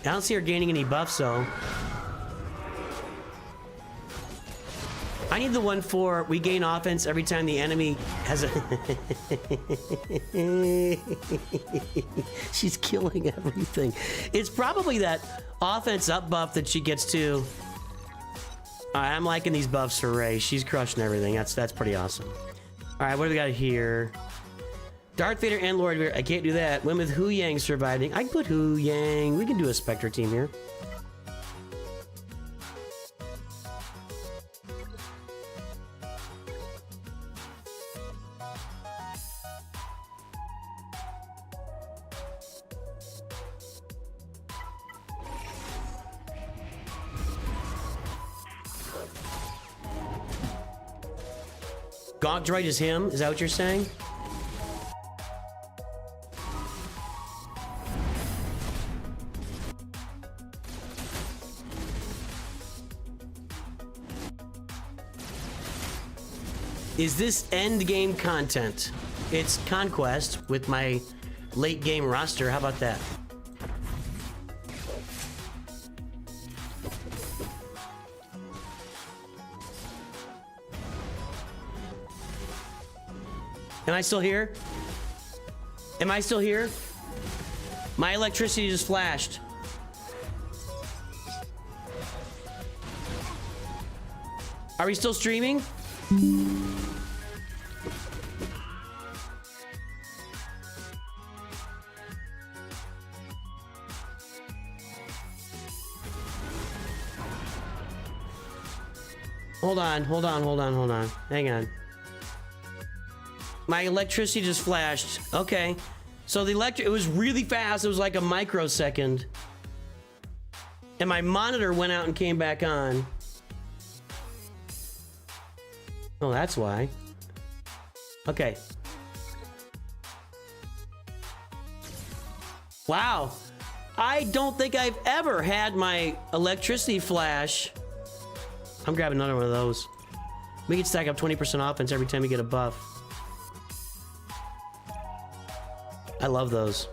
I don't see her gaining any buffs, though. I need the one for we gain offense every time the enemy has a... She's killing everything. It's probably that offense up buff that she gets too. I'm liking these buffs for Ray. She's crushing everything. That's pretty awesome. All right, what do we got here? Darth Vader and Lord Vader. I can't do that. When with Hu Yang surviving. I can put Hu Yang. We can do a Spectre team here. Gonk Droid is him? Is that what you're saying? Is this end game content? it's Conquest with my late game roster. How about that? Am I still here? Am I still here? My electricity just flashed. Are we still streaming? Hold on. Hang on. My electricity just flashed. Okay. So the it was really fast. It was like a microsecond. And my monitor went out and came back on. Oh, that's why. Okay. Wow. I don't think I've ever had my electricity flash. I'm grabbing another one of those. We can stack up 20% offense every time we get a buff. I love those.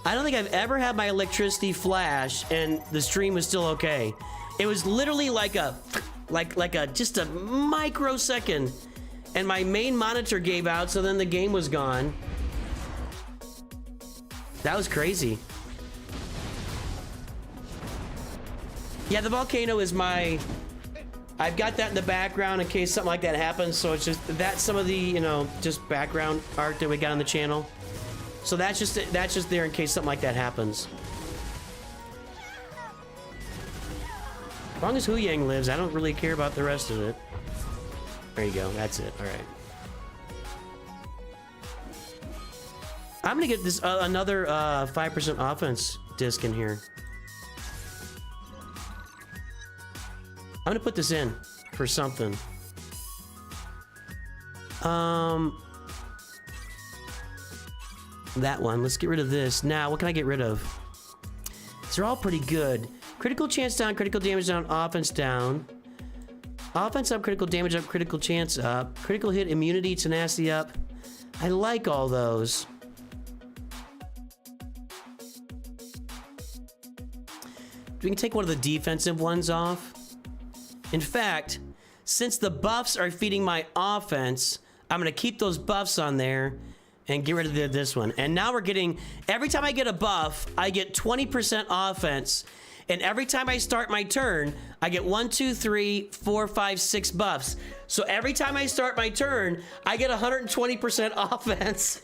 I don't think I've ever had my electricity flash and the stream was still okay. It was literally like a just a microsecond, and my main monitor gave out, so then the game was gone. That was crazy. Yeah, the volcano is my... I've got that in the background in case something like that happens, so it's just... That's some of the, you know, just background art that we got on the channel. So that's just there in case something like that happens. As long as Hu Yang lives, I don't really care about the rest of it. There you go. That's it. All right. I'm gonna get this another 5% offense disc in here. I'm gonna put this in for something. That one. Let's get rid of this. Now, what can I get rid of? These are all pretty good. Critical chance down, critical damage down, offense down. Offense up, critical damage up, critical chance up. Critical hit, immunity, tenacity up. I like all those. We can take one of the defensive ones off. In fact, since the buffs are feeding my offense, I'm going to keep those buffs on there and get rid of this one. And now we're getting, every time I get a buff, I get 20% offense. And every time I start my turn, I get 1, 2, 3, 4, 5, 6 buffs. So every time I start my turn, I get 120% offense.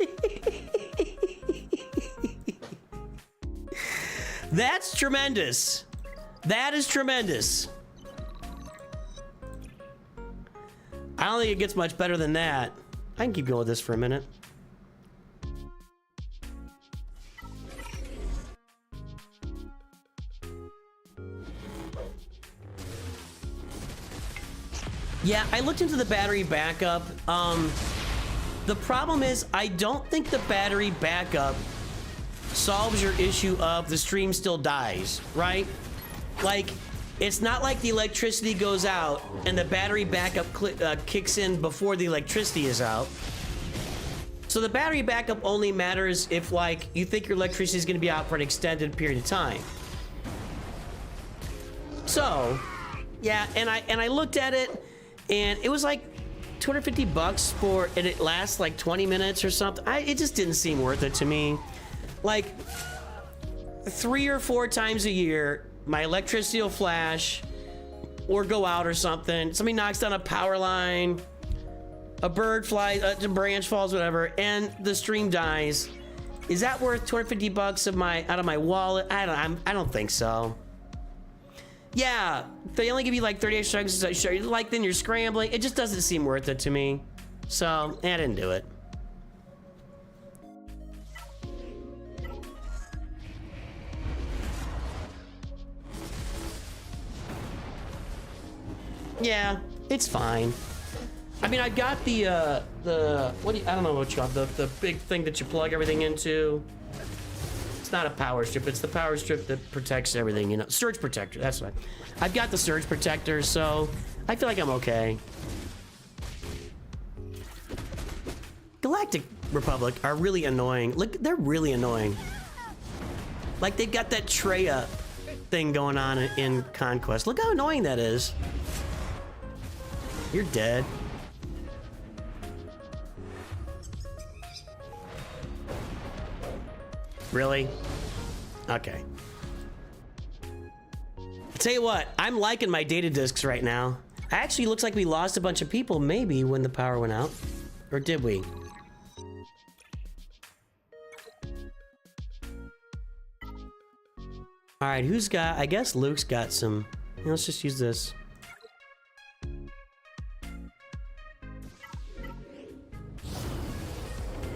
That's tremendous. That is tremendous. I don't think it gets much better than that. I can keep going with this for a minute. Yeah, I looked into the battery backup. The problem is I don't think the battery backup solves your issue of the stream still dies, right? Like, it's not like the electricity goes out and the battery backup kicks in before the electricity is out. So the battery backup only matters if, like, you think your electricity is going to be out for an extended period of time. So, yeah, and I looked at it, and it was like $250 for, and it lasts like 20 minutes or something. It just didn't seem worth it to me. Like, 3 or 4 times a year, my electricity will flash or go out or something. Somebody knocks down a power line, a bird flies, a branch falls, whatever, and the stream dies. Is that worth $250 of out of my wallet? I don't think so. Yeah, they only give you like 30 extra seconds. Like, then you're scrambling. It just doesn't seem worth it to me. So, I didn't do it. Yeah, it's fine. I mean, I got the what do you, I don't know what you call it, the big thing that you plug everything into. It's not a power strip, it's the power strip that protects everything, you know. Surge protector, that's what I've got, the surge protector, so I feel like I'm okay. Galactic Republic are really annoying. Look, they're really annoying. Like, they've got that Treya thing going on in Conquest. Look how annoying that is. You're dead. Really? Okay. Tell you what, I'm liking my data discs right now. Actually, looks like we lost a bunch of people maybe when the power went out. Or did we? All right, who's got, I guess Luke's got some. Let's just use this.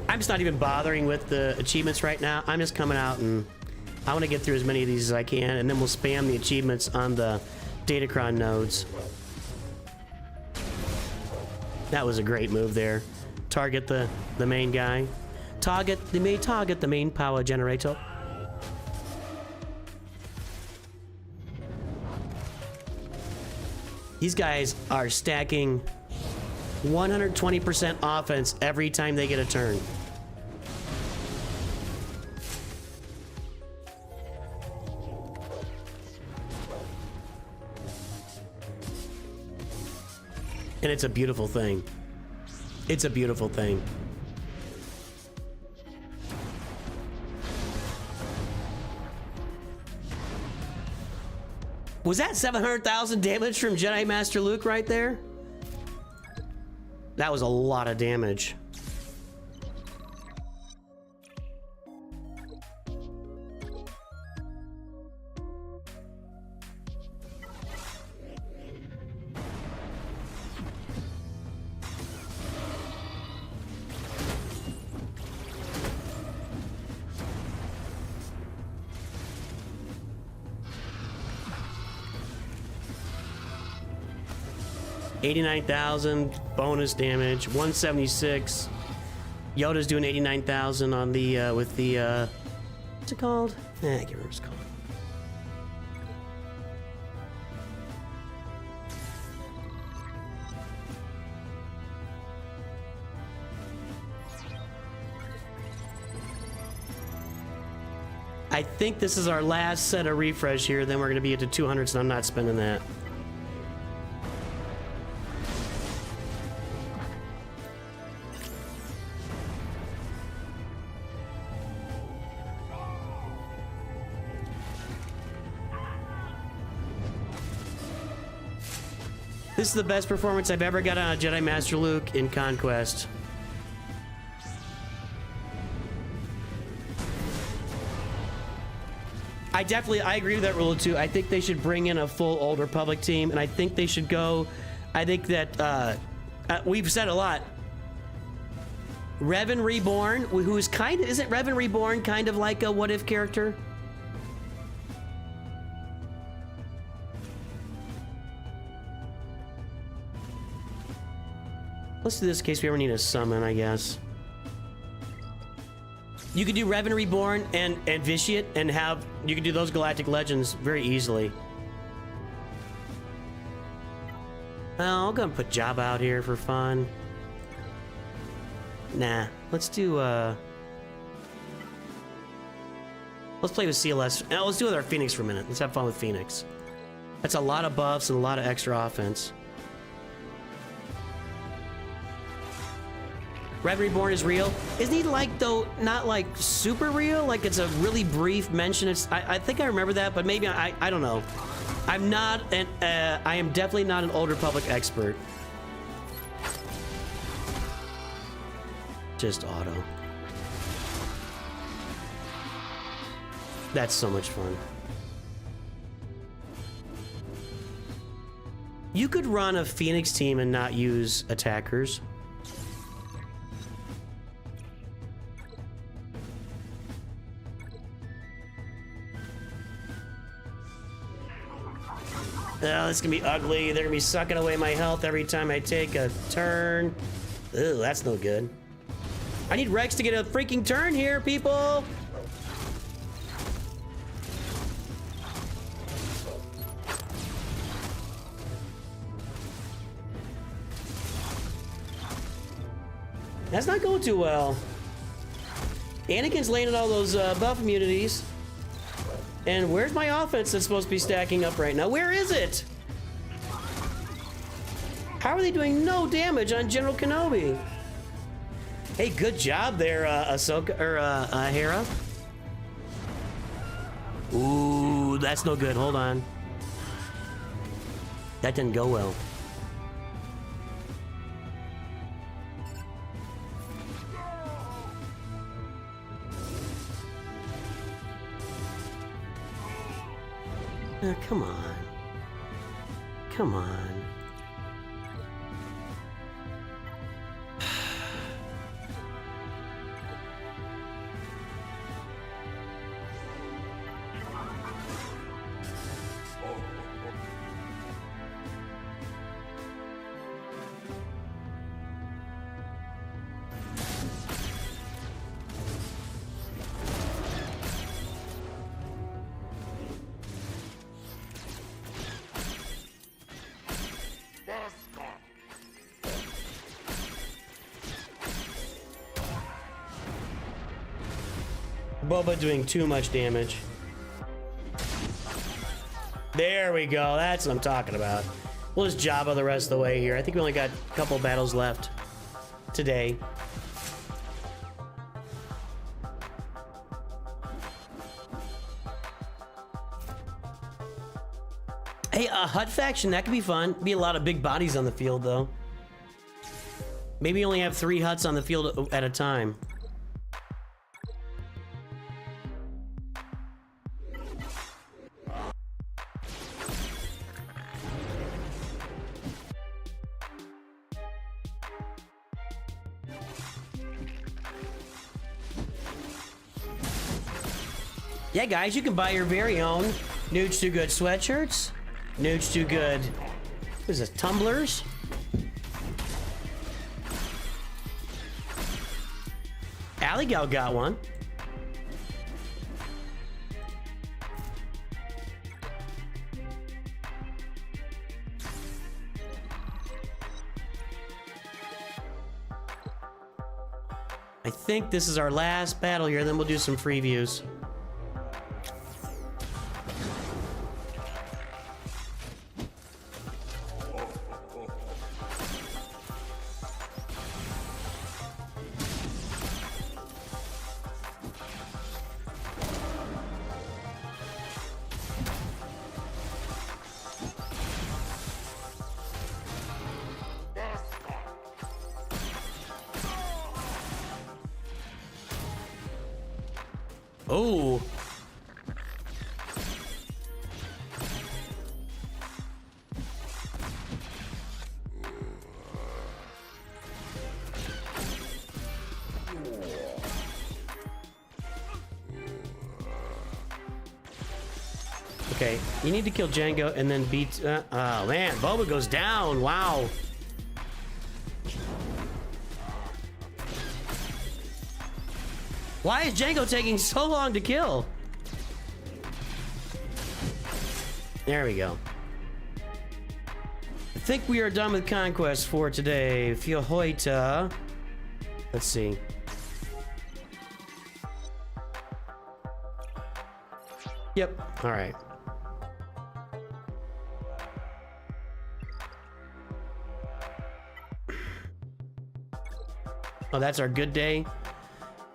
I'm just not even bothering with the achievements right now. I'm just coming out and I want to get through as many of these as I can, and then we'll spam the achievements on the Datacron nodes. That was a great move there. Target the main guy. Target the main power generator. These guys are stacking 120% offense every time they get a turn. And it's a beautiful thing. It's a beautiful thing. Was that 700,000 damage from Jedi Master Luke right there? That was a lot of damage. $89,000 bonus damage, 176. Yoda's doing 89,000 on the with the what's it called? I can't remember what it's called. I think this is our last set of refresh here. Then we're going to be at the 200s, and I'm not spending that. This is the best performance I've ever got on a Jedi Master Luke in Conquest. I agree with that rule too. I think they should bring in a full Old Republic team, and I think they should go. I think that we've said a lot. Revan Reborn, who is isn't Revan Reborn kind of like a what if character? Let's do this in case we ever need a summon, I guess. You could do Revan Reborn and Vitiate and you could do those Galactic Legends very easily. Oh, I'm gonna put Jabba out here for fun. Nah, let's do, let's play with CLS. Now, let's do it with our Phoenix for a minute. Let's have fun with Phoenix. That's a lot of buffs and a lot of extra offense. Revan Reborn is real. Isn't he like, though, not like super real? Like it's a really brief mention. I think I remember that, but maybe I don't know. I'm not I am definitely not an Old Republic expert. Just auto. That's so much fun. You could run a Phoenix team and not use attackers. Oh, this is gonna be ugly. They're gonna be sucking away my health every time I take a turn. Ew, that's no good. I need Rex to get a freaking turn here, people. That's not going too well. Anakin's laying all those buff immunities. And where's my offense that's supposed to be stacking up right now? Where is it? How are they doing no damage on General Kenobi? Hey, good job there, Ahsoka, or Hera. Ooh, that's no good. Hold on. That didn't go well. Come on. Come on. Boba doing too much damage. There we go. That's what I'm talking about. We'll just Jabba the rest of the way here. I think we only got a couple battles left today. Hey, a Hut faction, that could be fun. Be a lot of big bodies on the field, though. Maybe only have 3 Huts on the field at a time. Yeah, guys, you can buy your very own Nooch2Gud sweatshirts. Nooch2Gud. What is this? Tumblers? Gal got one. I think this is our last battle here, then we'll do some free views. Oh. Okay, you need to kill Django and then beat... oh man, Boba goes down. Wow. Why is Django taking so long to kill? There we go. I think we are done with Conquest for today. Fiohoita. Let's see. Yep, all right. Oh, that's our good day.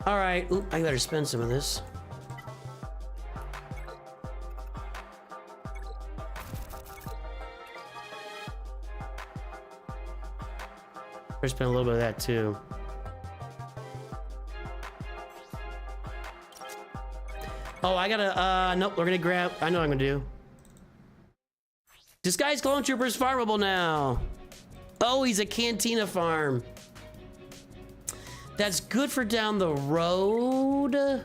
All right, oop, I better spend some of this. Better spend a little bit of that too. Oh, I gotta, nope, we're gonna grab, I know what I'm gonna do. Disguised clone trooper's farmable now. Oh, he's a cantina farm. That's good for down the road.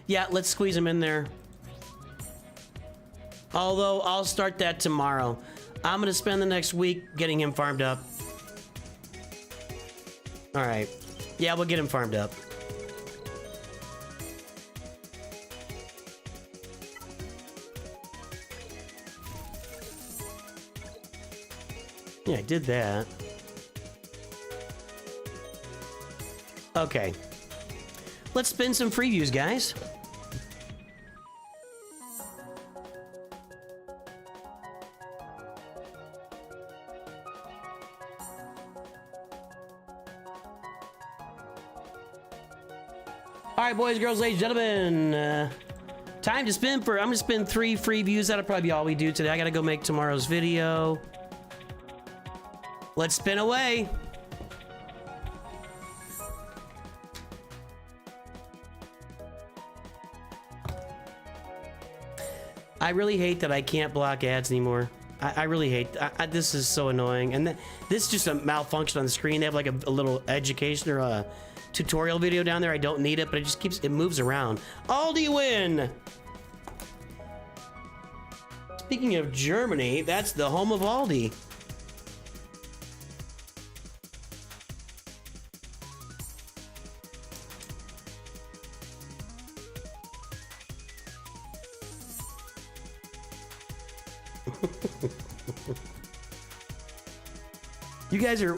Yeah, let's squeeze him in there. Although, I'll start that tomorrow. I'm gonna spend the next week getting him farmed up. All right. Yeah, we'll get him farmed up. Yeah, I did that. Okay. Let's spin some free views, guys. All right, boys, girls, ladies, gentlemen. Time to spin for, I'm gonna spin 3 free views. That'll probably be all we do today. I gotta go make tomorrow's video. Let's spin away. I really hate that I can't block ads anymore. I really hate, this is so annoying. And this is just a malfunction on the screen. They have like a little education or a tutorial video down there. I don't need it, but it just keeps, it moves around. Aldi win! Speaking of Germany, that's the home of Aldi.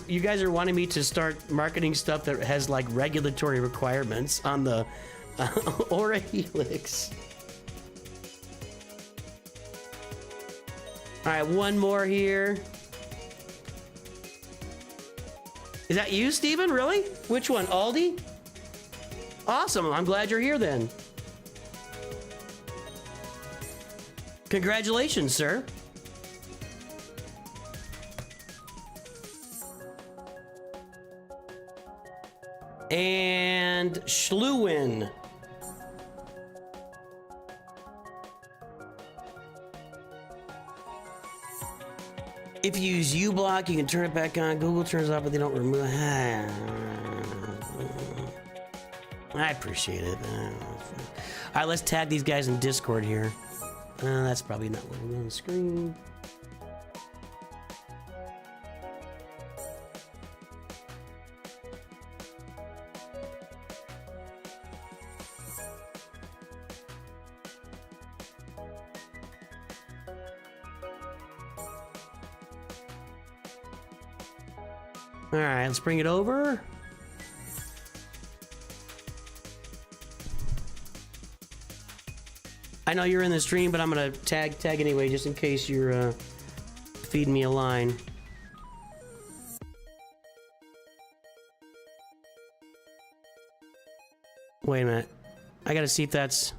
You guys are wanting me to start marketing stuff that has like regulatory requirements on the Aura Helix. All right, one more here. Is that you, Steven? Really? Which one? Aldi? Awesome. I'm glad you're here then. Congratulations, sir. And Schluwin. If you use uBlock, you can turn it back on. Google turns it off, but they don't remove it. I appreciate it. All right, let's tag these guys in Discord here. That's probably not what we're on the screen. All right, let's bring it over. I know you're in the stream, but I'm gonna tag anyway, just in case you're feeding me a line. Wait a minute, I gotta see if that's.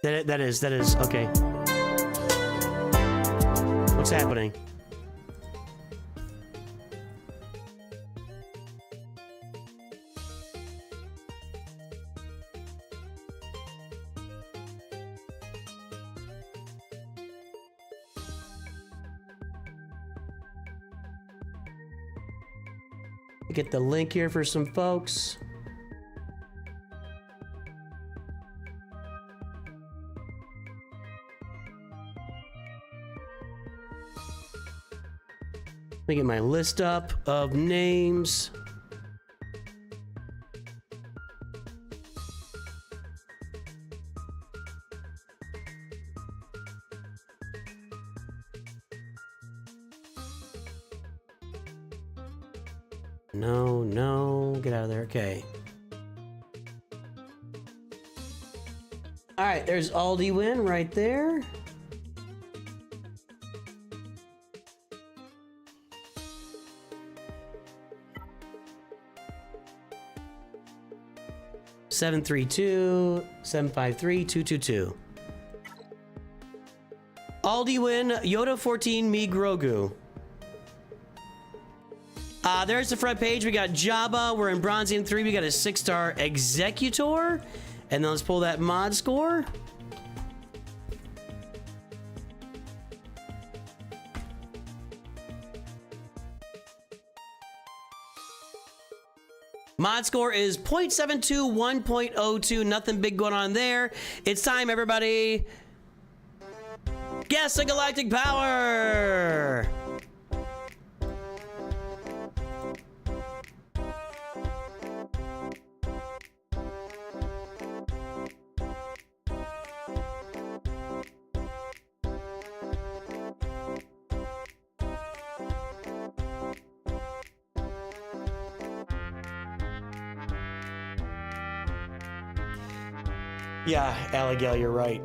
That is okay. What's happening? Get the link here for some folks. Let me get my list up of names. No, get out of there. Okay. All right, there's Aldi win right there. Seven 753-222. Aldi win, Yoda 14, me Grogu. There's the front page. We got Jabba. We're in Bronzium 3. We got a 6-star Executor. And then let's pull that mod score. Mod score is 0.72, 1.02. Nothing big going on there. It's time, everybody. Guess the galactic power. Yeah, Abigail, you're right.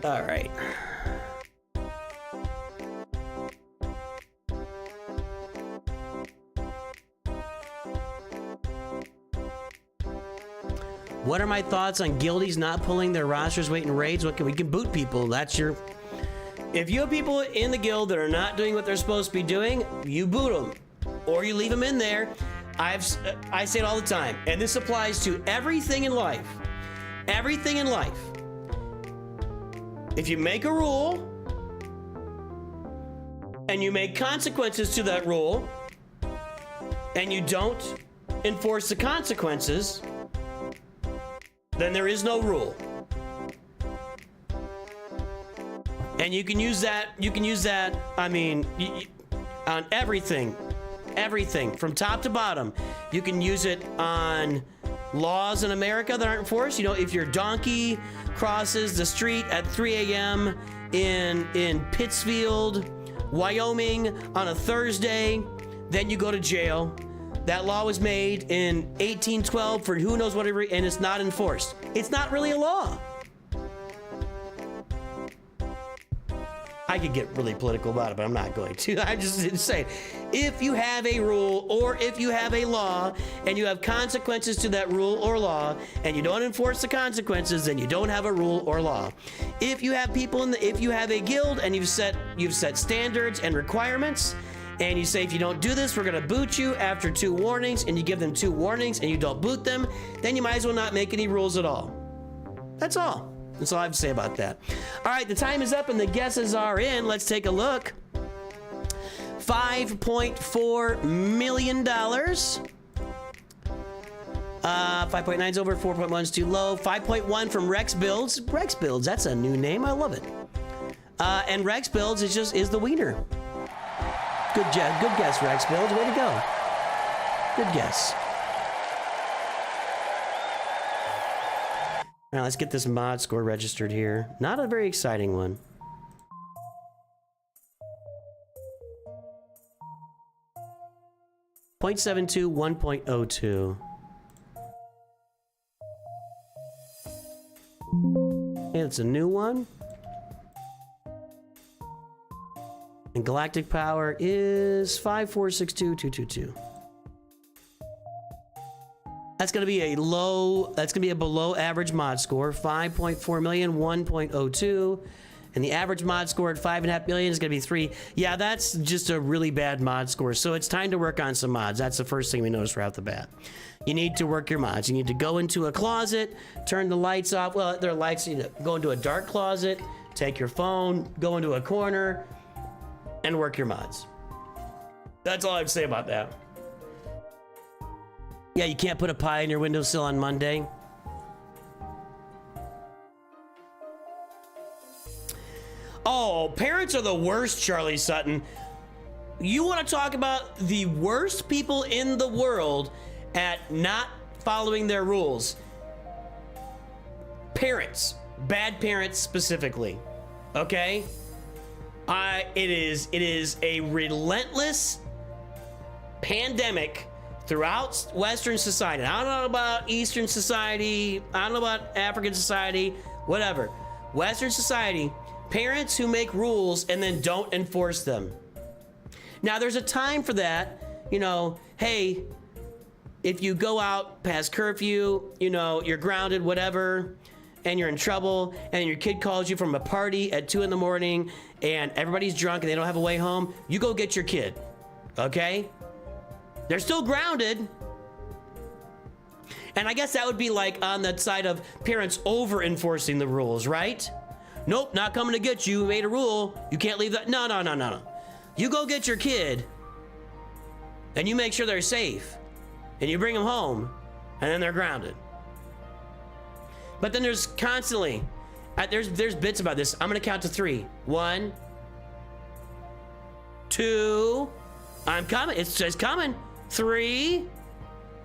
All right. What are my thoughts on guildies not pulling their rosters weight in raids? We can boot people. That's your... If you have people in the guild that are not doing what they're supposed to be doing, you boot them. Or you leave them in there. I say it all the time, and this applies to everything in life. Everything in life. If you make a rule, and you make consequences to that rule, and you don't enforce the consequences, then there is no rule. And you can use that, I mean, on everything from top to bottom. You can use it on laws in America that aren't enforced. You know, if your donkey crosses the street at 3 a.m. in Pittsfield, Wyoming on a Thursday, then you go to jail. That law was made in 1812 for who knows what, and it's not enforced. It's not really a law. I could get really political about it, but I'm not going to. I'm just saying, if you have a rule or if you have a law and you have consequences to that rule or law and you don't enforce the consequences, then you don't have a rule or law. If you have people if you have a guild and you've set standards and requirements, and you say, if you don't do this, we're gonna boot you after 2 warnings, and you give them 2 warnings and you don't boot them, then you might as well not make any rules at all. That's all. That's all I have to say about that. All right, the time is up and the guesses are in. Let's take a look. $5.4 million. 5.9's over, 4.1's too low. 5.1 from Rex Builds. Rex Builds, that's a new name. I love it. And Rex Builds is the wiener. Good guess, Rex Builds. Way to go. Good guess. All right, let's get this mod score registered here. Not a very exciting one. .72, 1.02. Hey, it's a new one. And galactic power is 5462222. That's going to be a below average mod score. 5.4 million, 1.02. And the average mod score at 5.5 million is going to be 3. Yeah, that's just a really bad mod score. So it's time to work on some mods. That's the first thing we notice right off the bat. You need to work your mods. You need to go into a closet, turn the lights off. Well, there are lights. You need to go into a dark closet, take your phone, go into a corner, and work your mods. That's all I have to say about that. Yeah, you can't put a pie in your windowsill on Monday. Oh, parents are the worst, Charlie Sutton. You want to talk about the worst people in the world at not following their rules? Parents. Bad parents specifically. Okay? It is a relentless pandemic throughout Western society. I don't know about Eastern society. I don't know about African society. Whatever. Western society, parents who make rules and then don't enforce them. Now, there's a time for that. You know, hey, if you go out past curfew, you know, you're grounded, whatever, and you're in trouble, and your kid calls you from a party at 2 in the morning, and everybody's drunk and they don't have a way home, you go get your kid, okay? They're still grounded. And I guess that would be like on the side of parents over enforcing the rules, right? Nope, not coming to get you. We made a rule. You can't leave that. No. You go get your kid, and you make sure they're safe, and you bring them home, and then they're grounded. But then there's constantly, there's bits about this. I'm gonna count to 3. 1, 2. I'm coming. It's just coming. 3.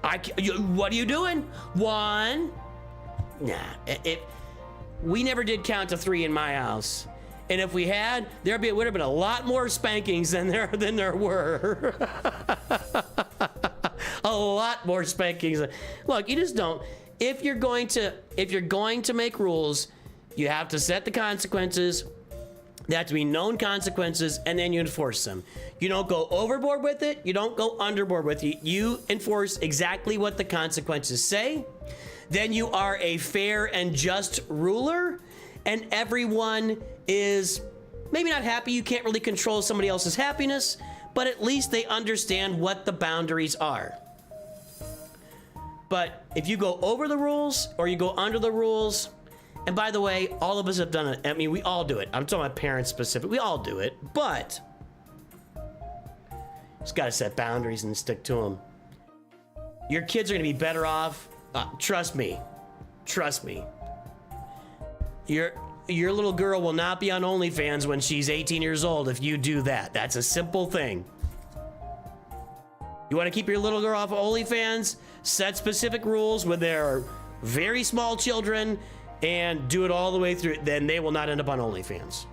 What are you doing? 1. Nah. We never did count to 3 in my house. And if we had, would have been a lot more spankings than there were. lot more spankings. Look, you just don't. If you're going to make rules, you have to set the consequences. There have to be known consequences, and then you enforce them. You don't go overboard with it. You don't go underboard with it. You enforce exactly what the consequences say. Then you are a fair and just ruler, and everyone is maybe not happy. You can't really control somebody else's happiness, but at least they understand what the boundaries are. But if you go over the rules or you go under the rules, and by the way, all of us have done it. I mean, we all do it. I'm talking about parents specific. We all do it, but just got to set boundaries and stick to them. Your kids are going to be better off. Trust me. Trust me. Your little girl will not be on OnlyFans when she's 18 years old if you do that. That's a simple thing. You want to keep your little girl off of OnlyFans? Set specific rules when they're very small children and do it all the way through. Then they will not end up on OnlyFans.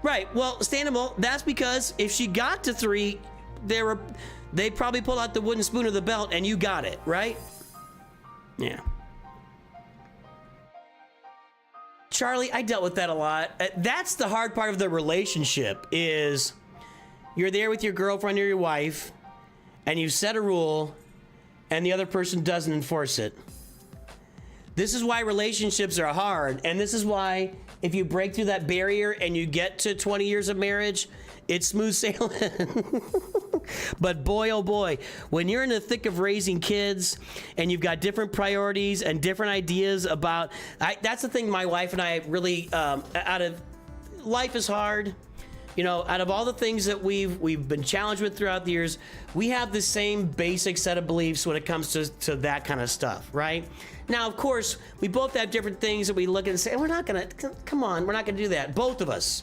Right. Well, Standable, that's because if she got to 3, they probably pulled out the wooden spoon of the belt and you got it, right? Yeah. Charlie, I dealt with that a lot. That's the hard part of the relationship is you're there with your girlfriend or your wife and you set a rule and the other person doesn't enforce it. This is why relationships are hard. And this is why if you break through that barrier and you get to 20 years of marriage, it's smooth sailing. But boy, oh boy, when you're in the thick of raising kids and you've got different priorities and different ideas about, that's the thing my wife and I really, life is hard. You know, out of all the things that we've been challenged with throughout the years, we have the same basic set of beliefs when it comes to that kind of stuff, right? Now, of course, we both have different things that we look at and say, we're not gonna, come on, we're not gonna do that. Both of us.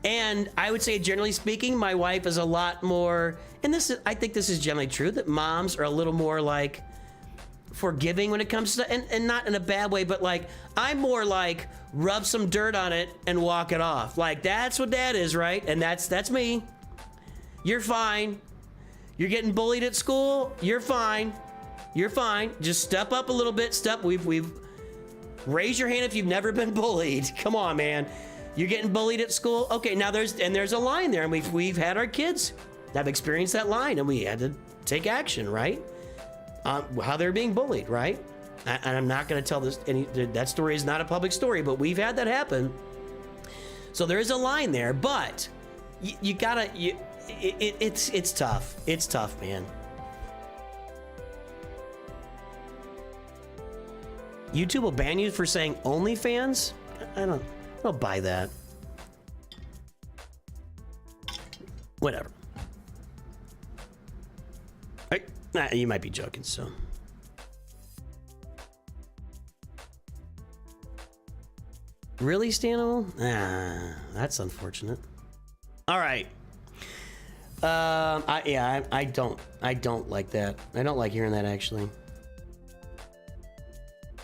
And I would say, generally speaking, my wife is a lot more, and I think this is generally true, that moms are a little more like forgiving when it comes to, and not in a bad way, but like, I'm more like, rub some dirt on it and walk it off. Like, that's what dad is, right? And that's me. You're fine. You're getting bullied at school. You're fine. You're fine. Just step up a little bit. We've raise your hand if you've never been bullied. Come on, man. You're getting bullied at school. Okay, now there's a line there, and we've had our kids have experienced that line, and we had to take action, right? How they're being bullied, right? And I'm not going to tell this. That story is not a public story, but we've had that happen. So there is a line there, but you gotta. It's tough. It's tough, man. YouTube will ban you for saying OnlyFans? I don't buy that. Whatever. You might be joking, so. Really, Stanimal? That's unfortunate. All right. I don't like that. I don't like hearing that, actually.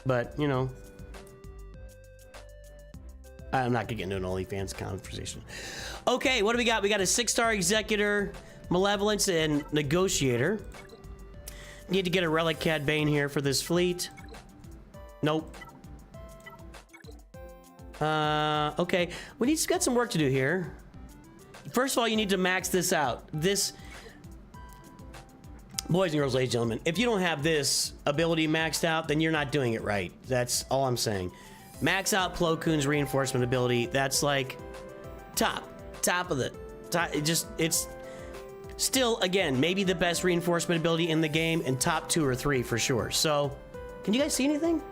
But, you know, I'm not gonna get into an OnlyFans conversation. Okay, what do we got? We got a 6-star Executor, Malevolence, and Negotiator. Need to get a Relic Cad Bane here for this fleet. Nope. Okay, we've got some work to do here. First of all, you need to max this out. This, boys and girls, ladies and gentlemen, if you don't have this ability maxed out, then you're not doing it right. That's all I'm saying. Max out Plo Koon's reinforcement ability. That's like top of the top. It's still, again, maybe the best reinforcement ability in the game, and top 2 or 3 for sure. So, can you guys see anything?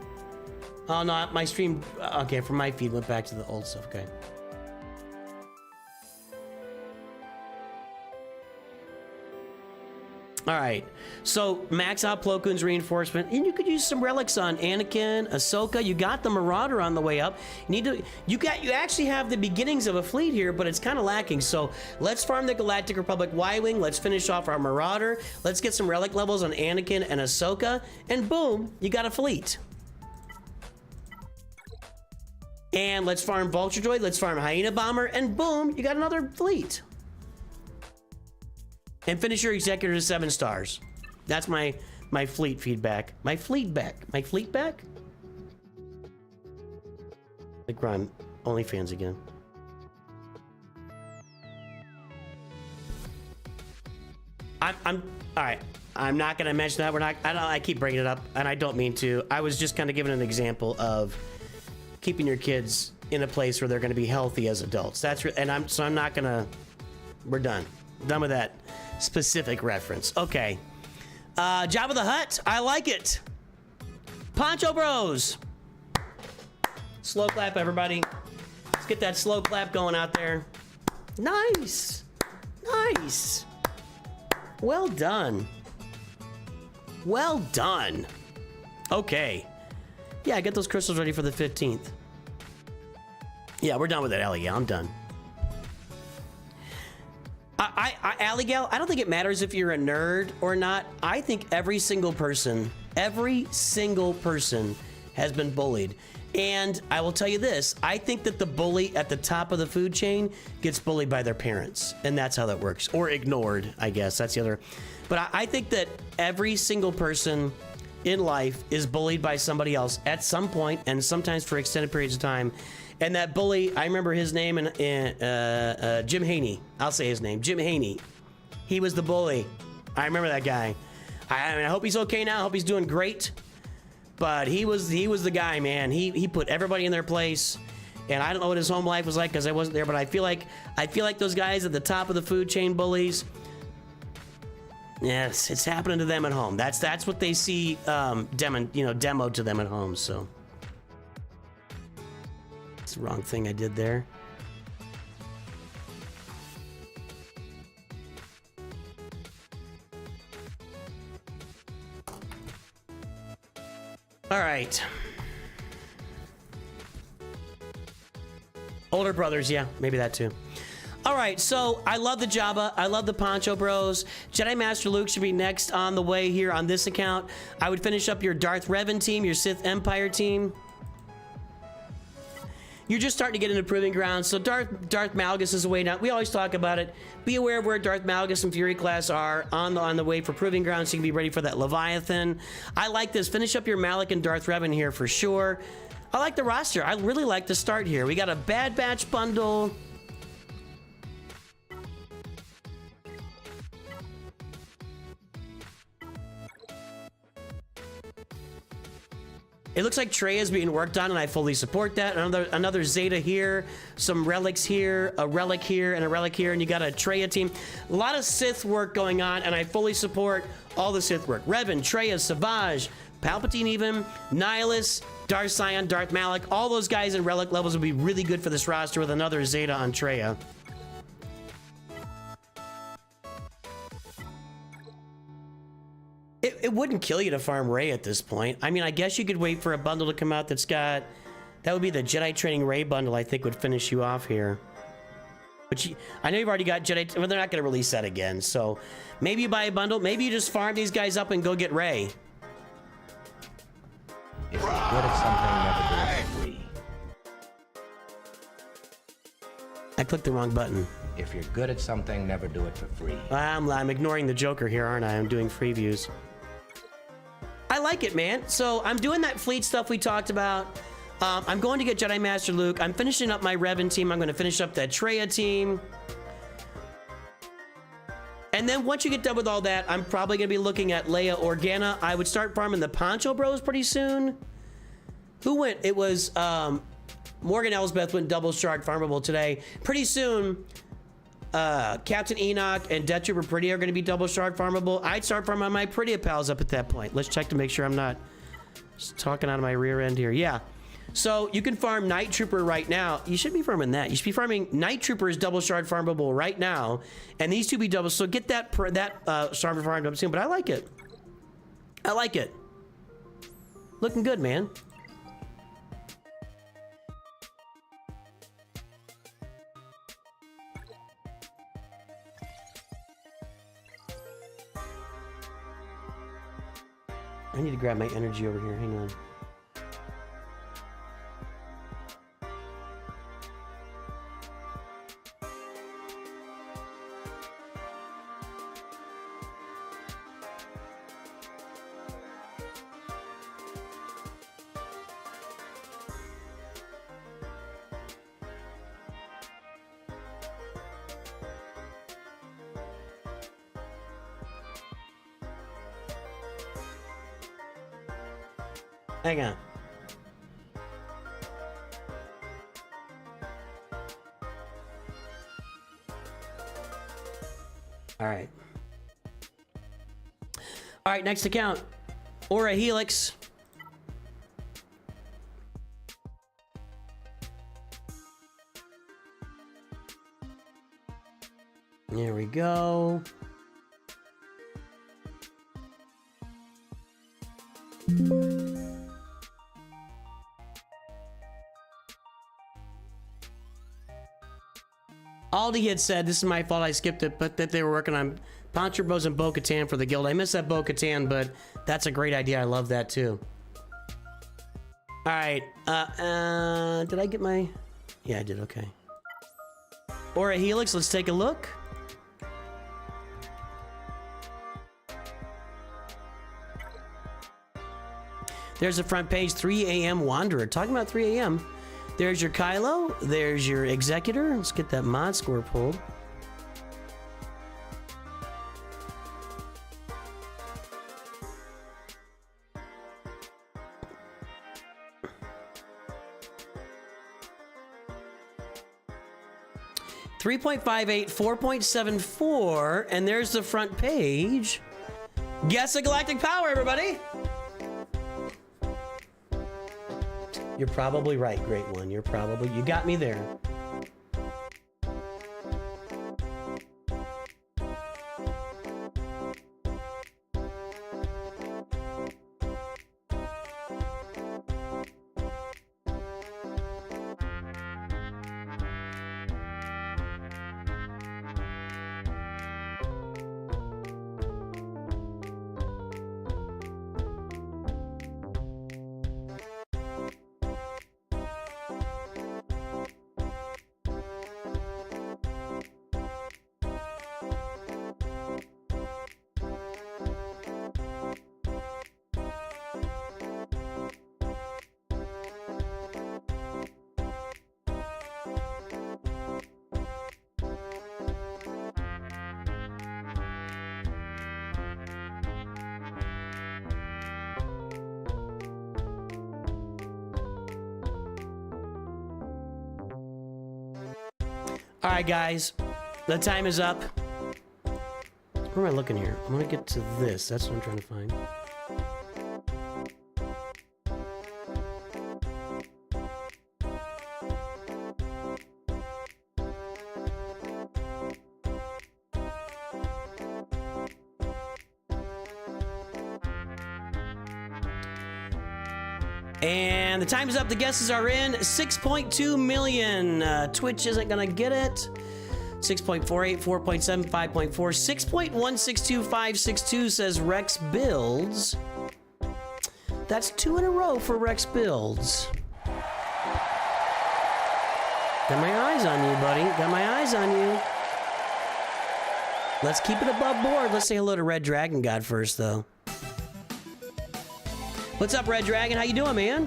Oh no, my stream, okay, from my feed went back to the old stuff, okay. All right, so max out Plo Koon's reinforcement, and you could use some relics on Anakin, Ahsoka. You got the Marauder on the way up. You actually have the beginnings of a fleet here, but it's kind of lacking. So let's farm the Galactic Republic Y-wing. Let's finish off our Marauder. Let's get some relic levels on Anakin and Ahsoka, and boom, you got a fleet. And let's farm Vulture Droid. Let's farm Hyena Bomber, and boom, you got another fleet. And finish your executor to 7 stars. That's my fleet feedback. My fleet back. Like we're on OnlyFans again. I'm all right. I'm not gonna mention that. I keep bringing it up, and I don't mean to. I was just kind of giving an example of keeping your kids in a place where they're gonna be healthy as adults. I'm not gonna. We're done. Done with that specific reference. Okay. Jabba the Hutt. I like it. Poncho Bros. Slow clap, everybody. Let's get that slow clap going out there. Nice. Nice. Well done. Well done. Okay. Yeah, get those crystals ready for the 15th. Yeah, we're done with that, Allie. Yeah, I'm done. Allie Gal, I don't think it matters if you're a nerd or not. I think every single person has been bullied. And I will tell you this, I think that the bully at the top of the food chain gets bullied by their parents. And that's how that works. Or ignored, I guess. That's the other. But I think that every single person in life is bullied by somebody else at some point, and sometimes for extended periods of time. And that bully, I remember his name, Jim Haney. I'll say his name, Jim Haney. He was the bully. I remember that guy. I hope he's okay now. I hope he's doing great. But he was the guy, man. He put everybody in their place. And I don't know what his home life was like because I wasn't there. But I feel like those guys at the top of the food chain bullies. Yes, it's happening to them at home. That's what they see demoed to them at home. So it's the wrong thing I did there. All right. Older brothers, yeah, maybe that too. All right, so I love the Jabba. I love the Poncho Bros. Jedi Master Luke should be next on the way here on this account. I would finish up your Darth Revan team, your Sith Empire team. You're just starting to get into proving ground. So Darth Malgus is away now. We always talk about it. Be aware of where Darth Malgus and Fury class are on the way for proving ground, so you can be ready for that Leviathan. I like this. Finish up your Malak and Darth Revan here for sure. I like the roster. I really like the start here. We got a Bad Batch bundle. It looks like Trey is being worked on, and I fully support that. Another Zeta here, some relics here, a relic here, and a relic here, and you got a Traya team. A lot of Sith work going on, and I fully support all the Sith work. Revan, Traya, Savage, Palpatine even, Nihilus, Darth Sion, Darth Malak, all those guys in relic levels would be really good for this roster with another Zeta on Traya. It wouldn't kill you to farm Rey at this point. I mean, I guess you could wait for a bundle to come out that's got... That would be the Jedi Training Rey bundle, I think, would finish you off here. But I know you've already got Jedi... Well, they're not going to release that again, so... Maybe you buy a bundle. Maybe you just farm these guys up and go get Rey. If you're good at something, never do it for free. I clicked the wrong button. If you're good at something, never do it for free. I'm ignoring the Joker here, aren't I? I'm doing free views. I like it, man. So I'm doing that fleet stuff we talked about. I'm going to get Jedi Master Luke. I'm finishing up my Revan team. I'm going to finish up that Traya team. And then once you get done with all that, I'm probably going to be looking at Leia Organa. I would start farming the Poncho Bros pretty soon. Who went? It was Morgan Elsbeth went double shark farmable today. Pretty soon, Captain Enoch and Death Trooper Pretty are going to be double shard farmable. I'd start farming my Pretty pals up at that point. Let's check to make sure I'm not just talking out of my rear end here. Yeah. So you can farm Night Trooper right now. You should be farming that. You should be farming Night Trooper is double shard farmable right now, and these two be double. So get that shard farmed up soon. But I like it. I like it. Looking good, man. I need to grab my energy over here. Hang on. Hang on. All right. All right, next account. Aura Helix. There we go. Aldi had said, this is my fault, I skipped it, but that they were working on Poncherbos and Bo-Katan for the guild. I missed that Bo-Katan, but that's a great idea. I love that too. All right. Did I get my... Yeah, I did. Okay. Aura Helix, let's take a look. There's the front page, 3 a.m. Wanderer. Talking about 3 a.m. There's your Kylo. There's your Executor. Let's get that mod score pulled. .58, 4.74, and there's the front page. Guess the galactic power, everybody. You're probably right, Great One. You got me there. All right, guys, the time is up. Where am I looking here? I'm gonna get to this. That's what I'm trying to find. And the time is up. The guesses are in. 6.2 million. Twitch isn't gonna get it. 6.48, 4.7, 5.4, 6.162562 says Rex Builds. That's 2 in a row for Rex Builds. Got my eyes on you, buddy. Got my eyes on you. Let's keep it above board. Let's say hello to Red Dragon God first, though. What's up, Red Dragon? How you doing, man?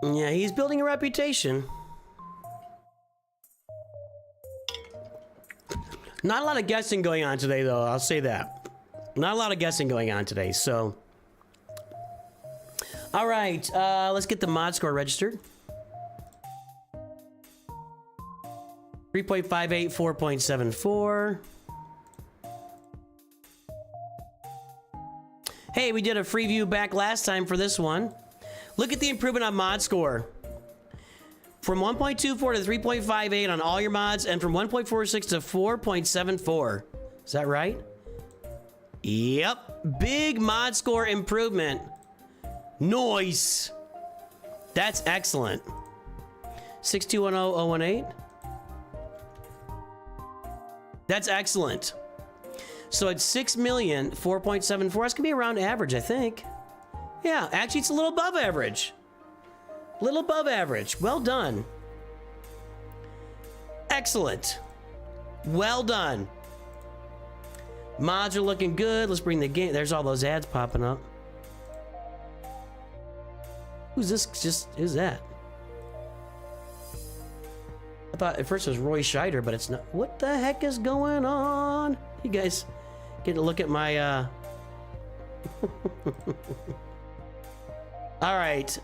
Yeah, he's building a reputation. Not a lot of guessing going on today, though. I'll say that. Not a lot of guessing going on today, so. All right, let's get the mod score registered. 3.58, 4.74. Hey, we did a free view back last time for this one. Look at the improvement on mod score. From 1.24 to 3.58 on all your mods, and from 1.46 to 4.74. Is that right? Yep. Big mod score improvement. Nice. That's excellent. 6210018. That's excellent. So it's 6 million, 4.74. That's going to be around average, I think. Yeah, actually, it's a little above average. Little above average. Well done. Excellent. Well done. Mods are looking good. Let's bring the game. There's all those ads popping up. Who's this? Who's that? I thought at first it was Roy Scheider, but it's not. What the heck is going on? You guys get to look at my, All right.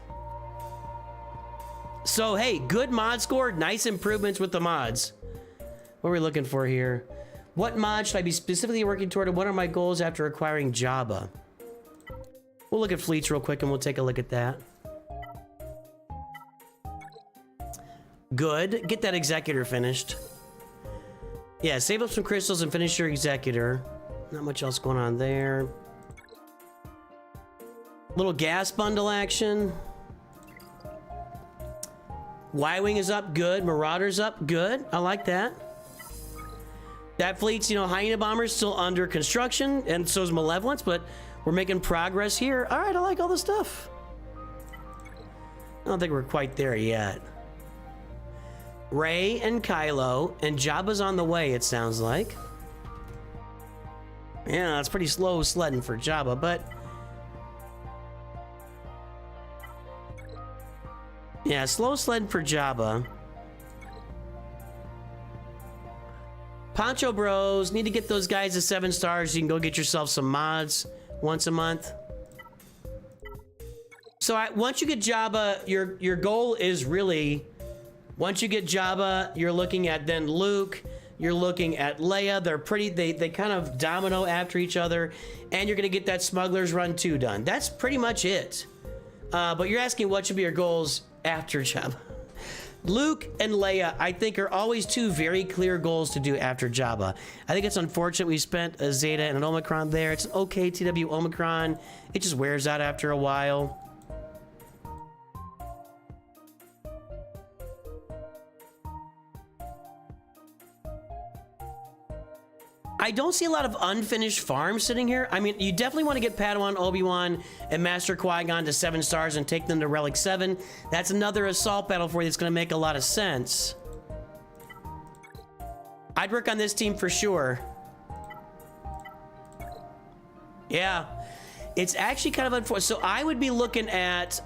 So, hey, good mod score. Nice improvements with the mods. What are we looking for here? What mod should I be specifically working toward, and what are my goals after acquiring Jabba? We'll look at fleets real quick, and we'll take a look at that. Good. Get that Executor finished. Yeah, save up some crystals and finish your Executor. Not much else going on there. Little gas bundle action. Y-Wing is up, good. Marauder's up, good. I like that. That fleet's, you know, Hyena Bomber's still under construction, and so is Malevolence, but we're making progress here. All right, I like all the stuff. I don't think we're quite there yet. Rey and Kylo, and Jabba's on the way, it sounds like. Yeah, it's pretty slow sledding for Jabba, but... yeah, slow sledding for Jabba. Poncho Bros, need to get those guys to 7 stars so you can go get yourself some mods once a month. So once you get Jabba, your goal is really, once you get Jabba, you're looking at then Luke, you're looking at Leia. They're pretty, they kind of domino after each other, and you're gonna get that Smuggler's Run 2 done. That's pretty much it. But you're asking what should be your goals after Jabba. Luke and Leia, I think, are always two very clear goals to do after Jabba. I think it's unfortunate we spent a Zeta and an Omicron there. It's an okay TW Omicron. It just wears out after a while. I don't see a lot of unfinished farms sitting here. I mean, you definitely want to get Padawan, Obi-Wan, and Master Qui-Gon to 7 stars and take them to Relic 7. That's another assault battle for you that's going to make a lot of sense. I'd work on this team for sure. Yeah. It's actually kind of unfortunate. So I would be looking at...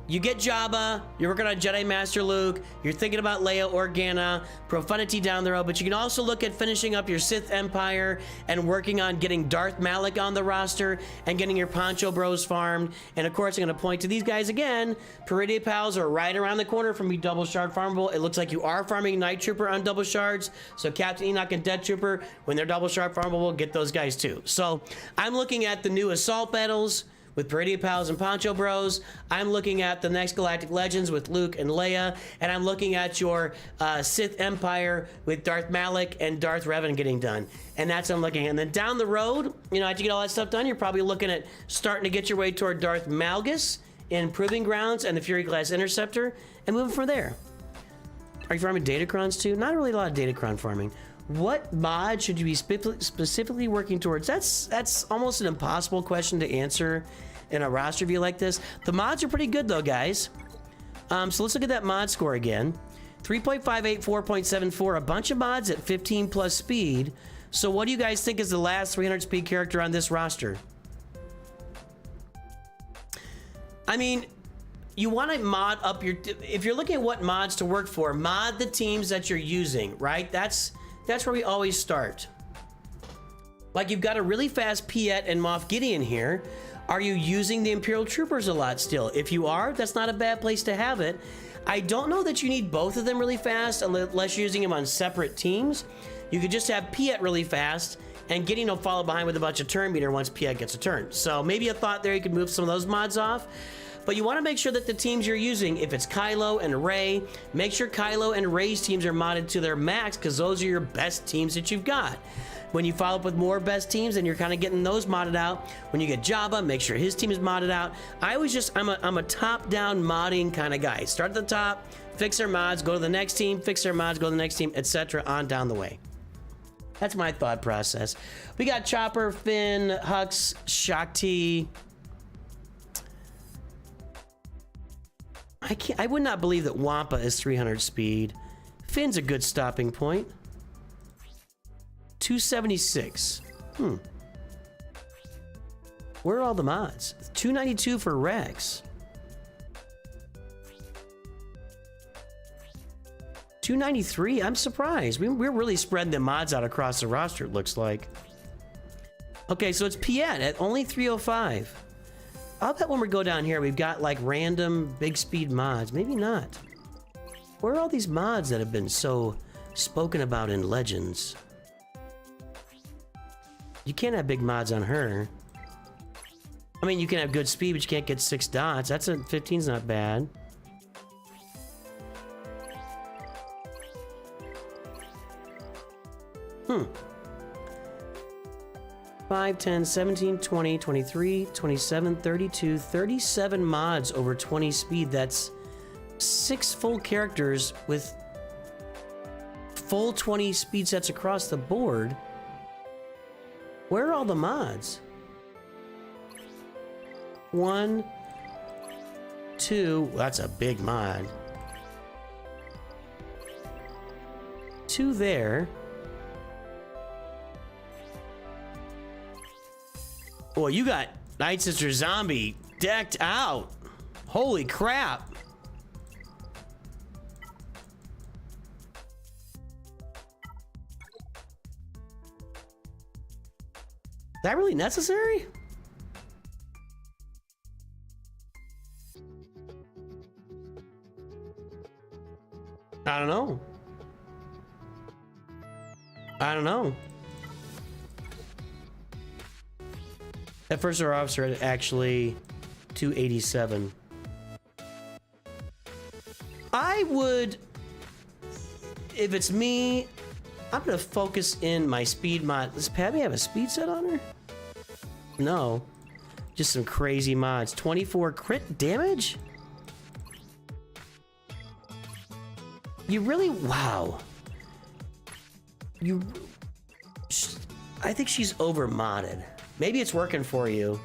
you get Jabba, you're working on Jedi Master Luke, you're thinking about Leia Organa, Profundity down the road, but you can also look at finishing up your Sith Empire and working on getting Darth Malak on the roster and getting your Poncho Bros farmed. And of course, I'm going to point to these guys again. Peridia Pals are right around the corner from being double shard farmable. It looks like you are farming Night Trooper on double shards. So Captain Enoch and Death Trooper, when they're double shard farmable, get those guys too. So I'm looking at the new assault battles with Peridia Pals and Poncho Bros. I'm looking at the next Galactic Legends with Luke and Leia, and I'm looking at your Sith Empire with Darth Malak and Darth Revan getting done. And that's what I'm looking at. And then down the road, you know, after you get all that stuff done, you're probably looking at starting to get your way toward Darth Malgus in Proving Grounds and the Fury Class Interceptor, and moving from there. Are you farming Datacrons too? Not really a lot of Datacron farming. What mod should you be specifically working towards? That's almost an impossible question to answer in a roster view like this. The mods are pretty good though, guys. So let's look at that mod score again. 3.58, 4.74, a bunch of mods at 15 plus speed. So what do you guys think is the last 300 speed character on this roster? I mean, you want to mod up your, if you're looking at what mods to work for, mod the teams that you're using, right? That's where we always start. Like, you've got a really fast Piet and Moff Gideon here. Are you using the Imperial Troopers a lot still? If you are, that's not a bad place to have it. I don't know that you need both of them really fast unless you're using them on separate teams. You could just have Piet really fast and Gideon will follow behind with a bunch of turn meter once Piet gets a turn. So maybe a thought there, you could move some of those mods off. But you want to make sure that the teams you're using, if it's Kylo and Rey, make sure Kylo and Rey's teams are modded to their max, because those are your best teams that you've got. When you follow up with more best teams and you're kind of getting those modded out, when you get Jabba, make sure his team is modded out. I'm a top-down modding kind of guy. Start at the top, fix their mods, go to the next team, fix their mods, go to the next team, etc. on down the way. That's my thought process. We got Chopper, Finn, Hux, Shakti. I would not believe that Wampa is 300 speed. Finn's a good stopping point. 276. Where are all the mods? 292 for Rex. 293? I'm surprised. We're really spreading the mods out across the roster, it looks like. Okay, so it's Piet at only 305. I'll bet when we go down here, we've got like random big speed mods. Maybe not. Where are all these mods that have been so spoken about in Legends? You can't have big mods on her. I mean, you can have good speed, but you can't get 6 dots. That's a 15's not bad. Hmm. 5, 10, 17, 20, 23, 27, 32, 37 mods over 20 speed. That's 6 full characters with full 20 speed sets across the board. Where are all the mods? 1, 2, that's a big mod. 2 there. Boy, you got Night Sister Zombie decked out. Holy crap. Is that really necessary? I don't know. I don't know. That first air officer had actually 287. I would, if it's me, I'm gonna focus in my speed mod. Does Padme have a speed set on her? No. Just some crazy mods. 24 crit damage? You really, wow. I think she's over modded. Maybe it's working for you.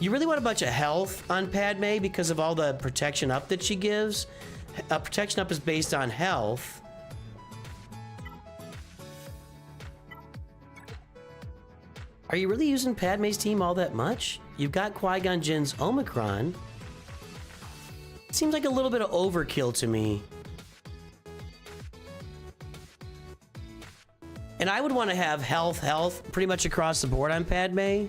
You really want a bunch of health on Padme because of all the protection up that she gives. Protection up is based on health. Are you really using Padme's team all that much? You've got Qui-Gon Jinn's Omicron. Seems like a little bit of overkill to me. And I would want to have health pretty much across the board on Padme.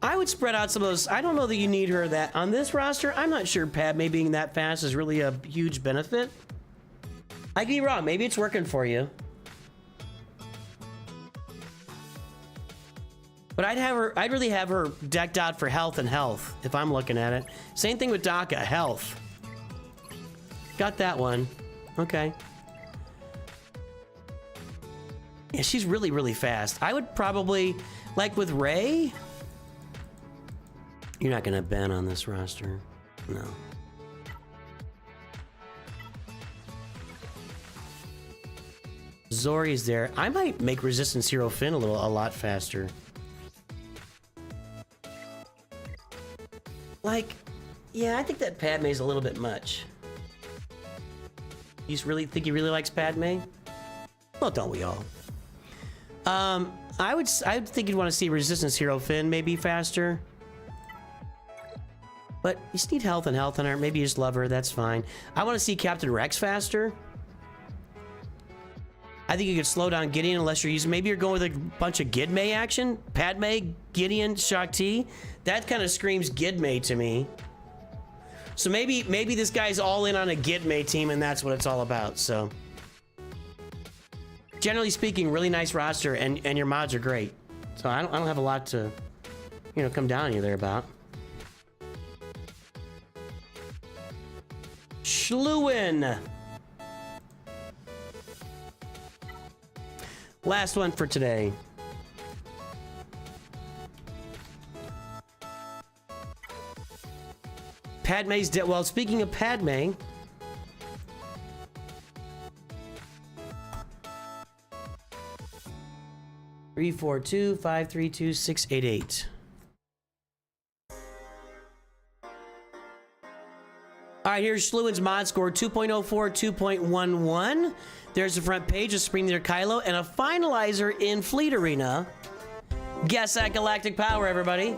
I would spread out some of those. I don't know that you need her that on this roster. I'm not sure Padme being that fast is really a huge benefit. I could be wrong. Maybe it's working for you. But I'd really have her decked out for health and health if I'm looking at it. Same thing with Daka, health. Got that one. Okay. Yeah, she's really, really fast. I would probably, like with Rey, you're not gonna ban on this roster. No. Zori's there. I might make Resistance Hero Finn a lot faster. Like, yeah, I think that Padme's a little bit much. You really think he really likes Padme? Well, don't we all? I would think you'd want to see Resistance Hero Finn maybe faster. But you just need health and health on her. Maybe you just love her. That's fine. I want to see Captain Rex faster. I think you could slow down Gideon unless you're using... Maybe you're going with a bunch of Gidme action. Padme, Gideon, Shakti. That kind of screams Gidme to me. So maybe this guy's all in on a Gidme team and that's what it's all about, so... Generally speaking, really nice roster and your mods are great. So I don't have a lot to, come down on you there about. Schlewin. Last one for today. Padme's dead. Well, speaking of Padme, 342-532-688. All right, here's Schluen's mod score, 2.04, 2.11. There's the front page of Supreme Leader Kylo and a finalizer in Fleet Arena. Guess that galactic power, everybody.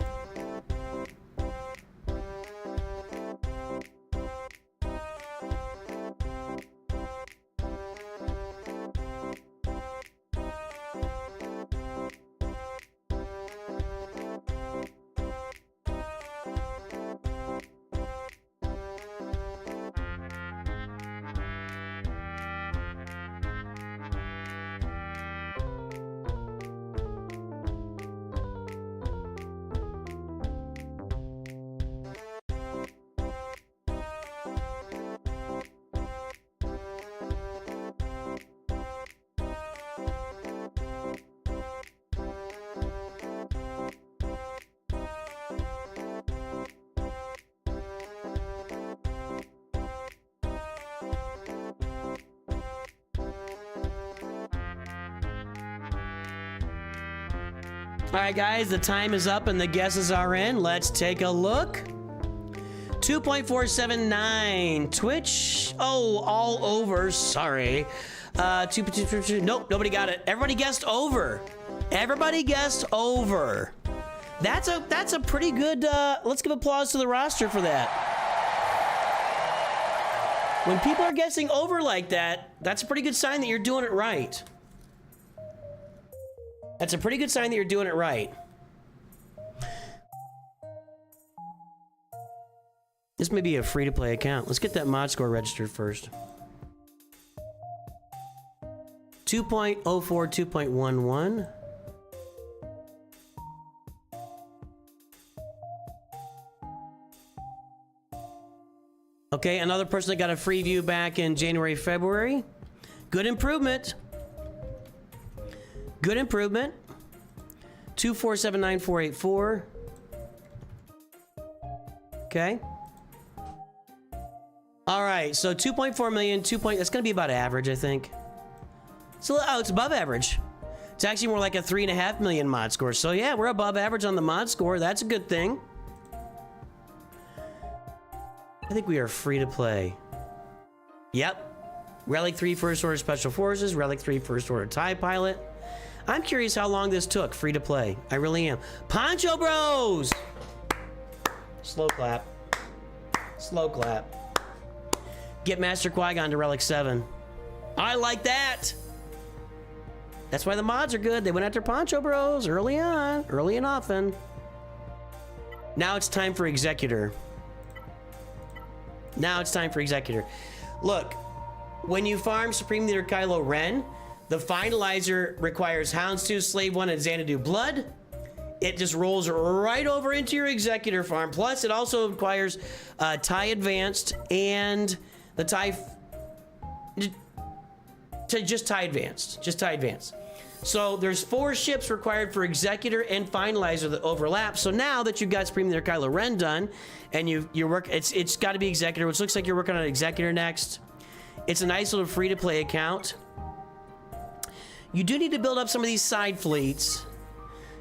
All right, guys, the time is up and the guesses are in. Let's take a look. 2.479. Twitch. Oh, all over. Sorry. Nope, nobody got it. Everybody guessed over. Everybody guessed over. That's a pretty good. Let's give applause to the roster for that. When people are guessing over like that, that's a pretty good sign that you're doing it right. That's a pretty good sign that you're doing it right. This may be a free-to-play account. Let's get that mod score registered first. 2.04, 2.11. Okay, another person that got a free view back in January, February. Good improvement. Good improvement. 2479484. Okay. All right, so 2.4 million, that's gonna be about average, I think. So, oh, it's above average. It's actually more like a 3.5 million mod score. So yeah, we're above average on the mod score. That's a good thing. I think we are free to play. Yep. Relic 3 First Order Special Forces, Relic 3 First Order TIE Pilot. I'm curious how long this took, free to play. I really am. Poncho Bros! Slow clap. Slow clap. Get Master Qui-Gon to Relic 7. I like that! That's why the mods are good. They went after Poncho Bros early on, early and often. Now it's time for Executor. Now it's time for Executor. Look, when you farm Supreme Leader Kylo Ren, the finalizer requires Houndstooth, Slave 1, and Xanadu Blood. It just rolls right over into your Executor farm. Plus, it also requires TIE Advanced and the TIE... Just TIE Advanced. Just TIE Advanced. So there's 4 ships required for Executor and Finalizer that overlap. So now that you've got Supreme Leader Kylo Ren done, and you're working... It's got to be Executor, which looks like you're working on Executor next. It's a nice little free-to-play account. You do need to build up some of these side fleets.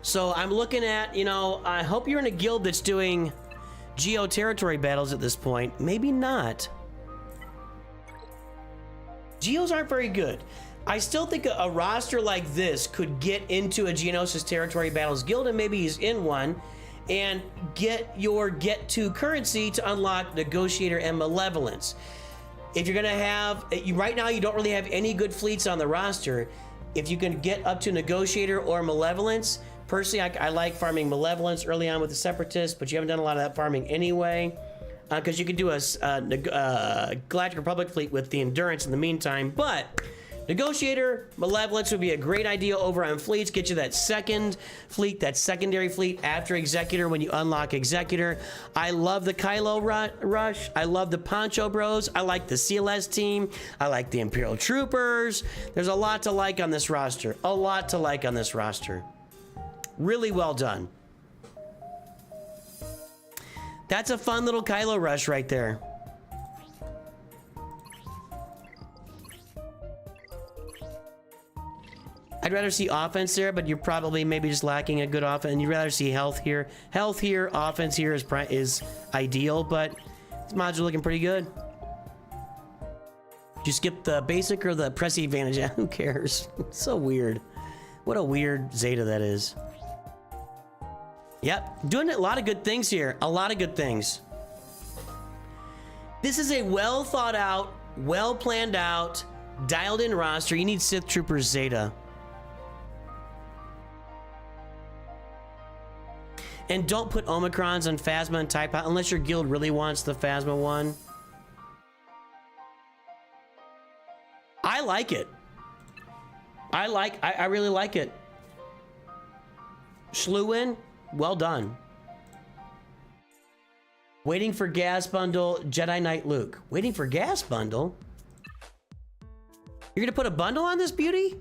So I'm looking at, you know, I hope you're in a guild that's doing geo-territory battles at this point. Maybe not. Geos aren't very good. I still think a roster like this could get into a Geonosis Territory Battles guild, and maybe he's in one, and get your get-to currency to unlock Negotiator and Malevolence. If you're gonna have, right now you don't really have any good fleets on the roster. If you can get up to Negotiator or Malevolence, personally, I like farming Malevolence early on with the Separatists, but you haven't done a lot of that farming anyway, because you could do a Galactic Republic fleet with the Endurance in the meantime. But Negotiator, Malevolence would be a great idea over on fleets. Get you that second fleet, that secondary fleet after Executor when you unlock Executor. I love the Kylo Rush. I love the Poncho Bros. I like the CLS team. I like the Imperial Troopers. There's a lot to like on this roster. A lot to like on this roster. Really well done. That's a fun little Kylo Rush right there. I'd rather see offense there, but you're probably maybe just lacking a good offense, and you'd rather see health here. Health here, offense here is ideal, but this mod's are looking pretty good. you skip the basic or the press advantage? Who cares? So weird. What a weird Zeta that is. Yep, doing a lot of good things here. A lot of good things. This is a well thought out, well planned out, dialed in roster. You need Sith Troopers Zeta. And don't put Omicrons on Phasma and Type Out unless your guild really wants the Phasma one. I like it. I really like it. Schluin, well done. Waiting for gas bundle, Jedi Knight Luke. Waiting for gas bundle? You're gonna put a bundle on this beauty?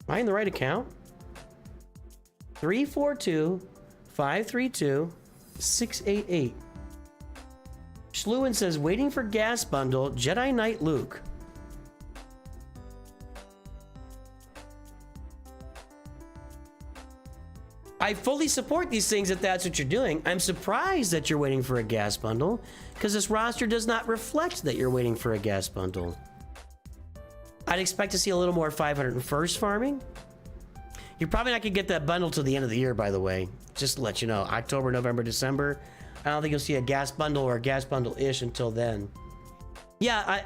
Am I in the right account? 342-532-688. Schluin says, waiting for gas bundle, Jedi Knight Luke. I fully support these things if that's what you're doing. I'm surprised that you're waiting for a gas bundle because this roster does not reflect that you're waiting for a gas bundle. I'd expect to see a little more 501st farming. You're probably not gonna get that bundle till the end of the year, by the way. Just to let you know, October, November, December. I don't think you'll see a gas bundle or a gas bundle-ish until then. Yeah,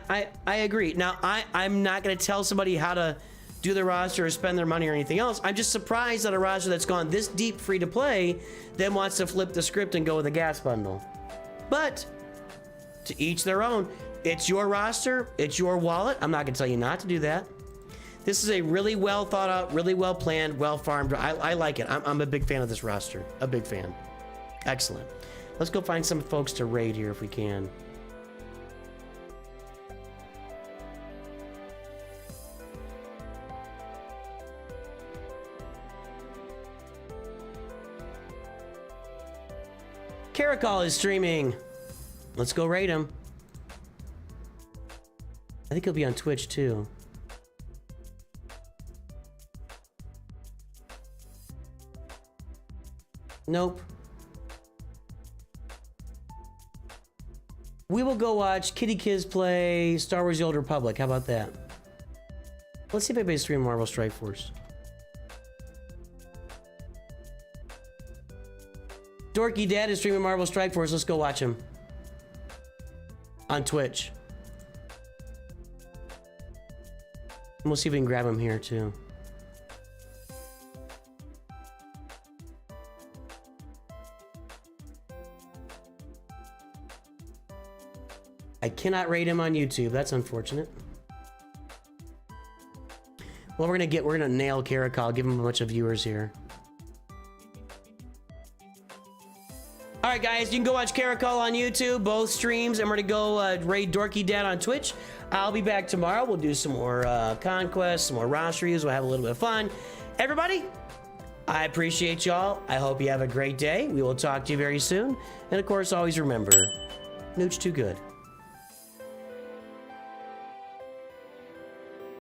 I agree. Now, I'm not gonna tell somebody how to do their roster or spend their money or anything else. I'm just surprised that a roster that's gone this deep free to play then wants to flip the script and go with a gas bundle. But to each their own. It's your roster, it's your wallet. I'm not gonna tell you not to do that. This is a really well thought out, really well planned, well farmed. I like it. I'm a big fan of this roster. A big fan. Excellent. Let's go find some folks to raid here if we can. Caracol is streaming. Let's go raid him. I think he'll be on Twitch too. Nope. We will go watch Kitty Kids play Star Wars The Old Republic. How about that? Let's see if anybody's streaming Marvel Strike Force. Dorky Dad is streaming Marvel Strike Force. Let's go watch him. On Twitch. And we'll see if we can grab him here too. I cannot rate him on YouTube. That's unfortunate. Well, we're gonna nail Caracol, give him a bunch of viewers here. All right, guys, you can go watch Caracol on YouTube, both streams, and we're gonna go raid Dorky Dad on Twitch. I'll be back tomorrow. We'll do some more Conquest, some more roster reviews. We'll have a little bit of fun. Everybody, I appreciate y'all. I hope you have a great day. We will talk to you very soon. And of course, always remember, Nooch2Gud.